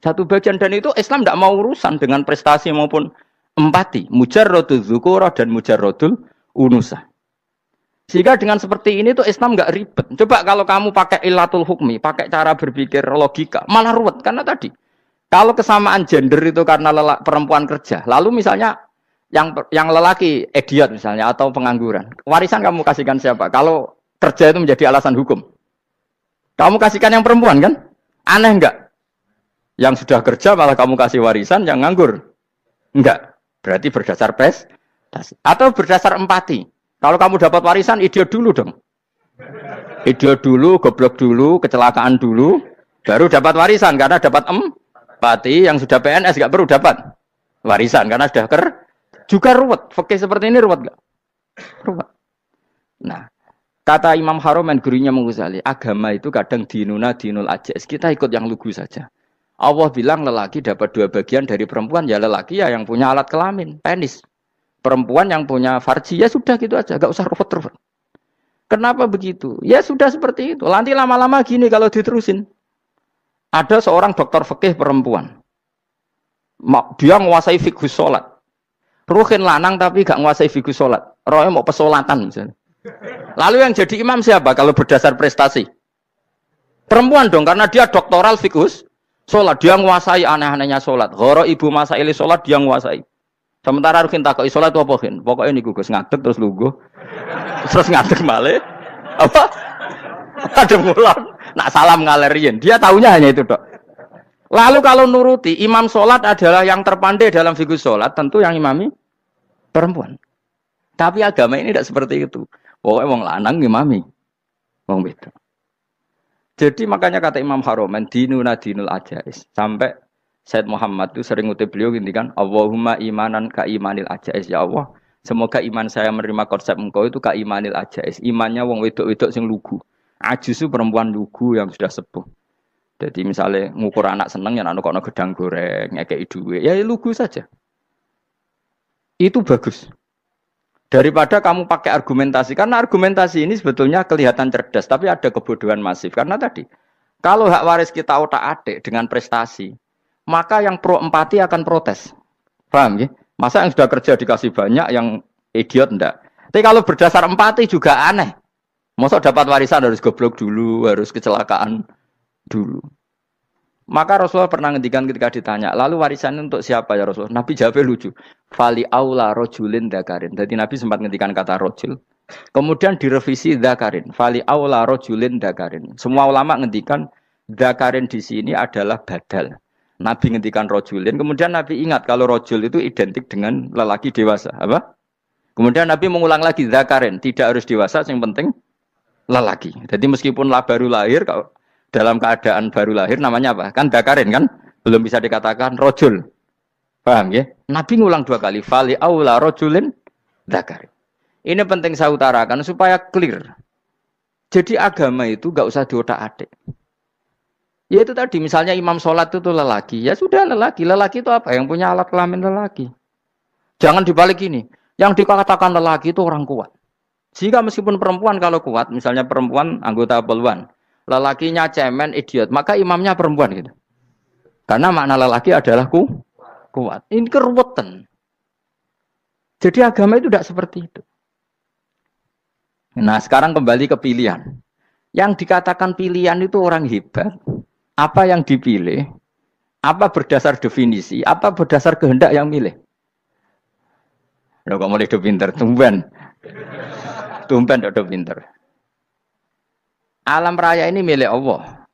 1 bagian. Dan itu Islam tidak mau urusan dengan prestasi maupun empati. Mujarrodul zukurah dan mujarrodul unusah. Sehingga dengan seperti ini tuh Islam nggak ribet. Coba kalau kamu pakai ilatul hukmi, pakai cara berpikir logika, malah ruwet. Karena tadi, kalau kesamaan gender itu karena perempuan kerja, lalu misalnya yang lelaki idiot misalnya atau pengangguran, warisan kamu kasihkan siapa? Kalau kerja itu menjadi alasan hukum, kamu kasihkan yang perempuan kan? Aneh nggak? Yang sudah kerja malah kamu kasih warisan, yang nganggur? Enggak. Berarti berdasar prestasi atau berdasar empati. Kalau kamu dapat warisan, idiot dulu dong. Idiot dulu, goblok dulu, kecelakaan dulu, baru dapat warisan. Karena dapat empati, yang sudah PNS gak perlu dapat warisan. Karena sudah juga ruwet. Fikih seperti ini ruwet gak? Ruwet. Nah, kata Imam Haromen, gurunya Ghazali, agama itu kadang dinuna dinul ajaz. Kita ikut yang lugu saja. Allah bilang lelaki dapat 2 bagian dari perempuan, ya lelaki ya yang punya alat kelamin, penis. Perempuan yang punya farji, ya sudah gitu aja, gak usah ruwet-ruwet. Kenapa begitu? Ya sudah seperti itu. Nanti lama-lama gini kalau diterusin. Ada seorang dokter fikih perempuan. Dia menguasai fikih sholat. Ruhin lanang tapi gak menguasai fikih sholat. Rohnya mau pesolatan misalnya. Lalu yang jadi imam siapa kalau berdasar prestasi? Perempuan dong, karena dia doktoral fikih sholat. Dia menguasai aneh-anehnya sholat. Goro ibu masaili sholat, dia menguasai. Sementara Rukin takoki salat apa Kin? Pokoke niku Gus ngadeg terus lungguh. Terus ngadeg malih. Apa? Ada ngulang. Nak salam ngaler riyen. Dia taunya hanya itu, Dok. Lalu kalau nuruti imam salat adalah yang terpandai dalam fikih salat, tentu yang imami perempuan. Tapi agama ini tidak seperti itu. Pokoknya wong lanang imami. Wong beda. Jadi makanya kata Imam Haromen dinuna dinul ajais. Sampai Said Muhammad itu sering ngutip beliau ngendikan Allahumma imanan ka imanil ajais ya Allah. Semoga iman saya menerima konsep engkau itu ka imanil ajais. Imannya wong wedok-wedok sing lugu. Ajusu perempuan lugu yang sudah sepuh. Jadi misalnya ngukur anak seneng ya anak kono gedang goreng, ngekei duwe, ya lugu saja. Itu bagus. Daripada kamu pakai argumentasi, karena argumentasi ini sebetulnya kelihatan cerdas, tapi ada kebodohan masif. Karena tadi, kalau hak waris kita otak-atik dengan prestasi, maka yang pro empati akan protes. Paham ya? Masa yang sudah kerja dikasih banyak, yang idiot enggak. Tapi kalau berdasar empati juga aneh. Masa dapat warisan harus goblok dulu, harus kecelakaan dulu. Maka Rasulullah pernah ngendikan ketika ditanya, lalu warisan untuk siapa ya Rasulullah? Nabi jawabnya lucu. Fali aula rojulin dzakarin. Jadi Nabi sempat ngendikan kata rojul. Kemudian direvisi dzakarin. Fali aula rojulin dzakarin. Semua ulama ngendikan dzakarin di sini adalah badal. Nabi ngendikan rojulin. Kemudian Nabi ingat kalau rojul itu identik dengan lelaki dewasa. Apa? Kemudian Nabi mengulang lagi dzakarin. Tidak harus dewasa, yang penting lelaki. Jadi meskipun baru lahir, kalau dalam keadaan baru lahir namanya apa? Kan dzakarin kan? Belum bisa dikatakan rojul. Paham ya? Nabi ngulang 2 kali. Fali aula rojulin dzakarin. Ini penting saya utarakan supaya clear. Jadi agama itu gak usah diotak-atik. Ya itu tadi misalnya imam sholat itu lelaki. Ya sudah lelaki. Lelaki itu apa? Yang punya alat kelamin lelaki. Jangan dibalik ini. Yang dikatakan lelaki itu orang kuat. Jika meskipun perempuan kalau kuat, misalnya perempuan anggota poluan, lelakinya cemen, idiot, maka imamnya perempuan gitu. Karena makna lelaki adalah kuat. Ini keruwetan. Jadi agama itu tidak seperti itu. Nah sekarang kembali ke pilihan. Yang dikatakan pilihan itu orang hebat. Apa yang dipilih? Apa berdasar definisi? Apa berdasar kehendak yang milih? Loh kok mulai pinter, tumben udah pinter. Alam raya ini milik Allah.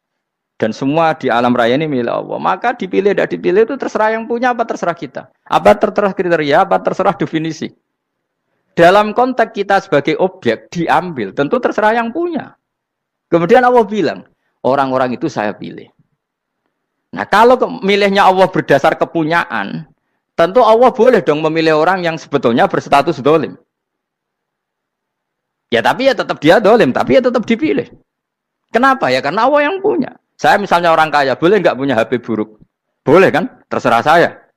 Dan semua di alam raya ini milik Allah. Maka dipilih tidak dipilih itu terserah yang punya apa terserah kita. Apa terserah kriteria, apa terserah definisi. Dalam konteks kita sebagai objek diambil, tentu terserah yang punya. Kemudian Allah bilang, orang-orang itu saya pilih. Nah kalau milihnya Allah berdasar kepunyaan, tentu Allah boleh dong memilih orang yang sebetulnya berstatus dolim. Ya tapi ya tetap dia dolim, tapi ya tetap dipilih. Kenapa ya? Karena Allah yang punya. Saya misalnya orang kaya, boleh nggak punya HP buruk? Boleh kan? Terserah saya.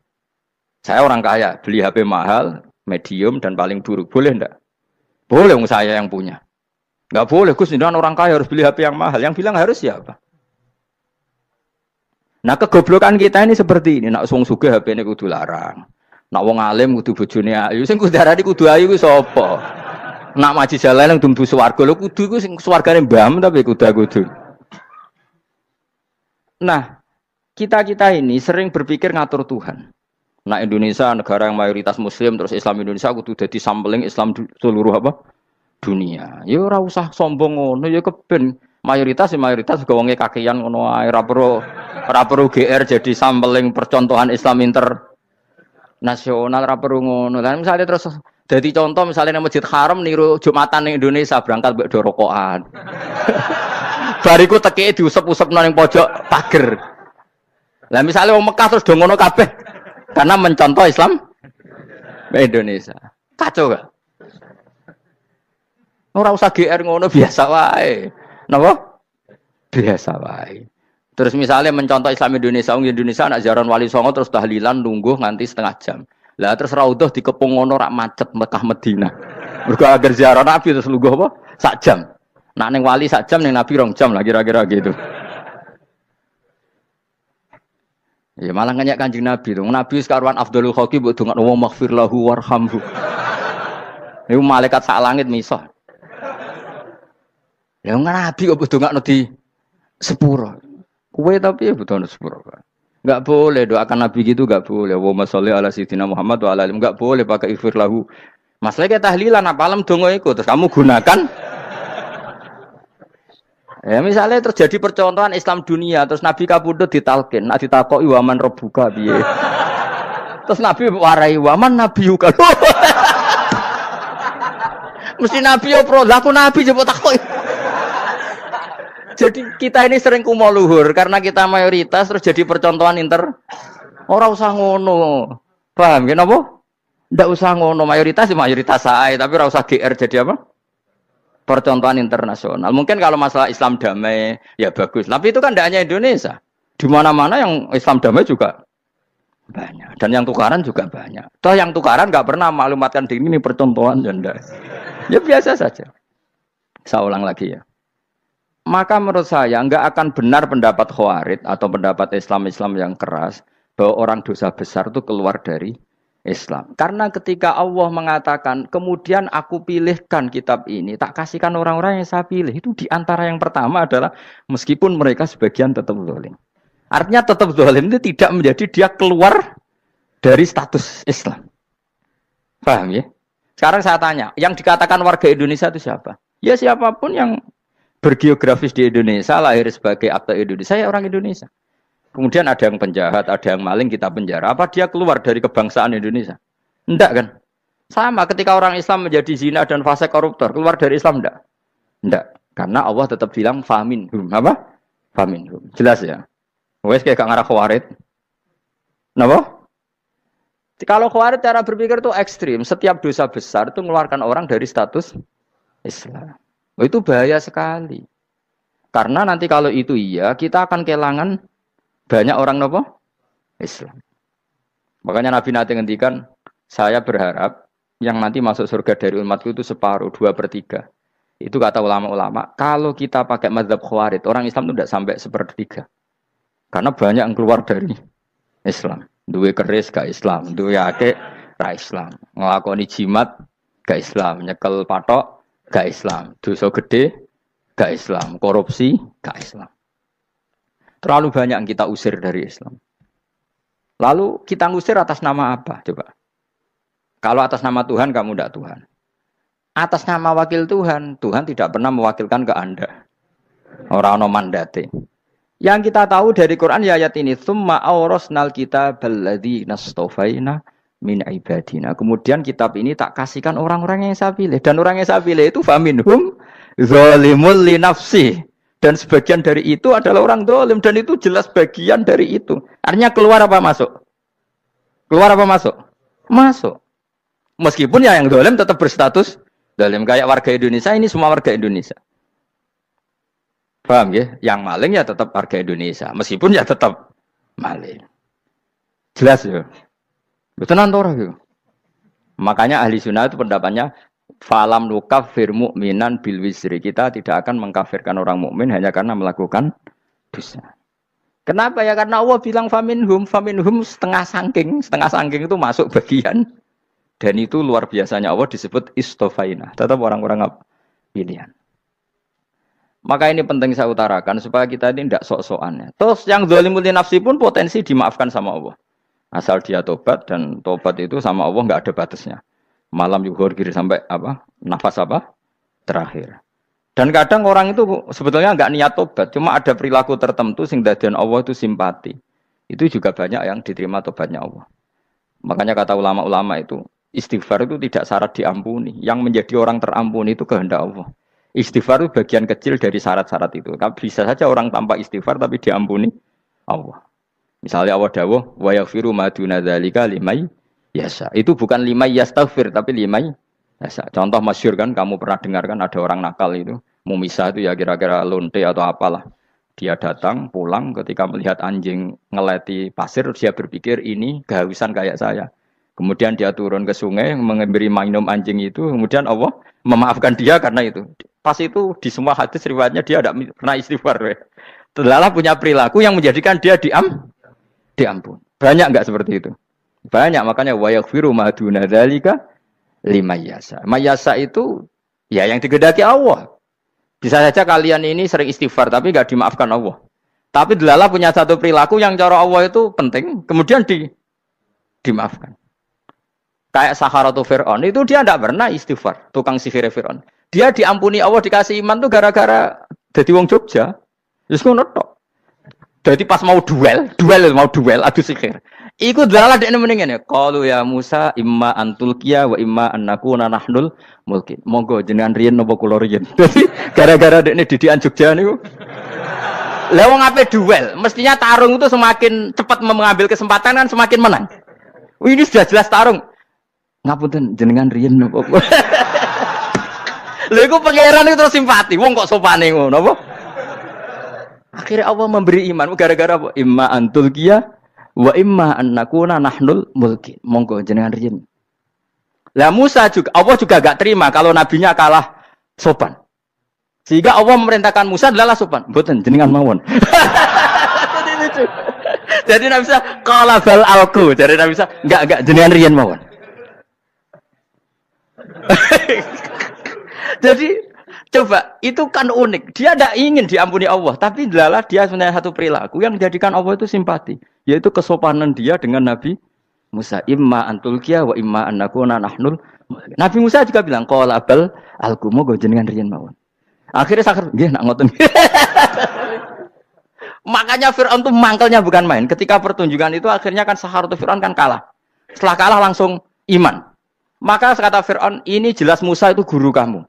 Saya orang kaya, beli HP mahal, medium, dan paling buruk. Boleh nggak? Boleh, saya yang punya. Nggak boleh, Gus, ini orang kaya harus beli HP yang mahal. Yang bilang harus siapa? Nah kegoblokan kita ini seperti ini. Nak wong sugih HP ini kudu larang. Nak wong alim kudu bojone ayu. Sing kudu darani kudu ayu ku sapa? Nak maji jalan yang dumbu swarga lho kudu iku sing swargane mbam tapi kudu. Nah, kita ini sering berpikir ngatur Tuhan. Nah, Indonesia negara yang mayoritas muslim terus Islam Indonesia kudu dadi sampling Islam seluruh apa? Dunia. Ya ora usah sombong ngono ya keben mayoritas juga wonge kakean ngono ae ora perlu GR jadi sampling percontohan Islam internasional ora perlu ngono. Lah misalnya terus jadi contoh misalnya di Masjid Haram niru Jumatan di Indonesia berangkat mbek rokokan. Bariku teki diusep-usep nang pojok pager. Lah misalnya wong Mekah terus do ngono kabeh karena mencontoh Islam Indonesia. Kacau gak? Ora usah GR ngono biasa wae. Napa? Biasa wae. Terus misalnya mencontoh Islam Indonesia, Indonesia anak ziarah Wali Songo terus tahlilan nunggu nganti setengah jam. Lah terus raudhah dikepung ngono rak macet Mekah Madinah. Mergo agar ziarah Nabi terus lungguh apa? Sak jam. Nak ning wali sak jam ning Nabi 2 jam lah kira-kira gitu. Ya malah nganyak Kanjeng Nabi tuh. Nabi sekaruan Afdhalul Khalqi mbok dongakno wa maghfir lahu warhamhu. Niku malaikat sak langit misah. Ya Nabi kok mbok dongakno di sepuro. Kowe tapi ya butuh sepuro. Enggak boleh doakan Nabi gitu, enggak boleh. Allahumma sholli ala sayyidina Muhammad wa ala alihi. Enggak boleh pakai ighfir lahu. Masalahnya kayak tahlilan apalam donga iku terus kamu gunakan. Ya misalnya terjadi percontohan Islam dunia terus Nabi kapundhut ditalkin, nek ditakoki waman rabbuka piye. Terus Nabi warai waman nabiyuka. Mesti Nabi yo pro, lah aku Nabi coba takoki. Jadi kita ini sering kumo luhur karena kita mayoritas terus jadi percontohan ora usah ngono. Paham ya napa? Ndak usah ngono, mayoritas sae, tapi ora usah GR jadi apa? Percontohan internasional. Mungkin kalau masalah Islam damai ya bagus, tapi itu kan tidak hanya Indonesia. Di mana-mana yang Islam damai juga banyak dan yang tukaran juga banyak. Toh yang tukaran nggak pernah maklumatkan diri ini percontohan janda. Ya biasa saja. Saya ulang lagi ya. Maka menurut saya nggak akan benar pendapat Khawarij atau pendapat Islam yang keras bahwa orang dosa besar itu keluar dari Islam. Karena ketika Allah mengatakan, kemudian aku pilihkan kitab ini, tak kasihkan orang-orang yang saya pilih. Itu diantara yang pertama adalah meskipun mereka sebagian tetap zalim. Artinya tetap zalim itu tidak menjadi dia keluar dari status Islam. Paham ya? Sekarang saya tanya, yang dikatakan warga Indonesia itu siapa? Ya siapapun yang bergeografis di Indonesia, lahir sebagai akte Indonesia, saya orang Indonesia. Kemudian ada yang penjahat, ada yang maling, kita penjara. Apa dia keluar dari kebangsaan Indonesia? Enggak kan? Sama ketika orang Islam menjadi zina dan fase koruptor, keluar dari Islam enggak? Enggak. Karena Allah tetap bilang faminhum. Apa? Faminhum. Jelas ya? Wes kayak gak ngarah Khawarij. Napa? Kalau Khawarij cara berpikir itu ekstrim. Setiap dosa besar itu mengeluarkan orang dari status Islam. Oh, itu bahaya sekali. Karena nanti kalau itu iya, kita akan kehilangan banyak orang nopo Islam. Makanya Nabi nanti ngendikan, saya berharap yang nanti masuk surga dari umatku itu separuh, 2/3. Itu kata ulama-ulama. Kalau kita pakai mazhab Khawarij, orang Islam itu tidak sampai 1/3. Karena banyak yang keluar dari Islam. Duwe keris gak Islam, duwe akeh ra Islam. Nglakoni jimat gak Islam, nyekel patok gak Islam, dosa gede gak Islam, korupsi gak Islam. Terlalu banyak yang kita usir dari Islam. Lalu kita ngusir atas nama apa? Coba. Kalau atas nama Tuhan, kamu tidak Tuhan. Atas nama wakil Tuhan, Tuhan tidak pernah mewakilkan ke Anda. Orang-orang mandate. Yang kita tahu dari Quran ya ayat ini, tsumma awrasnal kitabal ladzina astafaina min ibadina. Kemudian kitab ini tak kasihkan orang-orang yang saya pilih. Dan orang yang saya pilih itu faminhum zalimul li nafsi. Dan sebagian dari itu adalah orang zalim. Dan itu jelas bagian dari itu. Artinya keluar apa masuk? Keluar apa masuk? Masuk. Meskipun ya yang zalim tetap berstatus zalim. Kayak warga Indonesia, ini semua warga Indonesia. Paham ya? Yang maling ya tetap warga Indonesia. Meskipun ya tetap maling. Jelas ya? Betul nanti ya? Makanya ahli sunnah itu pendapatnya falam nukafir mu'minan bil wisri. Kita tidak akan mengkafirkan orang mukmin hanya karena melakukan dosa. Kenapa ya? Karena Allah bilang faminhum setengah sangking itu masuk bagian. Dan itu luar biasanya Allah disebut istofaina. Tetap orang-orang pilihan. Maka ini penting saya utarakan supaya kita ini tidak sok-sokan. Terus yang zalimul li nafsi pun potensi dimaafkan sama Allah. Asal dia tobat, dan tobat itu sama Allah nggak ada batasnya. Malam yuhur kiri sampai apa? Nafas apa? Terakhir. Dan kadang orang itu sebetulnya nggak niat tobat, cuma ada perilaku tertentu sehingga dadian Allah itu simpati. Itu juga banyak yang diterima tobatnya Allah. Makanya kata ulama-ulama itu, istighfar itu tidak syarat diampuni. Yang menjadi orang terampuni itu kehendak Allah. Istighfar itu bagian kecil dari syarat-syarat itu. Bisa saja orang tanpa istighfar tapi diampuni Allah. Misalnya Allah dawuh wa yaghfiru ma duna dzalika liman yasha. Itu bukan liman yastaghfir tapi liman yasha. Contoh masyhur kan, kamu pernah dengar kan ada orang nakal itu, mau misah itu ya kira-kira lonte atau apalah. Dia datang pulang ketika melihat anjing ngeleti pasir, dia berpikir ini kehausan kayak saya. Kemudian dia turun ke sungai memberi minum anjing itu, kemudian Allah memaafkan dia karena itu. Pas itu di semua hadis riwayatnya dia tidak pernah istighfar. Telah punya perilaku yang menjadikan dia diampun. Banyak enggak seperti itu? Banyak, makanya wa yaghfiru ma duna dzalika liman yasha. Mayasa itu ya yang digedaki Allah. Bisa saja kalian ini sering istighfar tapi enggak dimaafkan Allah. Tapi delala punya satu perilaku yang cara Allah itu penting, kemudian dimaafkan. Kayak Saharatu Fir'aun, itu dia tidak pernah istighfar, tukang sihir Fir'aun. Dia diampuni Allah, dikasih iman tuh gara-gara jadi wong Jogja. Terus ngono tok. Jadi pas mau duel adu sihir. Iku delala dekne mending ngene. Qalu ya Musa imma antulqiya wa imma annakuna nahnul mulkin. Monggo jenengan riyen napa kula riyen. Dadi gara-gara dekne didikan Jogja niku. Lah wong ape duel, mestinya tarung itu semakin cepat mengambil kesempatan kan semakin menang. Ini sudah jelas tarung. Ngapunten jenengan riyen napa. Lha iku pangeran itu terus simpati. Wong kok sopane ngono apa? Akhirnya Allah memberi iman gara-gara apa? Imma antulqiya wa imma annakuna nahnul mulkin. Monggo jenengan riyen. Lah Musa juga Allah juga gak terima kalau nabinya kalah sopan. Sehingga Allah memerintahkan Musa adalah sopan. Mboten jenengan mawon. Jadi Nabi Musa qala bal alqu. Jadi Nabi Musa enggak jenengan riyen mawon. Jadi coba itu kan unik. Dia tidak ingin diampuni Allah, tapi adalah dia sebenarnya satu perilaku yang menjadikan Allah itu simpati, yaitu kesopanan dia dengan Nabi Musa. Imma antulqiya wa imma annakuna nahnul. Nabi Musa juga bilang qala bal alqu moga jenengan riyen mawon. Akhirnya sakar nggih nak ngoten. Makanya Fir'aun tuh mangkelnya bukan main. Ketika pertunjukan itu akhirnya kan Saharatu Fir'aun kan kalah. Setelah kalah langsung iman. Maka kata Fir'aun, ini jelas Musa itu guru kamu.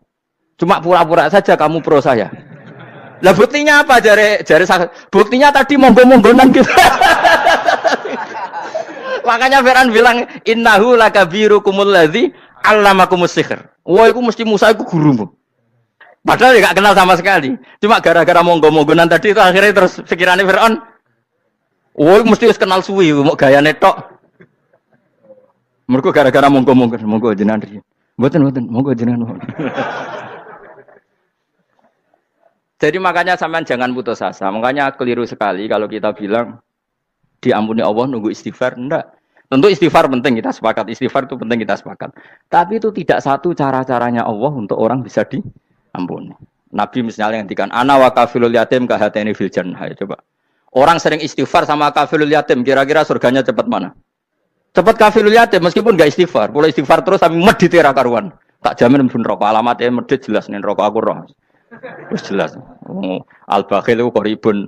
Cuma pura-pura saja kamu pro saya. Lah buktinya apa jare Saharatu? Buktinya tadi monggo-monggonan gitu. Makanya Fir'aun bilang innahu lakabirukumul ladzi 'allamakumus sihr. Wah, iku mesti Musa iku gurumu. Padahal dia gak kenal sama sekali. Cuma gara-gara monggo-monggonan tadi itu akhirnya terus pikirannya Fir'aun. Oh, mesti harus kenal suwi, mau gaya netok. Mereka gara-gara monggo-monggon, monggo jenengan riyen. Mboten, monggo jenengan. Jadi makanya sampean jangan putus asa. Makanya keliru sekali kalau kita bilang diampuni Allah nunggu istighfar. Enggak. Tentu istighfar penting, kita sepakat. Istighfar itu penting, kita sepakat. Tapi itu tidak satu cara-caranya Allah untuk orang bisa ampun. Nabi misalnya yang ngendikan ana wa kafilul yatim kahateni fil jannah. Coba. Orang sering istighfar sama kafilul yatim, kira-kira surganya cepat mana? Cepat kafilul yatim meskipun enggak istighfar. Kalau istighfar terus sampai medit ra karuan. Tak jamin pun rokok alamatnya medit jelas nih rokok aku roh. Wis jelas. Al-bakhil itu qaribun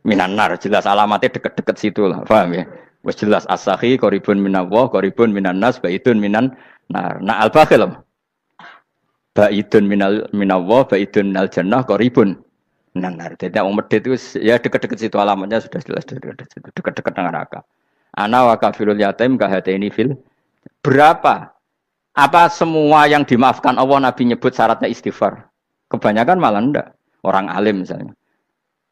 minan nar, jelas alamatnya deket-deket situ lah. Paham ya? Wis jelas as-sakhi qaribun minallah, qaribun minan nas, baitun minan nar. Nah al-bakhil baidun minallah, baidun minal jannah, qaribun minan nar. Jadi wong medhit itu ya dekat-dekat situ alamatnya sudah jelas dekat-dekat dengan neraka. Ana wa kafilul yatim kahataini fil. Berapa? Apa semua yang dimaafkan Allah Nabi nyebut syaratnya istighfar? Kebanyakan malah enggak. Orang alim misalnya.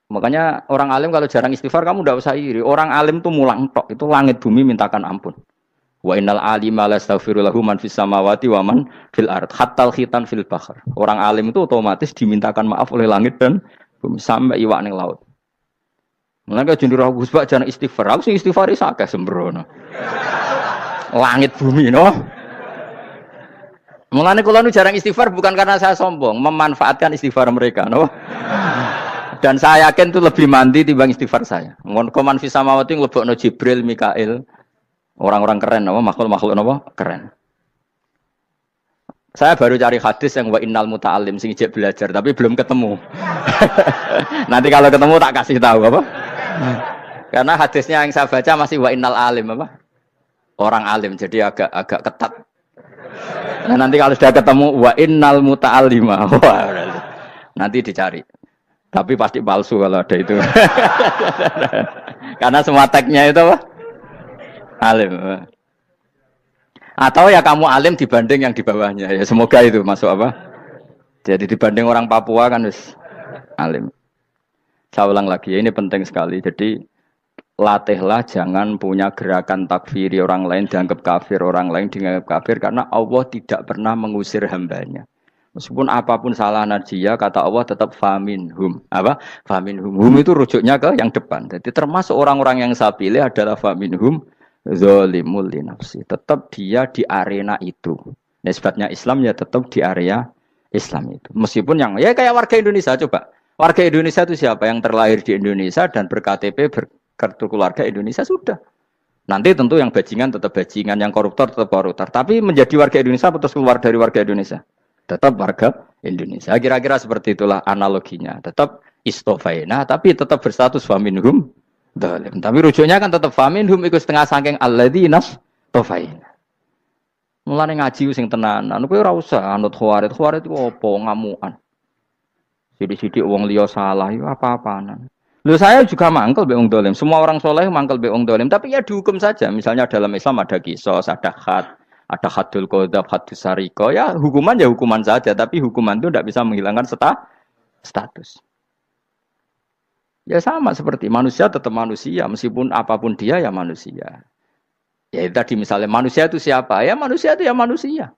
Makanya orang alim kalau jarang istighfar kamu enggak usah iri. Orang alim tuh mulang tok, itu langit bumi mintakan ampun. Wa innal alima lastaghfiru lahu man fis samawati wa man fil ard hatta khitan fil bahr. Orang alim itu otomatis dimintakan maaf oleh langit dan bumi sampai iwak ning laut. Mulane jendur aku sebab jarang istighfar. Aku sing istighfar iso akeh sembrono. Langit bumi no. Mulane kula nu jarang istighfar bukan karena saya sombong, memanfaatkan istighfar mereka no. Dan saya yakin itu lebih mandi timbang istighfar saya. Ngon koman fis samawati nglebokno Jibril, Mikail. Orang-orang keren, apa makhluk-makhluk apa keren. Saya baru cari hadis yang wa innal muta'allim sing ijek belajar, tapi belum ketemu. Nanti kalau ketemu tak kasih tahu apa. Karena hadisnya yang saya baca masih wa innal alim apa. Orang alim, jadi agak ketat. Nah, nanti kalau sudah ketemu wa innal muta'allima, nanti dicari. Tapi pasti palsu kalau ada itu. Karena semua tagnya itu apa? Alim. Atau ya kamu alim dibanding yang di bawahnya. Ya semoga itu masuk apa? Jadi dibanding orang Papua kan wis alim. Saya ulang lagi, ini penting sekali. Jadi latihlah jangan punya gerakan takfiri orang lain dianggap kafir, orang lain dianggap kafir karena Allah tidak pernah mengusir hambanya. Meskipun apapun salah najiyah, kata Allah tetap faminhum. Apa? Faminhum. Hum itu rujuknya ke yang depan. Jadi termasuk orang-orang yang saya pilih adalah faminhum zalimul li nafsi. Tetap dia di arena itu. Nisbatnya Islam ya tetap di area Islam itu. Meskipun yang ya kayak warga Indonesia coba. Warga Indonesia itu siapa? Yang terlahir di Indonesia dan berKTP berkartu keluarga Indonesia sudah. Nanti tentu yang bajingan tetap bajingan, yang koruptor tetap koruptor. Tapi menjadi warga Indonesia atau keluar dari warga Indonesia? Tetap warga Indonesia. Kira-kira seperti itulah analoginya. Tetap istofaina, tapi tetap berstatus faminhum dhalim. Tapi rujuknya kan tetap faminhum ikut setengah saking alladzinas tofaina. Mulane ngaji sing tenanan, kowe ora usah anut khawarit. Khawarit itu apa ngamukan. Sidik-sidik wong liya salah itu apa-apaan. Loh saya juga mangkel be wong dhalim. Semua orang soleh mangkel be wong dhalim, tapi ya dihukum saja. Misalnya dalam Islam ada qisas, ada had. Ada hadul qadzaf, hadus sariko, ya hukuman saja, tapi hukuman itu tidak bisa menghilangkan status. Ya sama seperti manusia tetap manusia, meskipun apapun dia ya manusia. Ya tadi misalnya manusia itu siapa? Ya manusia itu ya manusia.